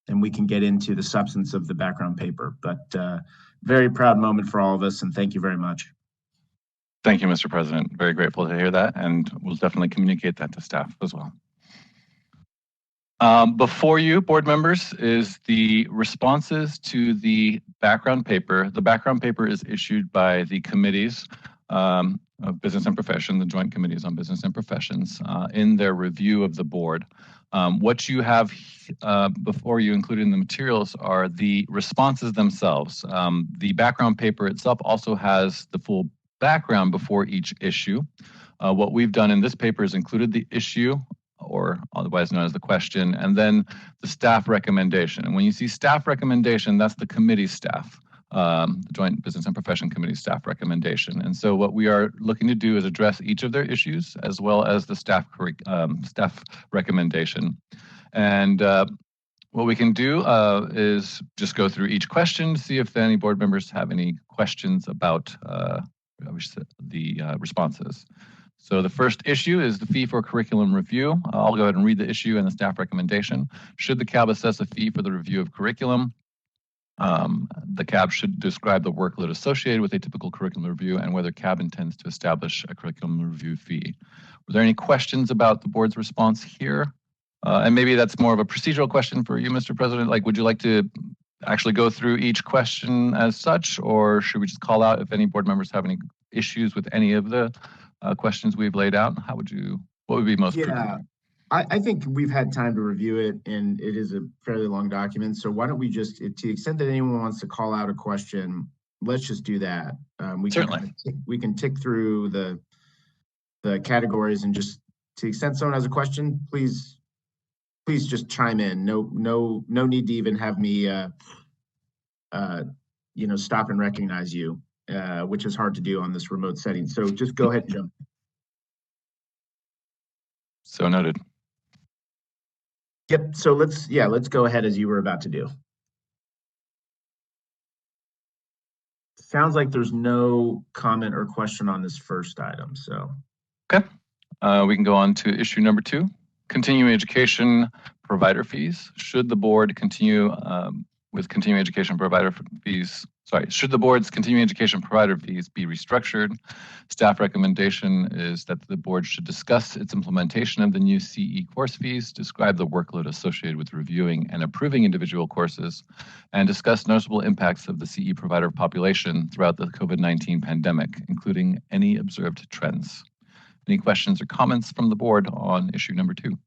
we can get into the substance of the background paper. But very proud moment for all of us, and thank you very much. Thank you, Mr. President. Very grateful to hear that, and we'll definitely communicate that to staff as well. Before you, board members, is the responses to the background paper. The background paper is issued by the committees of business and profession, the joint committees on business and professions, in their review of the board. What you have before you, included in the materials, are the responses themselves. The background paper itself also has the full background before each issue. What we've done in this paper is included the issue, or otherwise known as the question, and then the staff recommendation. And when you see staff recommendation, that's the committee staff, the Joint Business and Profession Committee staff recommendation. And so what we are looking to do is address each of their issues as well as the staff recommendation. And what we can do is just go through each question to see if any board members have any questions about the responses. So the first issue is the fee for curriculum review. I'll go ahead and read the issue and the staff recommendation. Should the CAB assess a fee for the review of curriculum? The CAB should describe the workload associated with a typical curriculum review and whether CAB intends to establish a curriculum review fee. Were there any questions about the board's response here? And maybe that's more of a procedural question for you, Mr. President. Like, would you like to actually go through each question as such, or should we just call out if any board members have any issues with any of the questions we've laid out? What would be most prudent? I think we've had time to review it, and it is a fairly long document. So why don't we just, to the extent that anyone wants to call out a question, let's just do that. Certainly. We can tick through the categories, and just to the extent someone has a question, please just chime in. No need to even have me stop and recognize you, which is hard to do on this remote setting. So just go ahead and jump. So noted. Yep. So let's go ahead as you were about to do. Sounds like there's no comment or question on this first item. So. Okay. We can go on to issue number 2, continuing education provider fees. Should the board continue with continuing education provider fees, should the board's continuing education provider fees be restructured? Staff recommendation is that the board should discuss its implementation of the new CE course fees, describe the workload associated with reviewing and approving individual courses, and discuss noticeable impacts of the CE provider population throughout the COVID-19 pandemic, including any observed trends. Any questions or comments from the board on issue number 2?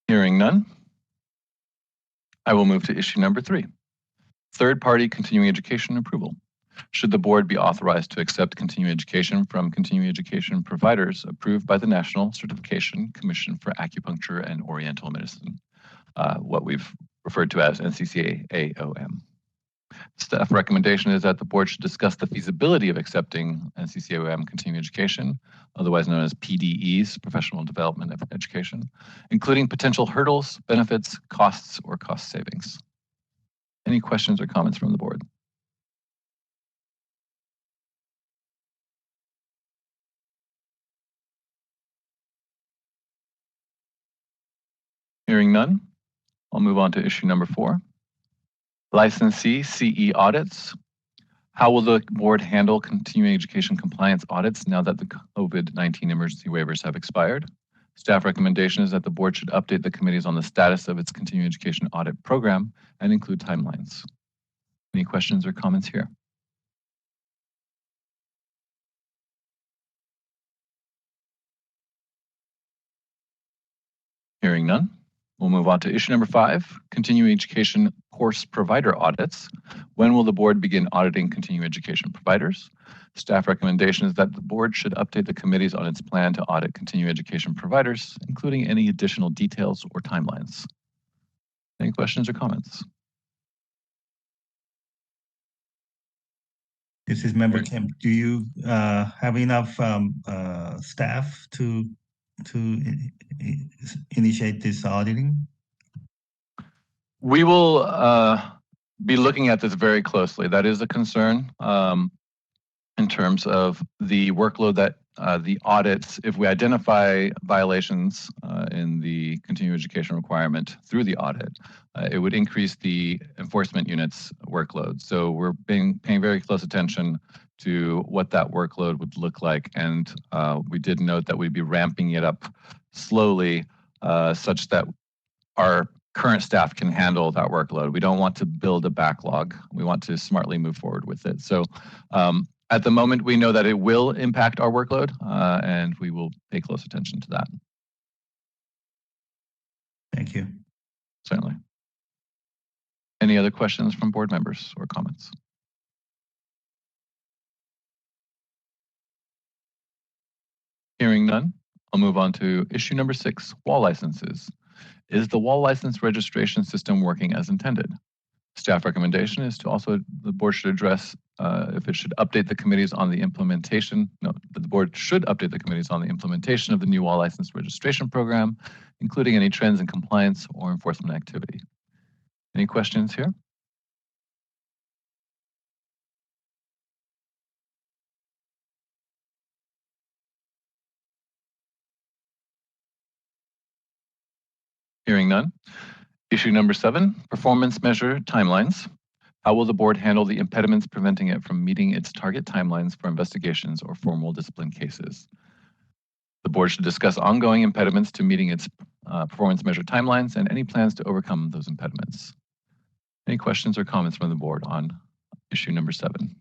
Hearing none, I will move to issue number 3. Third-party continuing education approval. Should the board be authorized to accept continuing education from continuing education providers approved by the National Certification Commission for Acupuncture and Oriental Medicine, what we've referred to as NCCAOM. Staff recommendation is that the board should discuss the feasibility of accepting NCCAOM continuing education, otherwise known as PDEs, Professional Development of Education, including potential hurdles, benefits, costs, or cost savings. Any questions or comments from the board? Hearing none, I'll move on to issue number 4. Licensee CE audits. How will the board handle continuing education compliance audits now that the COVID-19 emergency waivers have expired? Staff recommendation is that the board should update the committees on the status of its continuing education audit program and include timelines. Any questions or comments here? Hearing none, we'll move on to issue number 5, continuing education course provider audits. When will the board begin auditing continuing education providers? Staff recommendation is that the board should update the committees on its plan to audit continuing education providers, including any additional details or timelines. Any questions or comments? This is Member Kim. Do you have enough staff to initiate this auditing? We will be looking at this very closely. That is a concern in terms of the workload that the audits, if we identify violations in the continuing education requirement through the audit, it would increase the enforcement unit's workload. So we're paying very close attention to what that workload would look like. And we did note that we'd be ramping it up slowly such that our current staff can handle that workload. We don't want to build a backlog. We want to smartly move forward with it. So at the moment, we know that it will impact our workload, and we will pay close attention to that. Thank you. Certainly. Any other questions from board members or comments? Hearing none, I'll move on to issue number 6, wall licenses. Is the wall license registration system working as intended? Staff recommendation is to also, the board should address if it should update the committees on the implementation. No, the board should update the committees on the implementation of the new wall license registration program, including any trends in compliance or enforcement activity. Any questions here? Hearing none. Issue number 7, performance measure timelines. How will the board handle the impediments preventing it from meeting its target timelines for investigations or formal discipline cases? The board should discuss ongoing impediments to meeting its performance measure timelines and any plans to overcome those impediments. Any questions or comments from the board on issue number 7?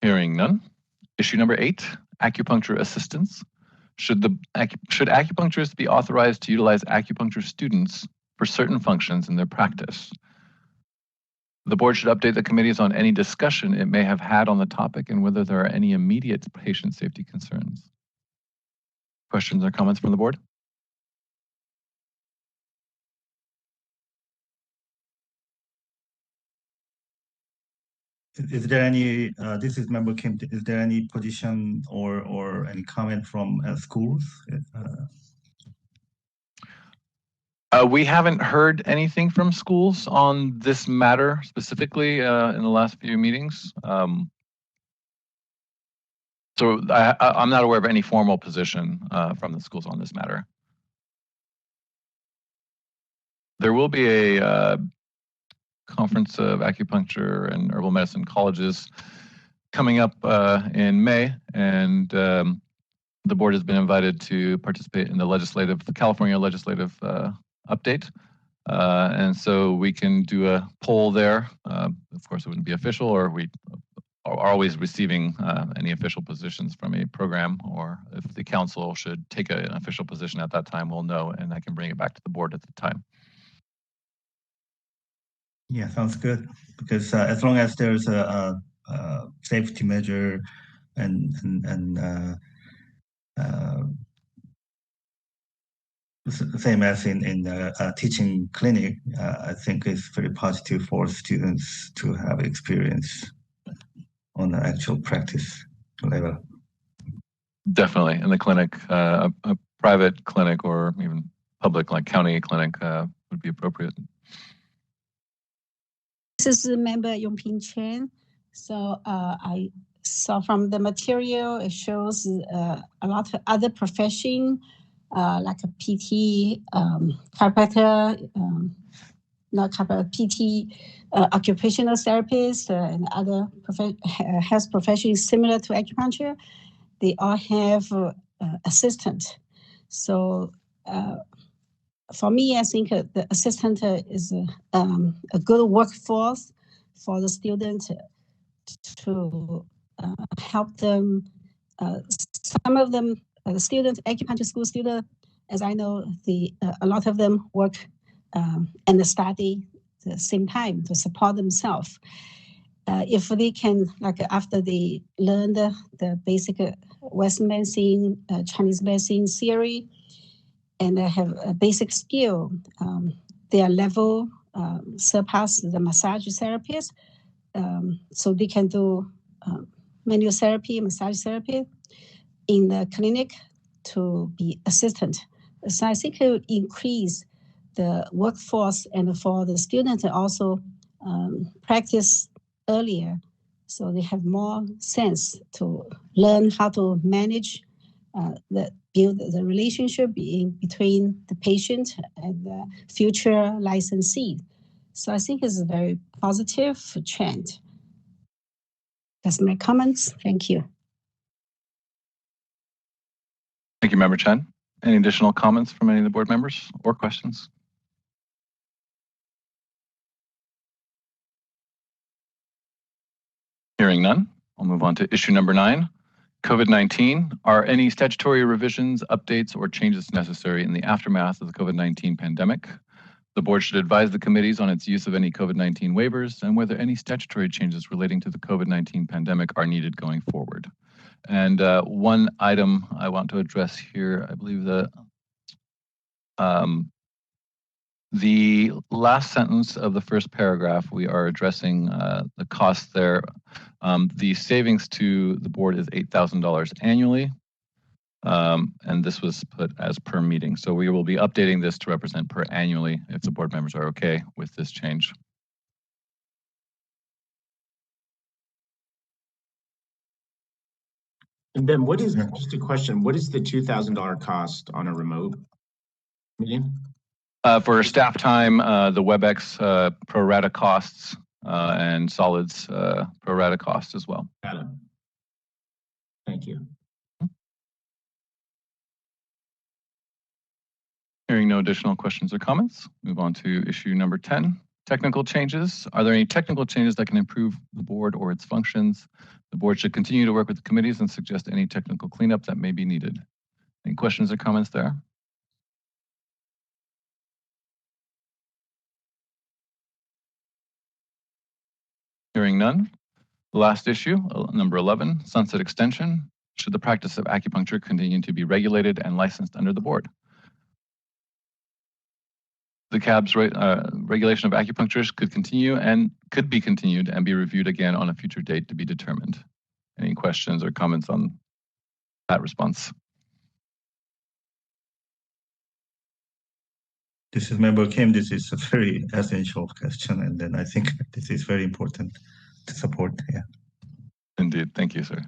Hearing none. Issue number 8, acupuncture assistance. Should acupuncturists be authorized to utilize acupuncture students for certain functions in their practice? The board should update the committees on any discussion it may have had on the topic and whether there are any immediate patient safety concerns. Questions or comments from the board? Is there any, this is Member Kim, is there any position or any comment from schools? We haven't heard anything from schools on this matter specifically in the last few meetings. So I'm not aware of any formal position from the schools on this matter. There will be a conference of acupuncture and herbal medicine colleges coming up in May, and the board has been invited to participate in the California legislative update. And so we can do a poll there. Of course, it wouldn't be official, or we are always receiving any official positions from a program, or if the council should take an official position at that time, we'll know, and I can bring it back to the board at the time. Yeah, sounds good. Because as long as there's a safety measure and same as in a teaching clinic, I think it's very positive for students to have experience on the actual practice level. Definitely, in the clinic, a private clinic or even public, like county clinic, would be appropriate. This is member Yongping Chen. So I saw from the material, it shows a lot of other profession, like a PT, chiropractor, not chiropractor, PT, occupational therapist, and other health professions similar to acupuncture. They all have assistant. So for me, I think the assistant is a good workforce for the student to help them. Some of them, the students, acupuncture school students, as I know, a lot of them work and study at the same time to support themselves. If they can, like after they learn the basic Western medicine, Chinese medicine theory, and they have a basic skill, their level surpass the massage therapist. So they can do manual therapy, massage therapy in the clinic to be assistant. So I think it would increase the workforce and for the students also practice earlier. So they have more sense to learn how to manage build the relationship between the patient and the future licensee. So I think it's a very positive trend. That's my comments. Thank you. Thank you, Member Chen. Any additional comments from any of the board members or questions? Hearing none, I'll move on to issue number 9. COVID-19, are any statutory revisions, updates, or changes necessary in the aftermath of the COVID-19 pandemic? The board should advise the committees on its use of any COVID-19 waivers and whether any statutory changes relating to the COVID-19 pandemic are needed going forward. And one item I want to address here, I believe the last sentence of the first paragraph, we are addressing the cost there. The savings to the board is $8,000 annually, and this was put as per meeting. So we will be updating this to represent per annually if the board members are okay with this change. And Ben, what is, just a question, what is the $2,000 cost on a remote meeting? For staff time, the WebEx pro rata costs and Solids pro rata costs as well. Got it. Thank you. Hearing no additional questions or comments, move on to issue number 10, technical changes. Are there any technical changes that can improve the board or its functions? The board should continue to work with the committees and suggest any technical cleanup that may be needed. Any questions or comments there? Hearing none. The last issue, number 11, sunset extension. Should the practice of acupuncture continue to be regulated and licensed under the board? The CAB's regulation of acupuncturists could be continued and be reviewed again on a future date to be determined. Any questions or comments on that response? this is Member Kim. This is a very essential question, and then I think this is very important to support. Yeah. Indeed. Thank you, sir.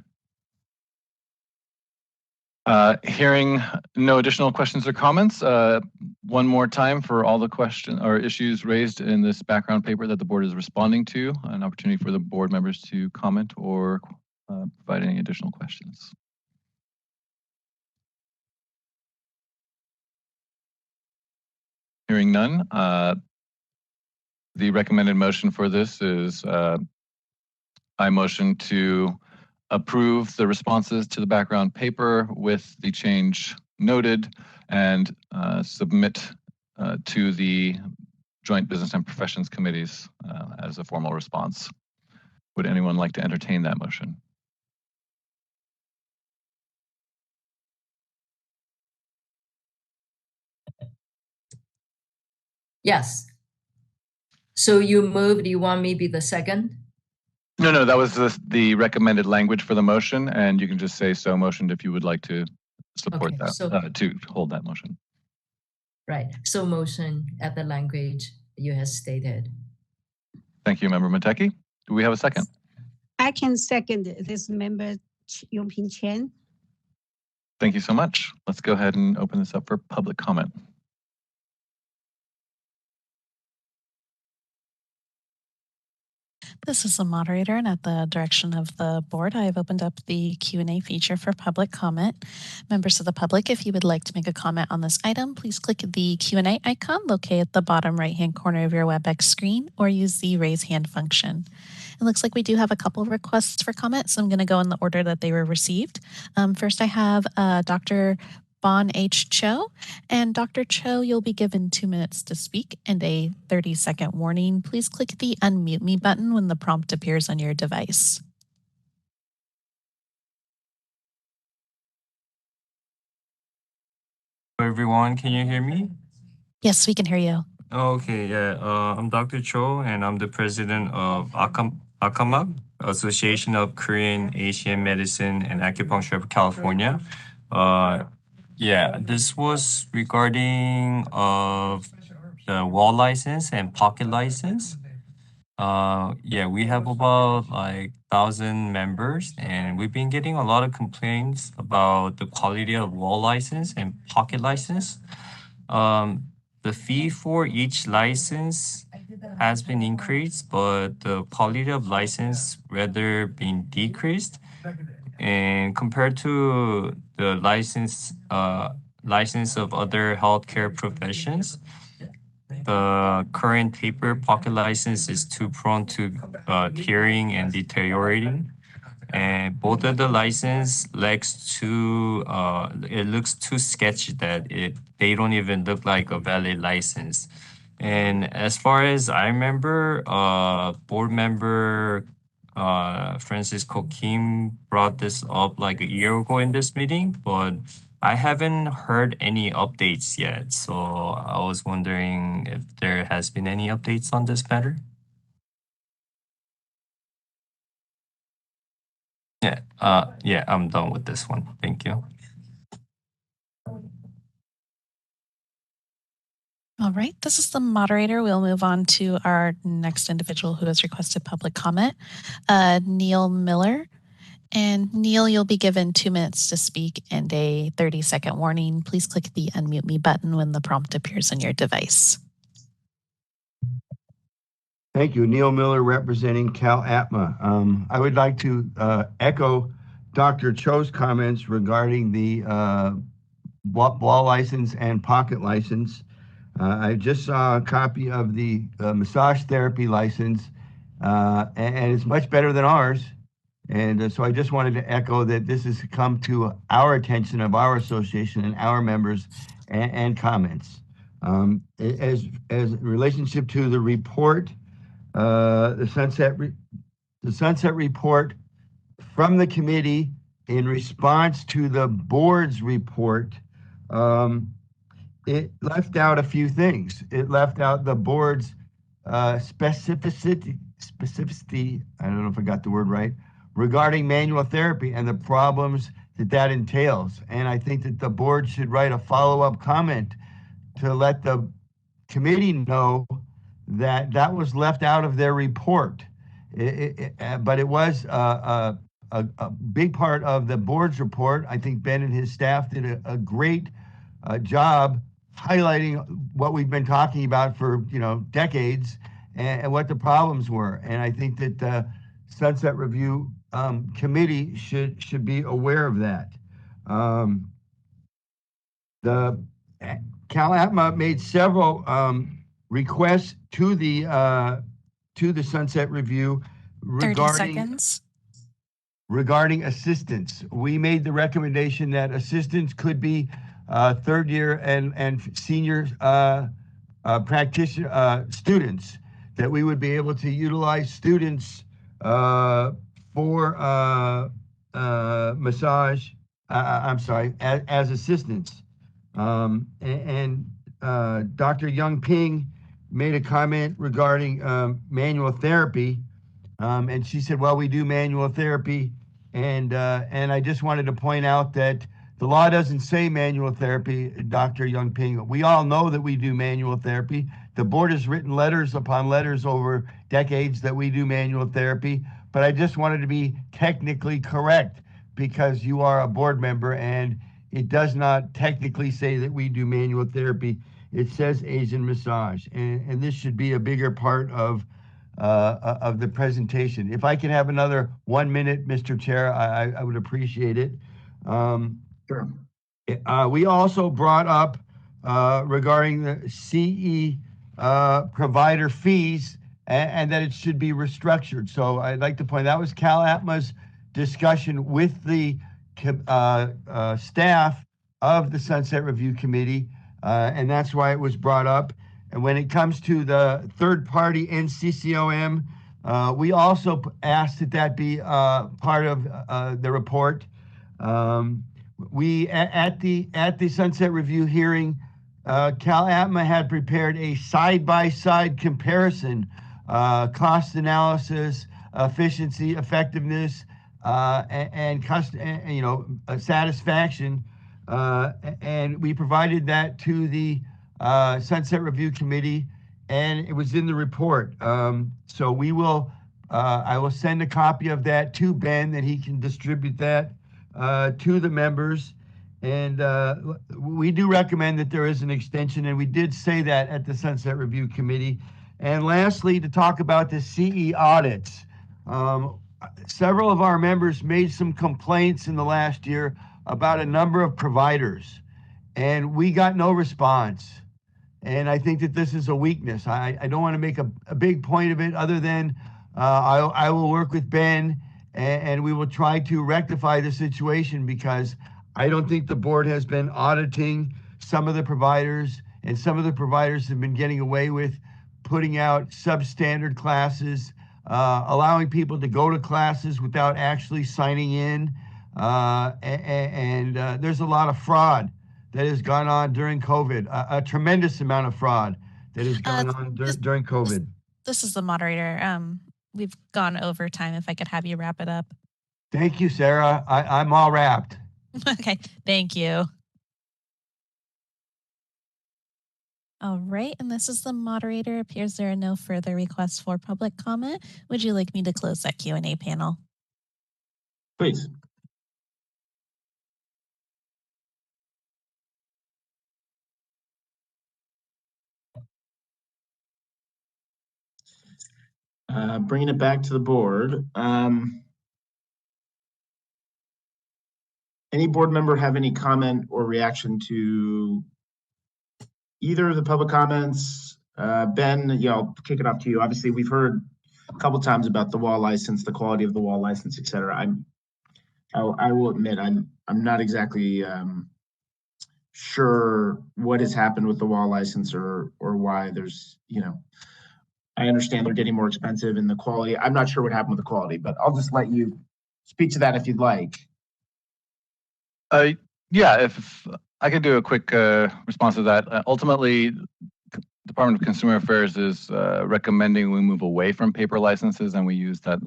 Hearing no additional questions or comments, one more time for all the questions or issues raised in this background paper that the board is responding to, an opportunity for the board members to comment or provide any additional questions. Hearing none, the recommended motion for this is I motion to approve the responses to the background paper with the change noted and submit to the Joint Business and Professions Committees as a formal response. Would anyone like to entertain that motion? Yes. So you moved, you want me to be the second? No, that was the recommended language for the motion, and you can just say so motioned if you would like to support Okay, that, so- to hold that motion. Right. So motion at the language you have stated. Thank you, Member Mateki. Do we have a second? I can second this member Yongping Chen. Thank you so much. Let's go ahead and open this up for public comment. This is the moderator, and at the direction of the board, I have opened up the Q&A feature for public comment. Members of the public, if you would like to make a comment on this item, please click the Q&A icon located at the bottom right-hand corner of your WebEx screen or use the raise hand function. It looks like we do have a couple of requests for comment, so I'm going to go in the order that they were received. First, I have Dr. Bon H. Cho. And Dr. Cho, you'll be given 2 minutes to speak and a 30-second warning. Please click the unmute me button when the prompt appears on your device. Hello everyone, can you hear me? Yes, we can hear you. Okay, yeah, I'm Dr. Cho and I'm the president of ACAMAG, Association of Korean Asian Medicine and Acupuncture of California. Yeah, this was regarding of the wall license and pocket license. Yeah, we have about like 1,000 members and we've been getting a lot of complaints about the quality of wall license and pocket license. The fee for each license has been increased, but the quality of license rather been decreased. And compared to the license of other healthcare professions, the current paper pocket license is too prone to tearing and deteriorating. And both of the license looks too sketchy that they don't even look like a valid license. And as far as I remember, board member Francisco Kim brought this up like a year ago in this meeting, but I haven't heard any updates yet. So I was wondering if there has been any updates on this matter. Yeah, I'm done with this one. Thank you. All right, this is the moderator. We'll move on to our next individual who has requested public comment, Neil Miller. And Neil, you'll be given 2 minutes to speak and a 30-second warning. Please click the unmute me button when the prompt appears on your device. Thank you. Neil Miller representing Cal APMA. I would like to echo Dr. Cho's comments regarding the wall license and pocket license. I just saw a copy of the massage therapy license, and it's much better than ours. And so I just wanted to echo that this has come to our attention of our association and our members and comments. As relationship to the report, the sunset report from the committee in response to the board's report, it left out a few things. It left out the board's specificity, I don't know if I got the word right, regarding manual therapy and the problems that entails. And I think that the board should write a follow-up comment to let the committee know that that was left out of their report. But it was a big part of the board's report. I think Ben and his staff did a great job highlighting what we've been talking about for decades and what the problems were. And I think that the Sunset Review Committee should be aware of that. The CalAtma made several requests to the Sunset Review 30 seconds. regarding assistants. We made the recommendation that assistants could be third year and senior practitioner students, that we would be able to utilize students for massage. I'm sorry, as assistants. And Dr. Young Ping made a comment regarding manual therapy. And she said, well, we do manual therapy. And I just wanted to point out that the law doesn't say manual therapy, Dr. Young Ping. We all know that we do manual therapy. The board has written letters upon letters over decades that we do manual therapy. But I just wanted to be technically correct, because you are a board member and it does not technically say that we do manual therapy. It says Asian massage. And this should be a bigger part of the presentation. If I could have another 1 minute, Mr. Chair, I would appreciate it. Sure. We also brought up regarding the CE provider fees and that it should be restructured. So I'd like to point, that was CalAtma's discussion with the staff of the Sunset Review Committee, and that's why it was brought up. And when it comes to the third party NCCOM, we also asked that that be part of the report. We at the Sunset Review hearing, CalAtma had prepared a side-by-side comparison, cost analysis, efficiency, effectiveness, and satisfaction, and we provided that to the Sunset Review Committee, and it was in the report. So we will, I will send a copy of that to Ben, that he can distribute that to the members. And we do recommend that there is an extension, and we did say that at the Sunset Review Committee. And lastly, to talk about the CE audits. Several of our members made some complaints in the last year about a number of providers, and we got no response. And I think that this is a weakness. I don't want to make a big point of it, other than I will work with Ben and we will try to rectify the situation, because I don't think the board has been auditing some of the providers, and some of the providers have been getting away with putting out substandard classes, allowing people to go to classes without actually signing in. And there's a lot of fraud that has gone on during COVID, a tremendous amount of fraud that has gone on during COVID. This is the moderator. We've gone over time. If I could have you wrap it up. Thank you, Sarah. I'm all wrapped. Okay, thank you. All right, and this is the moderator. Appears there are no further requests for public comment. Would you like me to close that Q&A panel? Please. Bringing it back to the board. Any board member have any comment or reaction to either of the public comments? Ben, I'll kick it off to you. Obviously, we've heard a couple times about the wall license, the quality of the wall license, et cetera. I will admit, I'm not exactly sure what has happened with the wall license or why there's, I understand they're getting more expensive and the quality. I'm not sure what happened with the quality, but I'll just let you speak to that if you'd like. Yeah, if I could do a quick response to that. Ultimately, Department of Consumer Affairs is recommending we move away from paper licenses, and we use that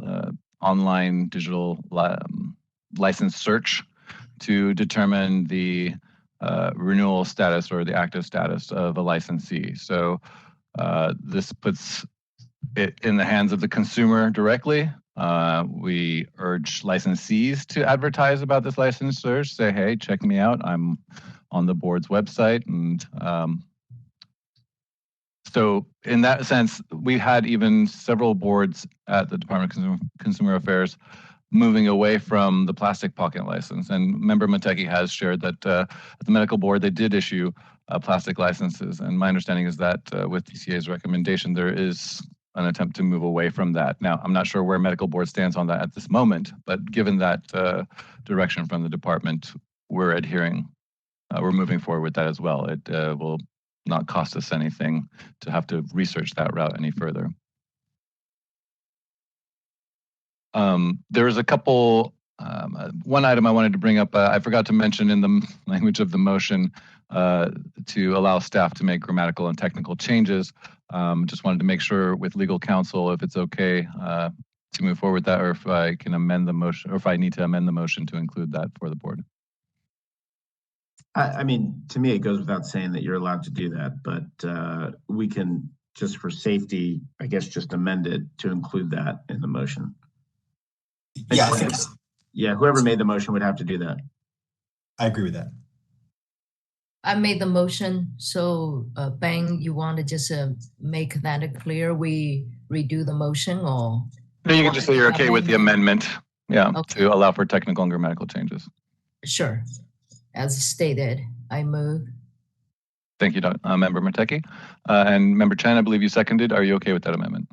online digital license search to determine the renewal status or the active status of a licensee. So this puts it in the hands of the consumer directly. We urge licensees to advertise about this licensor, say, hey, check me out. I'm on the board's website. And so in that sense, we had even several boards at the Department of Consumer Affairs moving away from the plastic pocket license. And Member Mateki has shared that at the medical board, they did issue plastic licenses. And my understanding is that with DCA's recommendation, there is an attempt to move away from that. Now, I'm not sure where medical board stands on that at this moment, but given that direction from the department, we're adhering. We're moving forward with that as well. It will not cost us anything to have to research that route any further. There is a couple, one item I wanted to bring up, I forgot to mention in the language of the motion to allow staff to make grammatical and technical changes. Just wanted to make sure with legal counsel if it's okay to move forward with that, or if I can amend the motion, or if I need to amend the motion to include that for the board. I mean, to me, it goes without saying that you're allowed to do that, but we can, just for safety, I guess, just amend it to include that in the motion. Yeah, yeah, whoever made the motion would have to do that. I agree with that. I made the motion, so Bang, you want to just make that clear? We redo the motion, or? No, you can just say you're okay with the amendment, yeah, Okay. to allow for technical and grammatical changes. Sure. As stated, I move. Thank you, Member Mateki. And Member Chen, I believe you seconded. Are you okay with that amendment?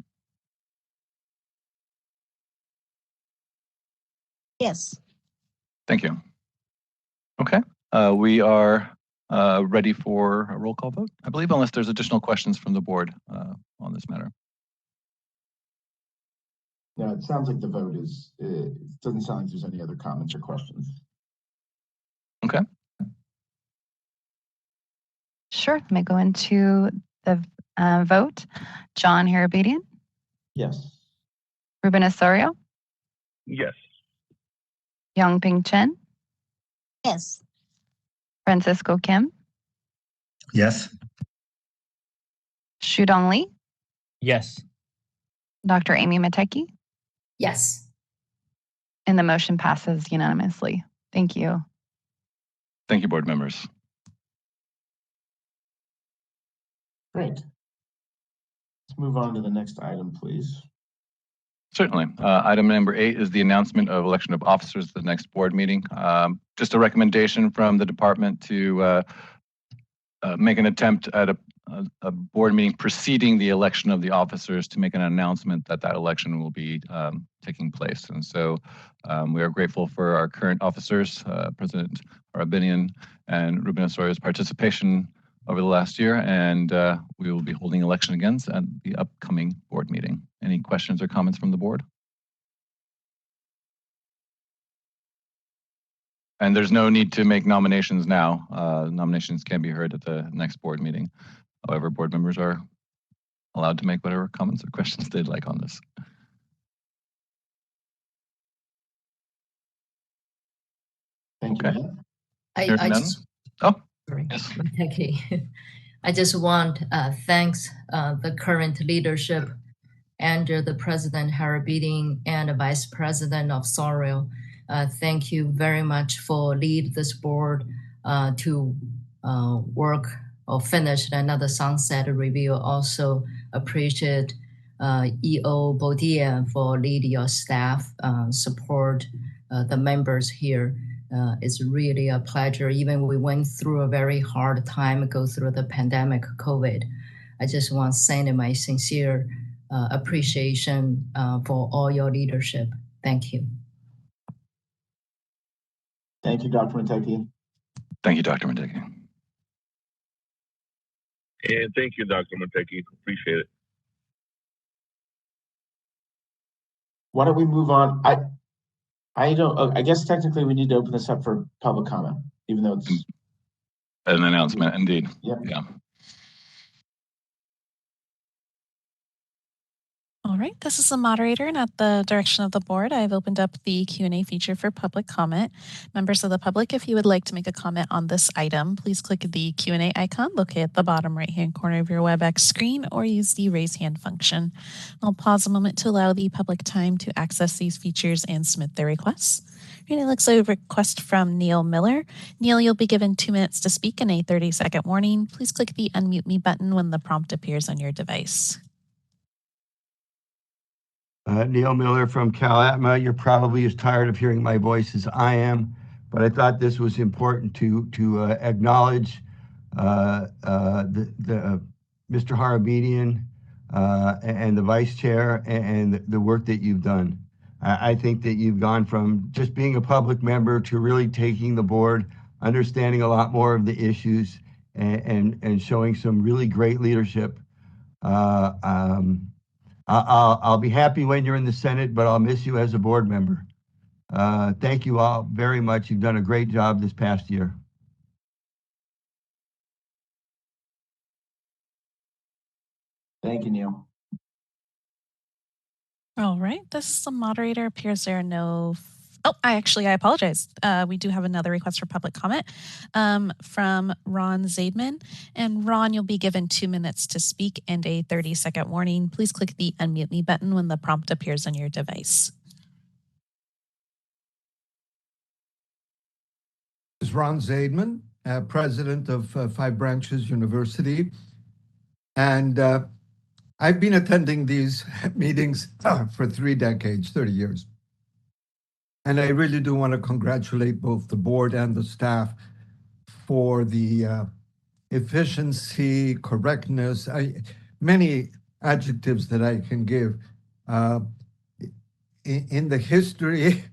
Yes. Thank you. Okay, we are ready for a roll call vote, I believe, unless there's additional questions from the board on this matter. Yeah, it sounds like the vote is, it doesn't sound like there's any other comments or questions. Okay. Sure. Let me go into the vote. John Harabedian, Yes. Ruben Osorio, Yes. Yongping Chen, Yes. Francisco Kim, Yes. Shudong Lee, Yes. Dr. Amy Mateki, Yes. and the motion passes unanimously. Thank you. Thank you, board members. Great. Let's move on to the next item, please. Certainly. Item number 8 is the announcement of election of officers at the next board meeting. Just a recommendation from the department to make an attempt at a board meeting preceding the election of the officers to make an announcement that that election will be taking place. And so we are grateful for our current officers, President Arabinian and Ruben Osorio's participation over the last year, and we will be holding election again at the upcoming board meeting. Any questions or comments from the board? And there's no need to make nominations now. Nominations can be heard at the next board meeting. However, board members are allowed to make whatever comments or questions they'd like on this. Thank Okay. you. I just, oh, sorry. Yes. Okay. I just want thanks the current leadership under the President Harabedian and the Vice President of Osorio. Thank you very much for lead this board to work or finish another sunset review. Also appreciate EO Bodia for lead your staff, support the members here. It's really a pleasure. Even we went through a very hard time, go through the pandemic, COVID. I just want to send my sincere appreciation for all your leadership. Thank you. Thank you, Dr. Mateki. Thank you, Dr. Mateki. And thank you, Dr. Mateki. Appreciate it. Why don't we move on? I don't. I guess technically we need to open this up for public comment, even though it's an announcement, indeed. Yep. Yeah. All right, this is the moderator, and at the direction of the board, I've opened up the Q&A feature for public comment. Members of the public, if you would like to make a comment on this item, please click the Q&A icon located at the bottom right-hand corner of your WebEx screen or use the raise hand function. I'll pause a moment to allow the public time to access these features and submit their requests. And it looks like a request from Neil Miller. Neil, you'll be given 2 minutes to speak and a 30-second warning. Please click the unmute me button when the prompt appears on your device. Neil Miller from CalAtma. You're probably as tired of hearing my voice as I am, but I thought this was important to acknowledge Mr. Harabedian and the vice chair and the work that you've done. I think that you've gone from just being a public member to really taking the board, understanding a lot more of the issues, and showing some really great leadership. I'll be happy when you're in the Senate, but I'll miss you as a board member. Thank you all very much. You've done a great job this past year. Thank you, Neil. All right, this is the moderator. Appears there are no. Oh, I apologize. We do have another request for public comment from Ron Zaidman. And Ron, you'll be given 2 minutes to speak and a 30-second warning. Please click the unmute me button when the prompt appears on your device. This is Ron Zaidman, president of Five Branches University. And I've been attending these meetings for 3 decades, 30 years. And I really do want to congratulate both the board and the staff for the efficiency, correctness, many adjectives that I can give. In the history,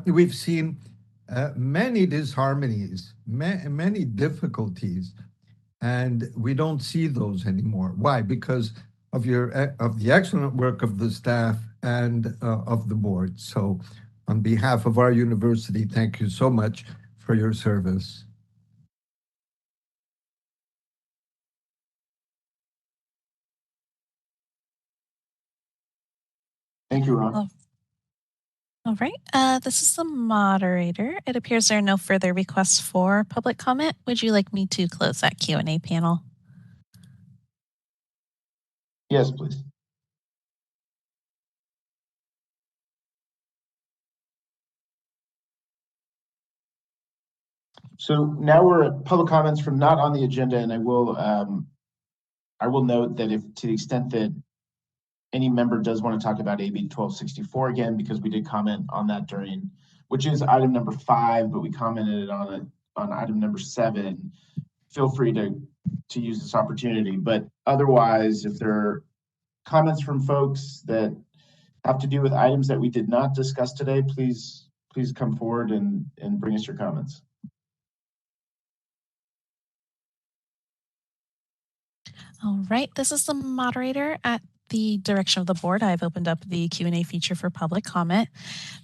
we've seen many disharmonies, many difficulties, and we don't see those anymore. Why? Because of the excellent work of the staff and of the board. So on behalf of our university, thank you so much for your service. Thank you, Ron. All right, this is the moderator. It appears there are no further requests for public comment. Would you like me to close that Q&A panel? Yes, please. So now we're at public comments from not on the agenda, and I will note that if to the extent that any member does want to talk about AB 1264 again, because we did comment on that during, which is item number 5, but we commented on it on item number 7. Feel free to use this opportunity. But otherwise, if there are comments from folks that have to do with items that we did not discuss today, please come forward and bring us your comments. All right, this is the moderator. At the direction of the board, I've opened up the Q&A feature for public comment.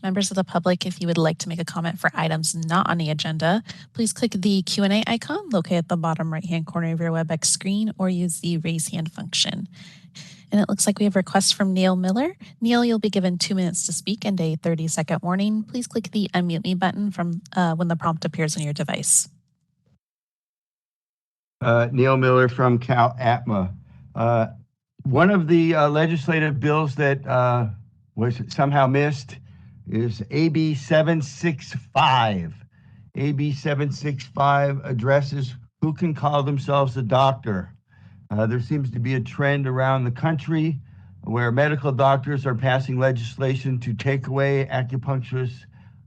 Members of the public, if you would like to make a comment for items not on the agenda, please click the Q&A icon located at the bottom right-hand corner of your WebEx screen or use the raise hand function. And it looks like we have requests from Neil Miller. Neil, you'll be given 2 minutes to speak and a 30-second warning. Please click the unmute me button from when the prompt appears on your device. Neil Miller from CalAtma. One of the legislative bills that was somehow missed is AB 765. AB 765 addresses who can call themselves a doctor. There seems to be a trend around the country where medical doctors are passing legislation to take away acupuncturists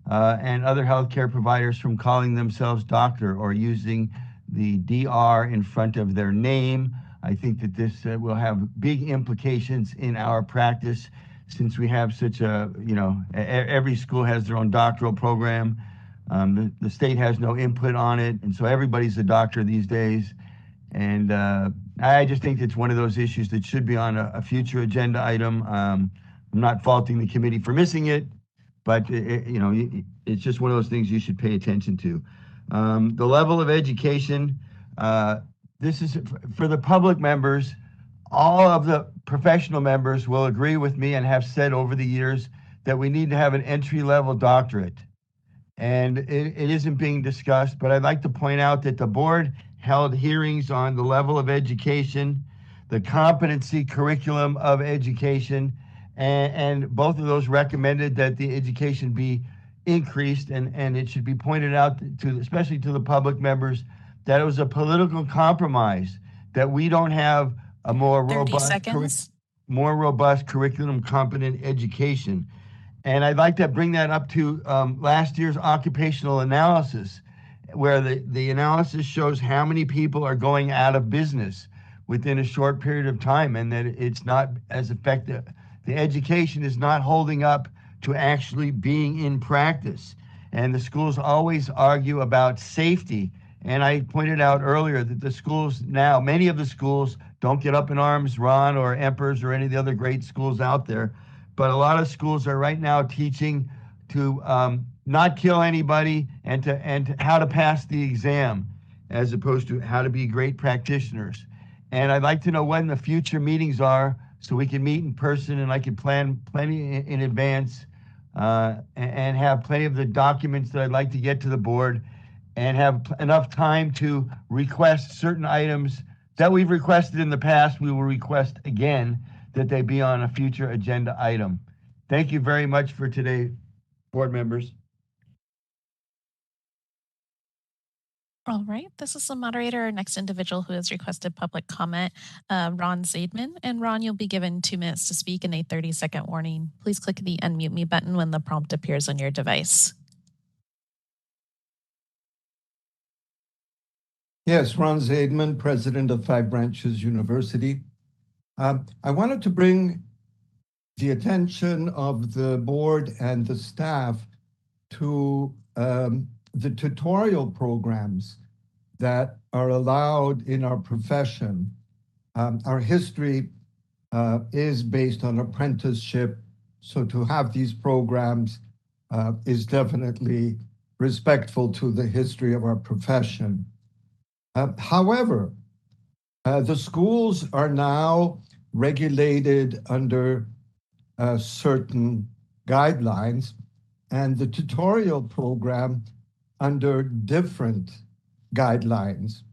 and other healthcare providers from calling themselves doctor or using the DR in front of their name. I think that this will have big implications in our practice since we have such a, every school has their own doctoral program. The state has no input on it, and so everybody's a doctor these days. And I just think it's one of those issues that should be on a future agenda item. I'm not faulting the committee for missing it, but it's just one of those things you should pay attention to. The level of education, this is for the public members. all of the professional members will agree with me and have said over the years that we need to have an entry-level doctorate. And it isn't being discussed, but I'd like to point out that the board held hearings on the level of education, the competency curriculum of education, and both of those recommended that the education be increased, and it should be pointed out to, especially to the public members, that it was a political compromise, that we don't have a more 30 robust, seconds. more robust curriculum competent education. And I'd like to bring that up to last year's occupational analysis, where the analysis shows how many people are going out of business within a short period of time, and that it's not as effective. The education is not holding up to actually being in practice. And the schools always argue about safety. And I pointed out earlier that the schools now, many of the schools don't get up in arms, Ron or Emperors or any of the other great schools out there, but a lot of schools are right now teaching to not kill anybody and to how to pass the exam, as opposed to how to be great practitioners. And I'd like to know when the future meetings are so we can meet in person and I can plan plenty in advance and have plenty of the documents that I'd like to get to the board and have enough time to request certain items that we've requested in the past. We will request again that they be on a future agenda item. Thank you very much for today, board members. All right, this is the moderator. Our next individual who has requested public comment, Ron Zaidman. And Ron, you'll be given 2 minutes to speak and a 30-second warning. Please click the unmute me button when the prompt appears on your device. Yes, Ron Zaidman, president of Five Branches University. I wanted to bring the attention of the board and the staff to the tutorial programs that are allowed in our profession. Our history is based on apprenticeship, so to have these programs is definitely respectful to the history of our profession. However, the schools are now regulated under certain guidelines, and the tutorial program under different guidelines.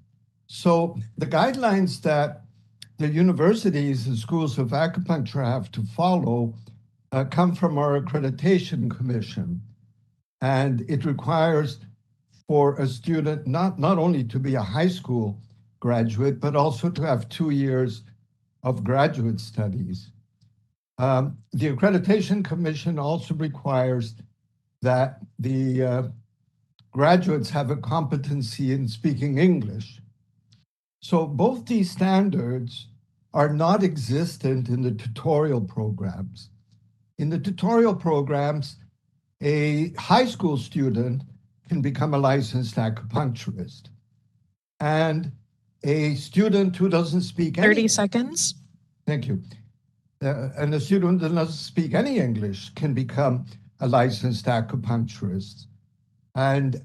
So the guidelines that the universities and schools of acupuncture have to follow come from our accreditation commission. And it requires for a student not only to be a high school graduate, but also to have 2 years of graduate studies. The Accreditation Commission also requires that the graduates have a competency in speaking English. So both these standards are not existent in the tutorial programs. In the tutorial programs, a high school student can become a licensed acupuncturist. And a student who doesn't speak 30 seconds. Thank you. And a student that doesn't speak any English can become a licensed acupuncturist. And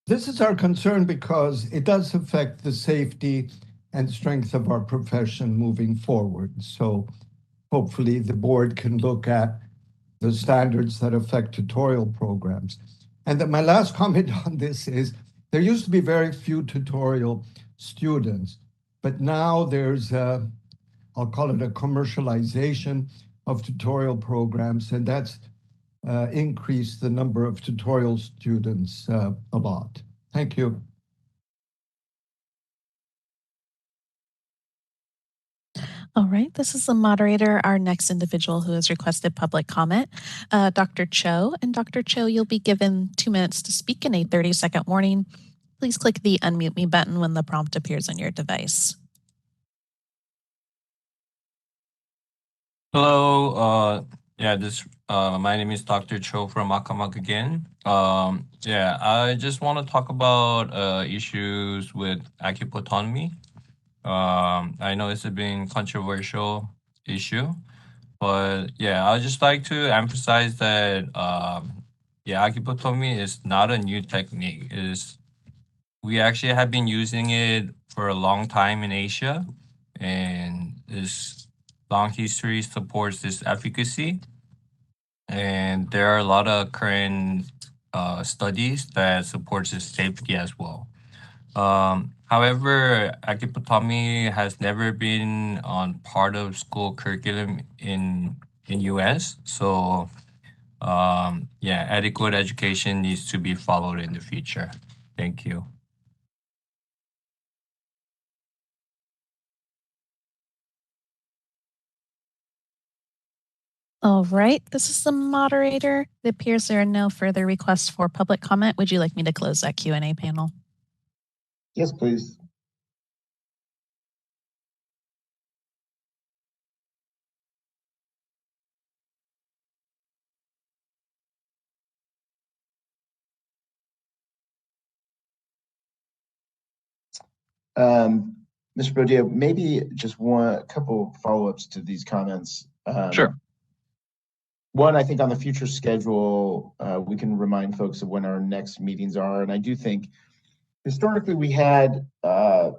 this is our concern because it does affect the safety and strength of our profession moving forward. So hopefully the board can look at the standards that affect tutorial programs. And then my last comment on this is there used to be very few tutorial students, but now there's I'll call it a commercialization of tutorial programs, and that's increased the number of tutorial students a lot. Thank you. All right, this is the moderator, our next individual who has requested public comment, Dr. Cho. And Dr. Cho, you'll be given 2 minutes to speak and a 30-second warning. Please click the unmute me button when the prompt appears on your device. Hello, my name is Dr. Cho from Akamag again. I just want to talk about issues with acupuncture. I know it's a big controversial issue, but I'd just like to emphasize that acupuncture is not a new technique. We actually have been using it for a long time in Asia, and this long history supports this efficacy. And there are a lot of current studies that supports its safety as well. However, acupuncture has never been on part of school curriculum in US. So yeah, adequate education needs to be followed in the future. Thank you. All right, this is the moderator. It appears there are no further requests for public comment. Would you like me to close that Q&A panel? Yes, please. Mr. Bodeo, maybe just a couple follow-ups to these comments. Sure. One, I think on the future schedule, we can remind folks of when our next meetings are. And I do think historically we had, this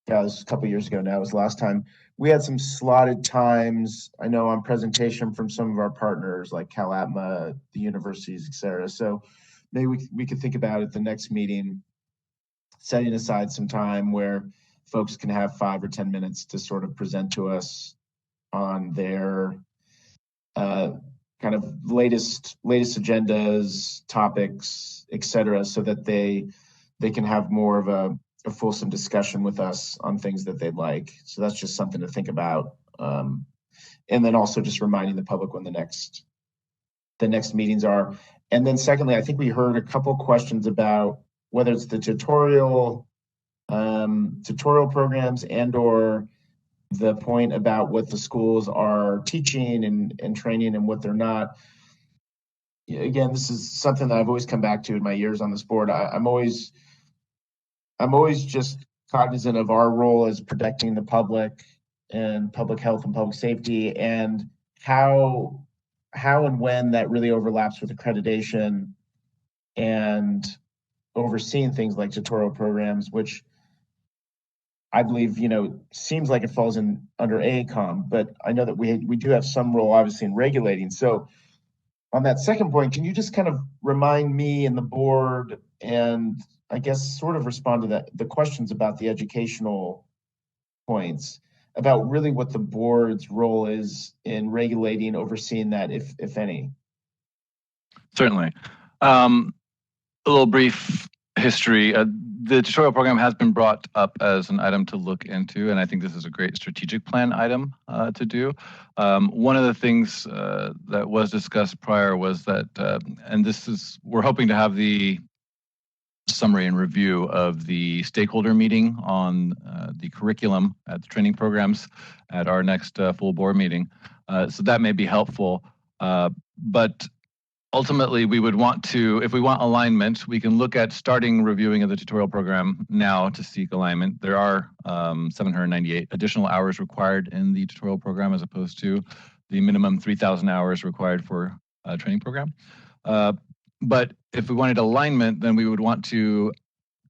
was a couple years ago now, was the last time, we had some slotted times, I know on presentation from some of our partners like CalAtma, the universities, et cetera. So maybe we could think about at the next meeting, setting aside some time where folks can have 5 or 10 minutes to sort of present to us on their kind of latest agendas, topics, et cetera, so that they can have more of a fulsome discussion with us on things that they'd like. So that's just something to think about. And then also just reminding the public when the next meetings are. And then secondly, I think we heard a couple questions about whether it's the tutorial programs and or the point about what the schools are teaching and training and what they're not. Again, this is something that I've always come back to in my years on this board. I'm always just cognizant of our role as protecting the public and public health and public safety, and how and when that really overlaps with accreditation and overseeing things like tutorial programs, which I believe, seems like it falls under AACOM, but I know that we do have some role obviously in regulating. So on that second point, can you just kind of remind me and the board, and I guess sort of respond to the questions about the educational points, about really what the board's role is in regulating, overseeing that, if any? Certainly. A little brief history. The tutorial program has been brought up as an item to look into, and I think this is a great strategic plan item to do. One of the things that was discussed prior was that, and we're hoping to have the summary and review of the stakeholder meeting on the curriculum at the training programs at our next full board meeting. So that may be helpful, but ultimately, we would want to, if we want alignment, we can look at starting reviewing of the tutorial program now to seek alignment. There are 798 additional hours required in the tutorial program as opposed to the minimum 3,000 hours required for a training program. But if we wanted alignment, then we would want to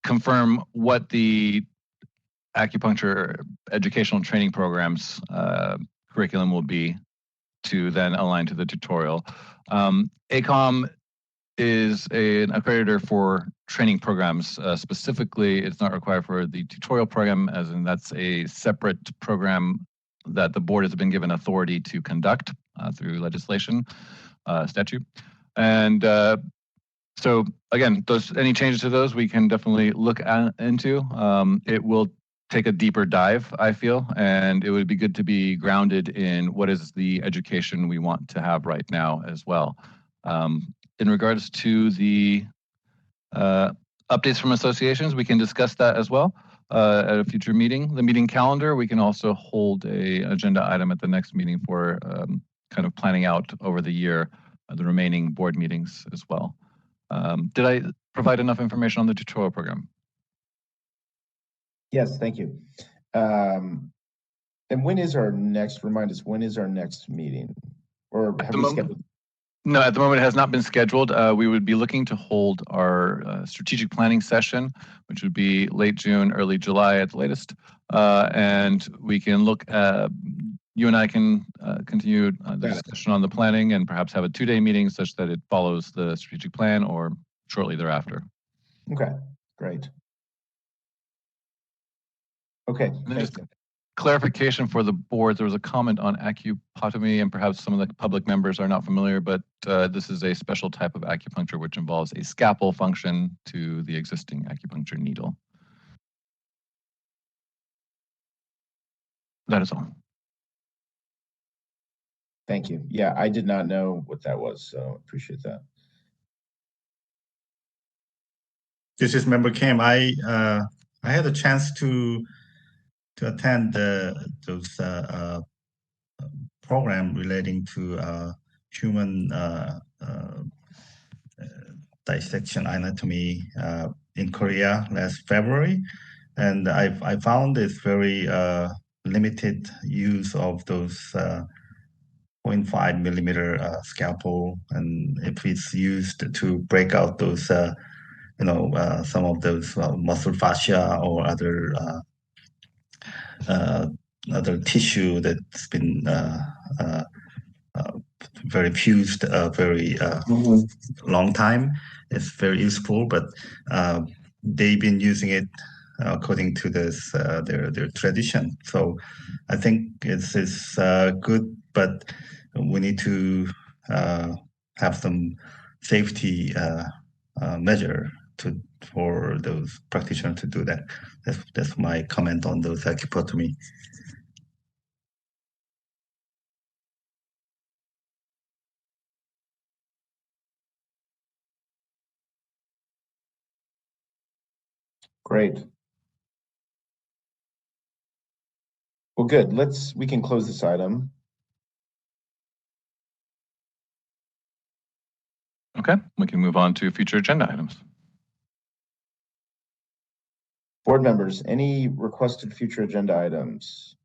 confirm what the acupuncture educational training programs curriculum will be to then align to the tutorial. AACOM is an accreditor for training programs. Specifically, it's not required for the tutorial program, as in that's a separate program that the board has been given authority to conduct through legislation, statute. And so again, any changes to those, we can definitely look into. It will take a deeper dive, I feel, and it would be good to be grounded in what is the education we want to have right now as well. In regards to the updates from associations, we can discuss that as well at a future meeting. The meeting calendar, we can also hold an agenda item at the next meeting for kind of planning out over the year the remaining board meetings as well. Did I provide enough information on the tutorial program? Yes, thank you. And remind us, when is our next meeting? Or have we scheduled? No, at the moment it has not been scheduled. We would be looking to hold our strategic planning session, which would be late June, early July at the latest. And we can look at, you and I can continue the discussion on the planning and perhaps have a 2-day meeting such that it follows the strategic plan or shortly thereafter. Okay, great. Okay, And then thank just you. clarification for the board, there was a comment on acupotomy, and perhaps some of the public members are not familiar, but this is a special type of acupuncture which involves a scalpel function to the existing acupuncture needle. That is all. Thank you. Yeah, I did not know what that was, so appreciate that. This is Member Kim. I had a chance to attend those program relating to human dissection anatomy in Korea last February, and I found it's very limited use of those 0.5 millimeter scalpel, and if it's used to break out those some of those muscle fascia or other tissue that's been very fused very long time. It's very useful, but they've been using it according to this their tradition. So I think it's good, but we need to have some safety measure for those practitioners to do that. That's my comment on those acupotomy. Great. Well, good. We can close this item. Okay, we can move on to future agenda items. Board members, any requested future agenda items?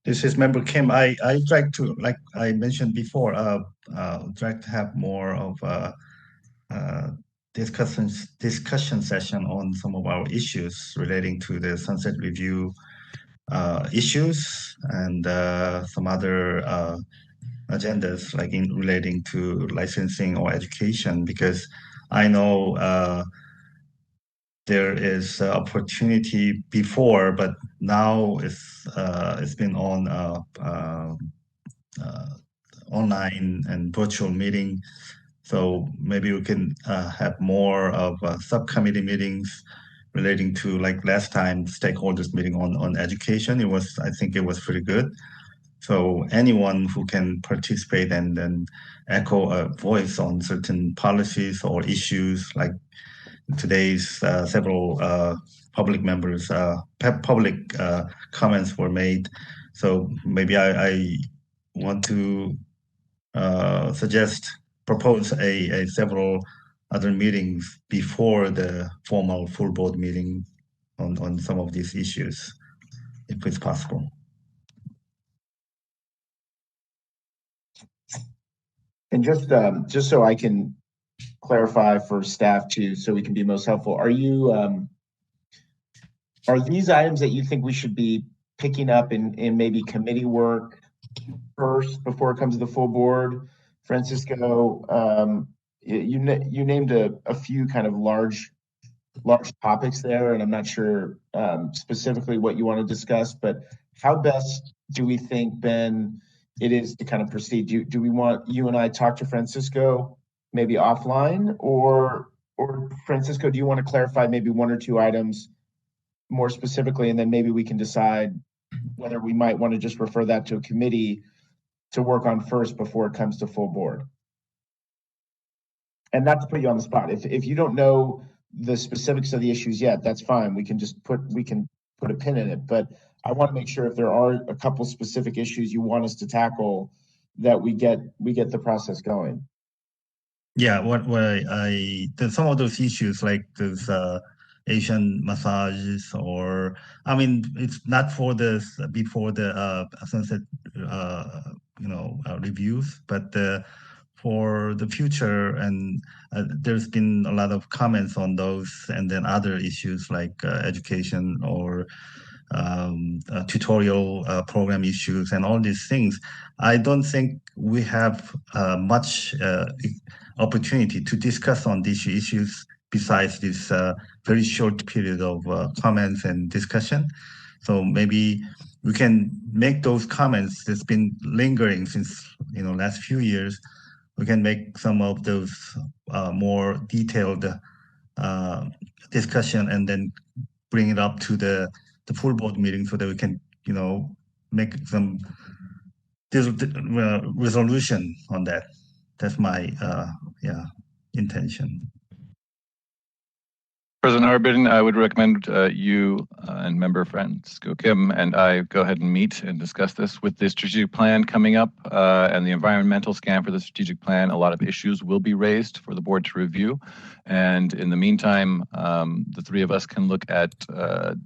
This is Member Kim. I'd like to, like I mentioned before, I'd like to have more of discussion session on some of our issues relating to the sunset review issues and some other agendas like in relating to licensing or education, because I know there is opportunity before, but now it's been on online and virtual meeting. So maybe we can have more of subcommittee meetings relating to, like last time, stakeholders meeting on education. I think it was pretty good. So anyone who can participate and then echo a voice on certain policies or issues, like today's several public members, public comments were made. So maybe I want to propose a several other meetings before the formal full board meeting on some of these issues, if it's possible. And just so I can clarify for staff too, so we can be most helpful, are these items that you think we should be picking up in maybe committee work first before it comes to the full board? Francisco, you named a few kind of large topics there, and I'm not sure specifically what you want to discuss, but how best do we think, Ben, it is to kind of proceed? Do we want you and I talk to Francisco maybe offline, or Francisco, do you want to clarify maybe one or two items more specifically, and then maybe we can decide whether we might want to just refer that to a committee to work on first before it comes to full board? And not to put you on the spot, if you don't know the specifics of the issues yet, that's fine. We can put a pin in it. But I want to make sure if there are a couple specific issues you want us to tackle, that we get the process going. Yeah, some of those issues, like those Asian massages, or I mean, it's not for this before the sunset reviews, but for the future, and there's been a lot of comments on those, and then other issues like education or tutorial program issues and all these things. I don't think we have much opportunity to discuss on these issues besides this very short period of comments and discussion. So maybe we can make those comments that's been lingering since last few years. We can make some of those more detailed discussion and then bring it up to the full board meeting so that we can make some resolution on that. That's my intention. President Harbin, I would recommend you and Member Francisco Kim and I go ahead and meet and discuss this with the strategic plan coming up and the environmental scan for the strategic plan. A lot of issues will be raised for the board to review. And in the meantime, the three of us can look at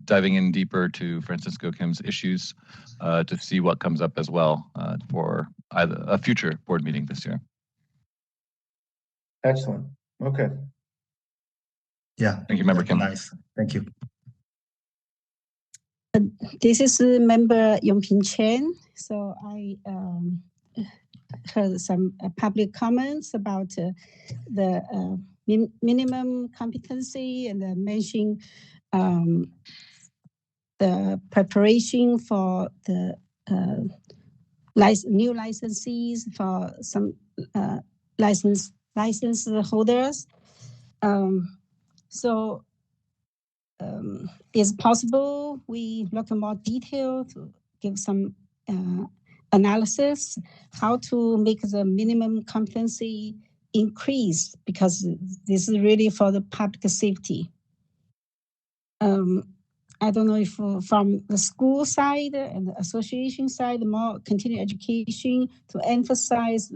diving in deeper to Francisco Kim's issues to see what comes up as well for either a future board meeting this year. Excellent. Okay. Yeah. Thank you, Member Kim. Nice. Thank you. This is Member Yongping Chen. So I heard some public comments about the minimum competency and mentioning the preparation for the new licensees for some license holders. So is possible we look in more detail to give some analysis how to make the minimum competency increase, because this is really for the public safety. I don't know if from the school side and the association side, more continuing education to emphasize,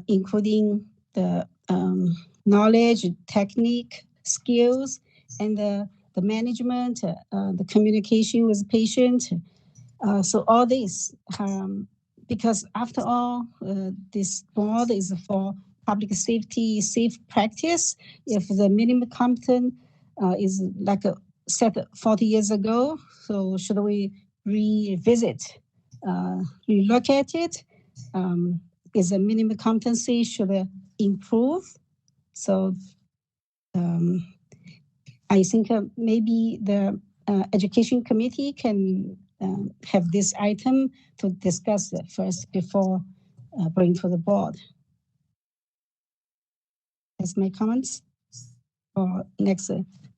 including the knowledge, technique, skills, and the management, the communication with the patient. So all this, because after all, this board is for public safety, safe practice. If the minimum competent is like set 40 years ago, so should we revisit, relook at it? Is the minimum competency should improve? So I think maybe the education committee can have this item to discuss it first before bring to the board. That's my comments for next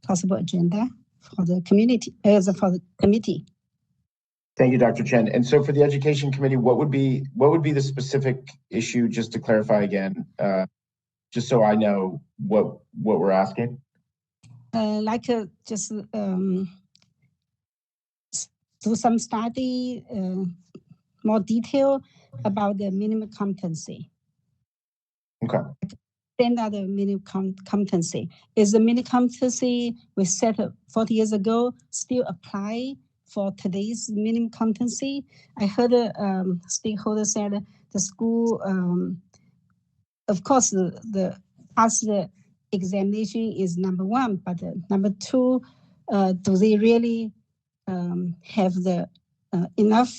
possible agenda for the community, for the committee. Thank you, Dr. Chen. And so for the education committee, what would be the specific issue, just to clarify again, just so I know what we're asking? Just do some study, more detail about the minimum competency. Okay. Standard minimum competency. Is the minimum competency we set 40 years ago still apply for today's minimum competency? I heard a stakeholder said the school, of course, the pass the examination is number one, but number two, do they really have the enough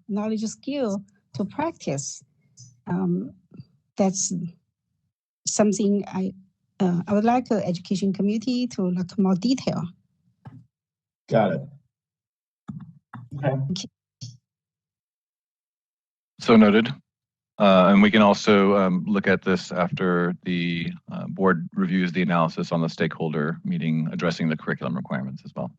knowledge skill to practice? That's something I would like the education committee to look more detail. Got it. Okay. So noted. And we can also look at this after the board reviews the analysis on the stakeholder meeting addressing the curriculum requirements as well.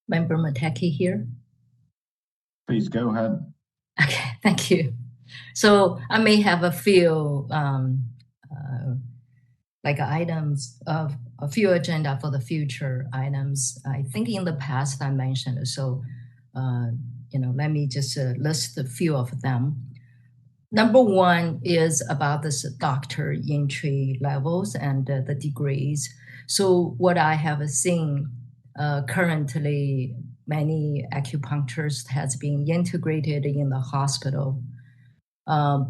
Member Mateki here. Please go ahead. Okay, thank you. So I may have a few items of a few agenda for the future items. I think in the past I mentioned, so let me just list a few of them. Number one is about this doctor entry levels and the degrees. So what I have seen Currently, many acupuncturists has been integrated in the hospital.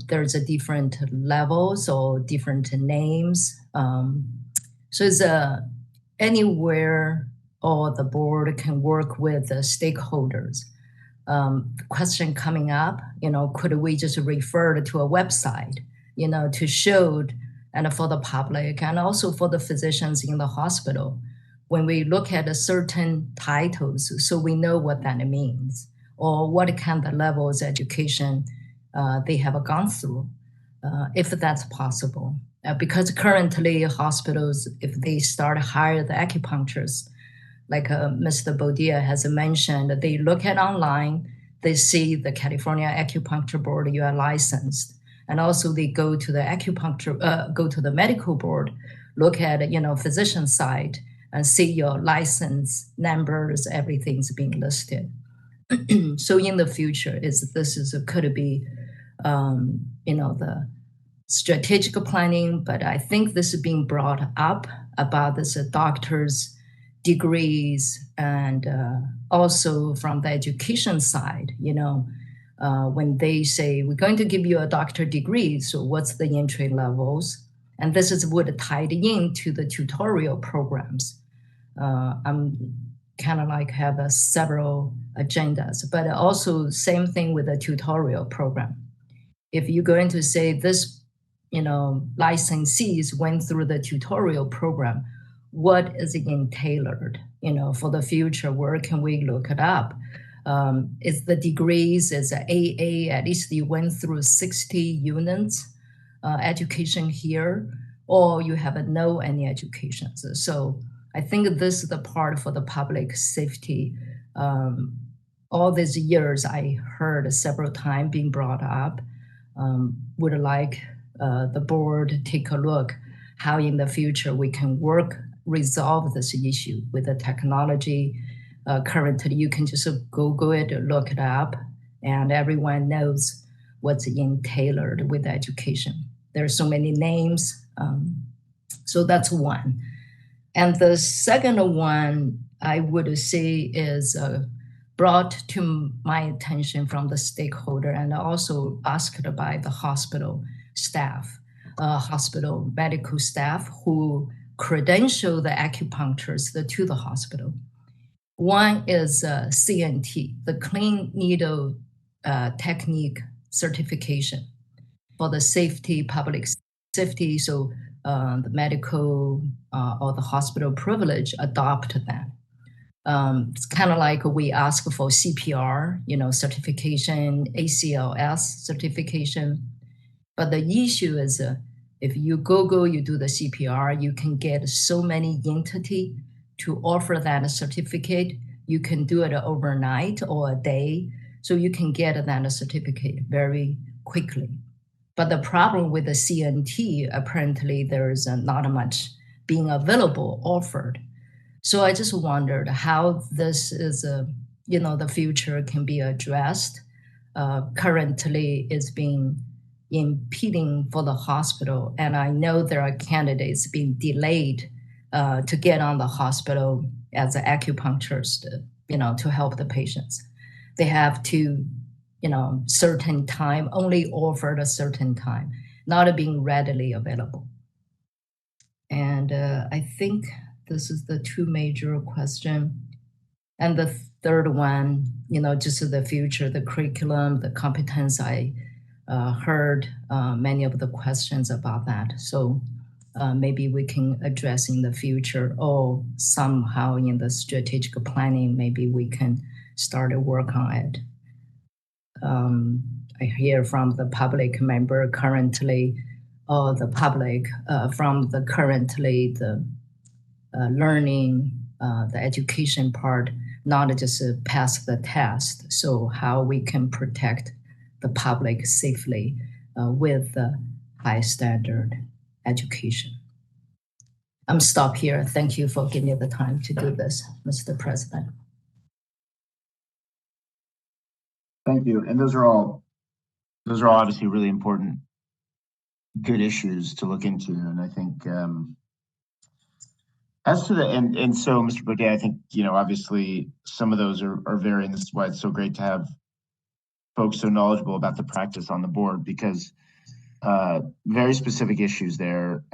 There's a different levels or different names. So it's anywhere or the board can work with the stakeholders. The question coming up, could we just refer to a website, to show and for the public and also for the physicians in the hospital, when we look at a certain titles, so we know what that means or what kind of levels education they have gone through, if that's possible. Because currently hospitals, if they start hire the acupuncturists, like Mr. Bodia has mentioned, they look at online, they see the California Acupuncture Board, you are licensed. And also they go to the go to the medical board, look at, physician side and see your license numbers, everything's being listed. So in the future, could be, the strategic planning, but I think this is being brought up about this doctors' degrees and also from the education side, when they say, we're going to give you a doctor degree, so what's the entry levels? And this is what tied into the tutorial programs. I'm kind of like have several agendas, but also same thing with the tutorial program. If you're going to say this, licensees went through the tutorial program, what is it tailored, for the future, where can we look it up? Is the degrees, is AA, at least you went through 60 units education here, or you have no any education. So I think this is the part for the public safety. All these years I heard several times being brought up, would like the board take a look how in the future we can resolve this issue with the technology. Currently, you can just Google it, look it up, and everyone knows what's tailored with education. There are so many names. So that's one. And the second one I would say is brought to my attention from the stakeholder and also asked by the hospital staff, hospital medical staff who credential the acupuncturists to the hospital. One is CNT, the Clean Needle Technique certification for the safety, public safety. So the medical or the hospital privilege adopt that. It's kind of like we ask for CPR, certification, ACLS certification. But the issue is if you Google, you do the CPR, you can get so many entity to offer that certificate. You can do it overnight or a day. So you can get that certificate very quickly. But the problem with the CNT, apparently there is not much being available, offered. So I just wondered how this is, the future can be addressed. Currently is being impeding for the hospital. And I know there are candidates being delayed to get on the hospital as an acupuncturist, to help the patients. They have to, certain time, only offered a certain time, not being readily available. And I think this is the two major question. And the third one, just the future, the curriculum, the competence, I heard many of the questions about that. So maybe we can address in the future or somehow in the strategic planning, maybe we can start to work on it. I hear from the public member currently, or the public from the currently the learning, the education part, not just pass the test. So how we can protect the public safely with the high standard education. I'm stop here. Thank you for giving me the time to do this, Mr. President. Thank you. And those are all obviously really important, good issues to look into. And I think As to the, and so, Mr. Baudet, I think, obviously some of those are varying. This is why it's so great to have folks so knowledgeable about the practice on the board, because very specific issues there.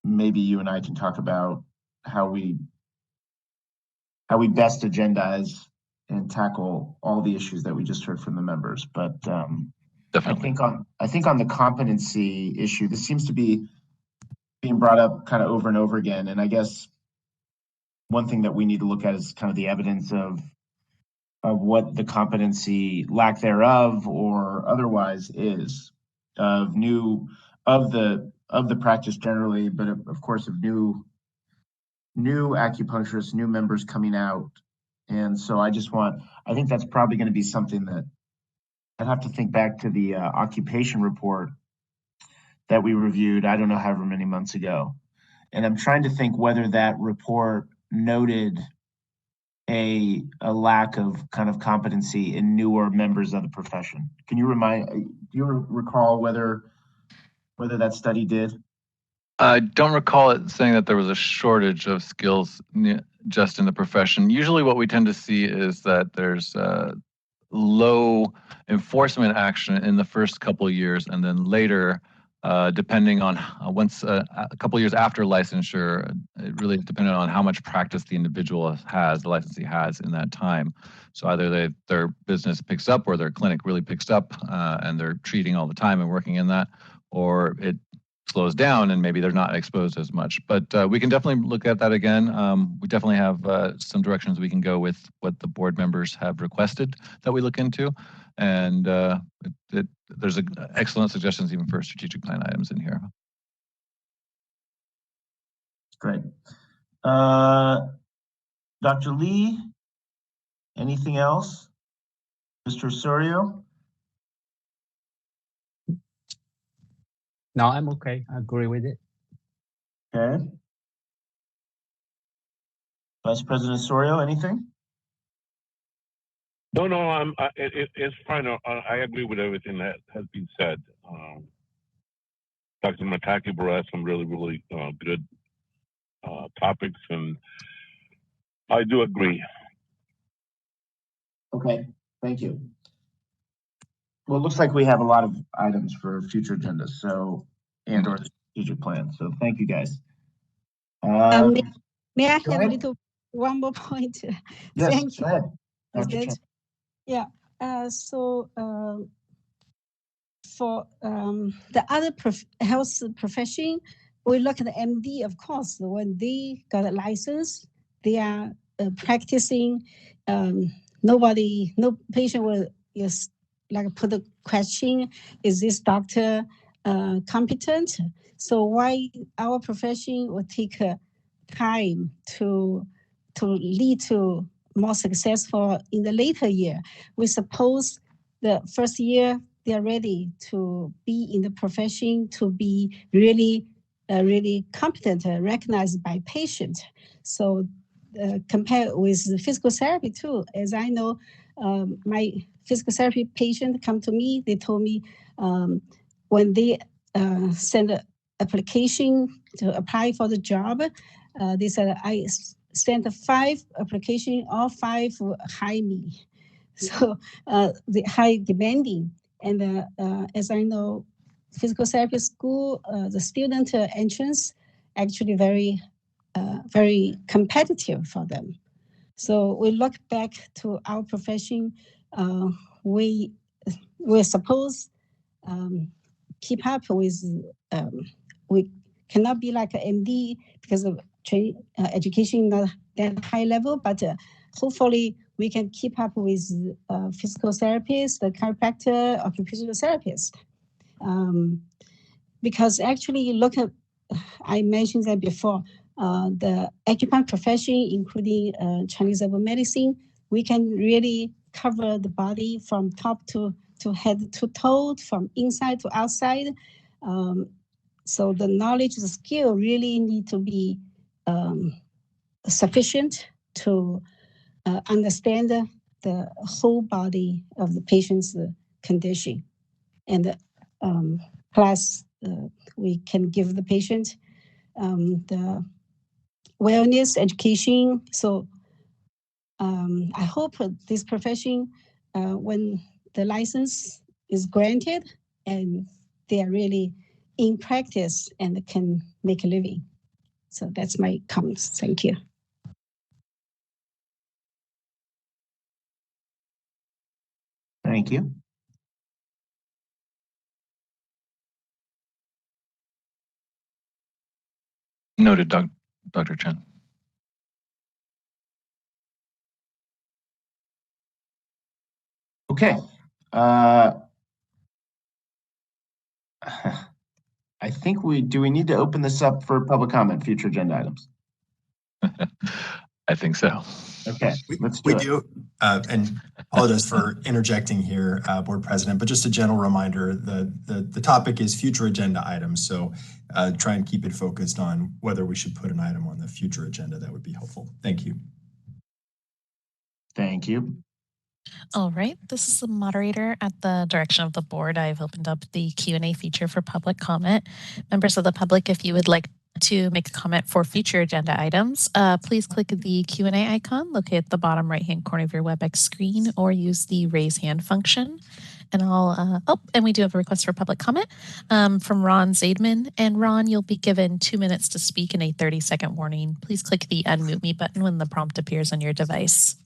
Maybe you and I can talk about how we best agendize and tackle all the issues that we just heard from the members. But I think on the competency issue, this seems to be being brought up kind of over and over again. And I guess one thing that we need to look at is kind of the evidence of what the competency, lack thereof, or otherwise is of the practice generally, but of course of new acupuncturists, new members coming out. And so I think that's probably going to be something that I'd have to think back to the occupation report that we reviewed, I don't know, however many months ago. And I'm trying to think whether that report noted a lack of kind of competency in newer members of the profession. Can you do you recall whether that study did? I don't recall it saying that there was a shortage of skills just in the profession. Usually what we tend to see is that there's low enforcement action in the first couple of years, and then later, depending on once a couple of years after licensure, it really depended on how much practice the individual has, the licensee has in that time. So either their business picks up or their clinic really picks up and they're treating all the time and working in that, or it slows down and maybe they're not exposed as much. But we can definitely look at that again. We definitely have some directions we can go with what the board members have requested that we look into. And there's excellent suggestions even for strategic plan items in here. Great. Dr. Lee, anything else? Mr. Osorio? No, I'm okay. I agree with it. Okay. Vice President Osorio, anything? No, it's fine. I agree with everything that has been said. Dr. Mataki brought some really, really good topics, and I do agree. Okay, thank you. Well, it looks like we have a lot of items for future agendas, so or strategic plan. So thank you, guys. May I have one more point? Yes, Thank you. go ahead, Dr. Chen. Yeah. So for the other health profession, we look at the MD, of course. When they got a license, they are practicing. No patient will just put a question: is this doctor competent? So why our profession will take time to lead to more successful in the later year? We suppose the first year they are ready to be in the profession, to be really competent, recognized by patients. So compare with physical therapy too. As I know, my physical therapy patient come to me, they told me when they send an application to apply for the job, they said, I sent 5 applications, all 5 hire me. So the high demanding. And as I know, physical therapy school, the student entrance actually very competitive for them. So we look back to our profession, we're supposed keep up with, we cannot be like an MD because of education not that high level, but hopefully we can keep up with physical therapists, the chiropractor, occupational therapist. Because actually you look at, I mentioned that before, the acupuncture profession, including Chinese herbal medicine, we can really cover the body from top to head to toe, from inside to outside. So the knowledge, the skill really need to be sufficient to understand the whole body of the patient's condition. And plus, we can give the patient the wellness education. So I hope this profession, when the license is granted, and they are really in practice and can make a living. So that's my comments. Thank you. Thank you. Noted, Dr. Chen. Okay. I think we need to open this up for public comment, future agenda items. I think so. Okay, let's do We it. do, and apologize for interjecting here, Board President, but just a general reminder, the topic is future agenda items. So try and keep it focused on whether we should put an item on the future agenda. That would be helpful. Thank you. Thank you. All right, this is the moderator at the direction of the board. I've opened up the Q&A feature for public comment. Members of the public, if you would like to make a comment for future agenda items, please click the Q&A icon located at the bottom right-hand corner of your WebEx screen, or use the raise hand function. And and we do have a request for public comment from Ron Zaidman. And Ron, you'll be given 2 minutes to speak and a 30-second warning. Please click the unmute me button when the prompt appears on your device.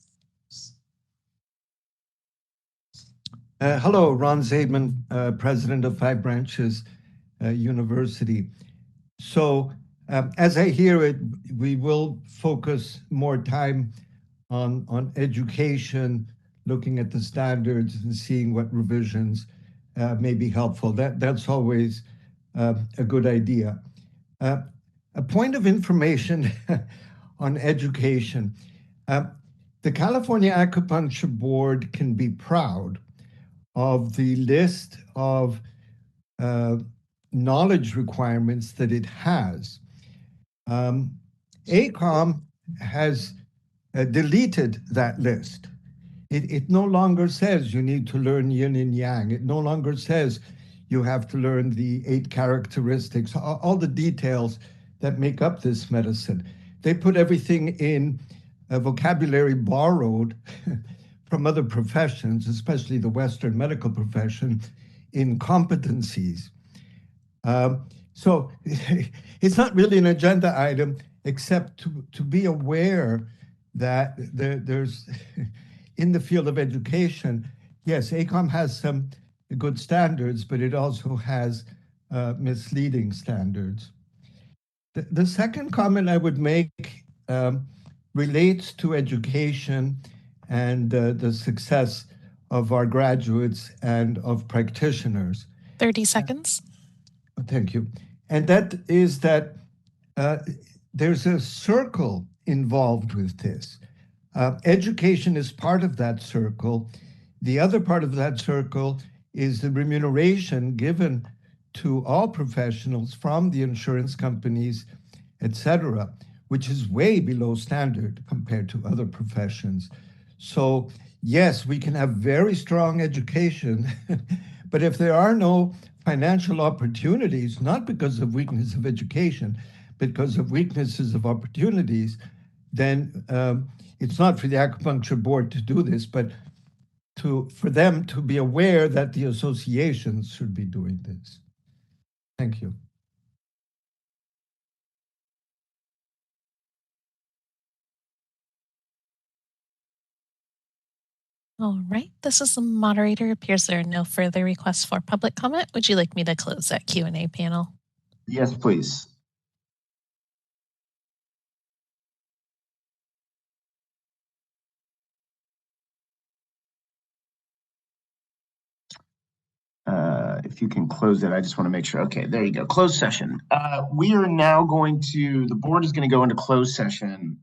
Hello, Ron Zaidman, president of Five Branches University. So as I hear it, we will focus more time on education, looking at the standards and seeing what revisions may be helpful. That's always a good idea. A point of information on education. The California Acupuncture Board can be proud of the list of knowledge requirements that it has. ACOM has deleted that list. It no longer says you need to learn yin and yang. It no longer says you have to learn the 8 characteristics, all the details that make up this medicine. They put everything in a vocabulary borrowed from other professions, especially the Western medical profession, in competencies. So it's not really an agenda item, except to be aware that there's, in the field of education, yes, ACOM has some good standards, but it also has misleading standards. The second comment I would make relates to education and the success of our graduates and of practitioners. 30 seconds. Thank you. And that is that there's a circle involved with this. Education is part of that circle. The other part of that circle is the remuneration given to all professionals from the insurance companies, et cetera, which is way below standard compared to other professions. So yes, we can have very strong education, but if there are no financial opportunities, not because of weakness of education, because of weaknesses of opportunities, then it's not for the Acupuncture Board to do this, but for them to be aware that the associations should be doing this. Thank you. All right, this is the moderator. It appears there are no further requests for public comment. Would you like me to close that Q&A panel? Yes, please. If you can close it, I just want to make sure. Okay, there you go. Closed session. We are now the board is going to go into closed session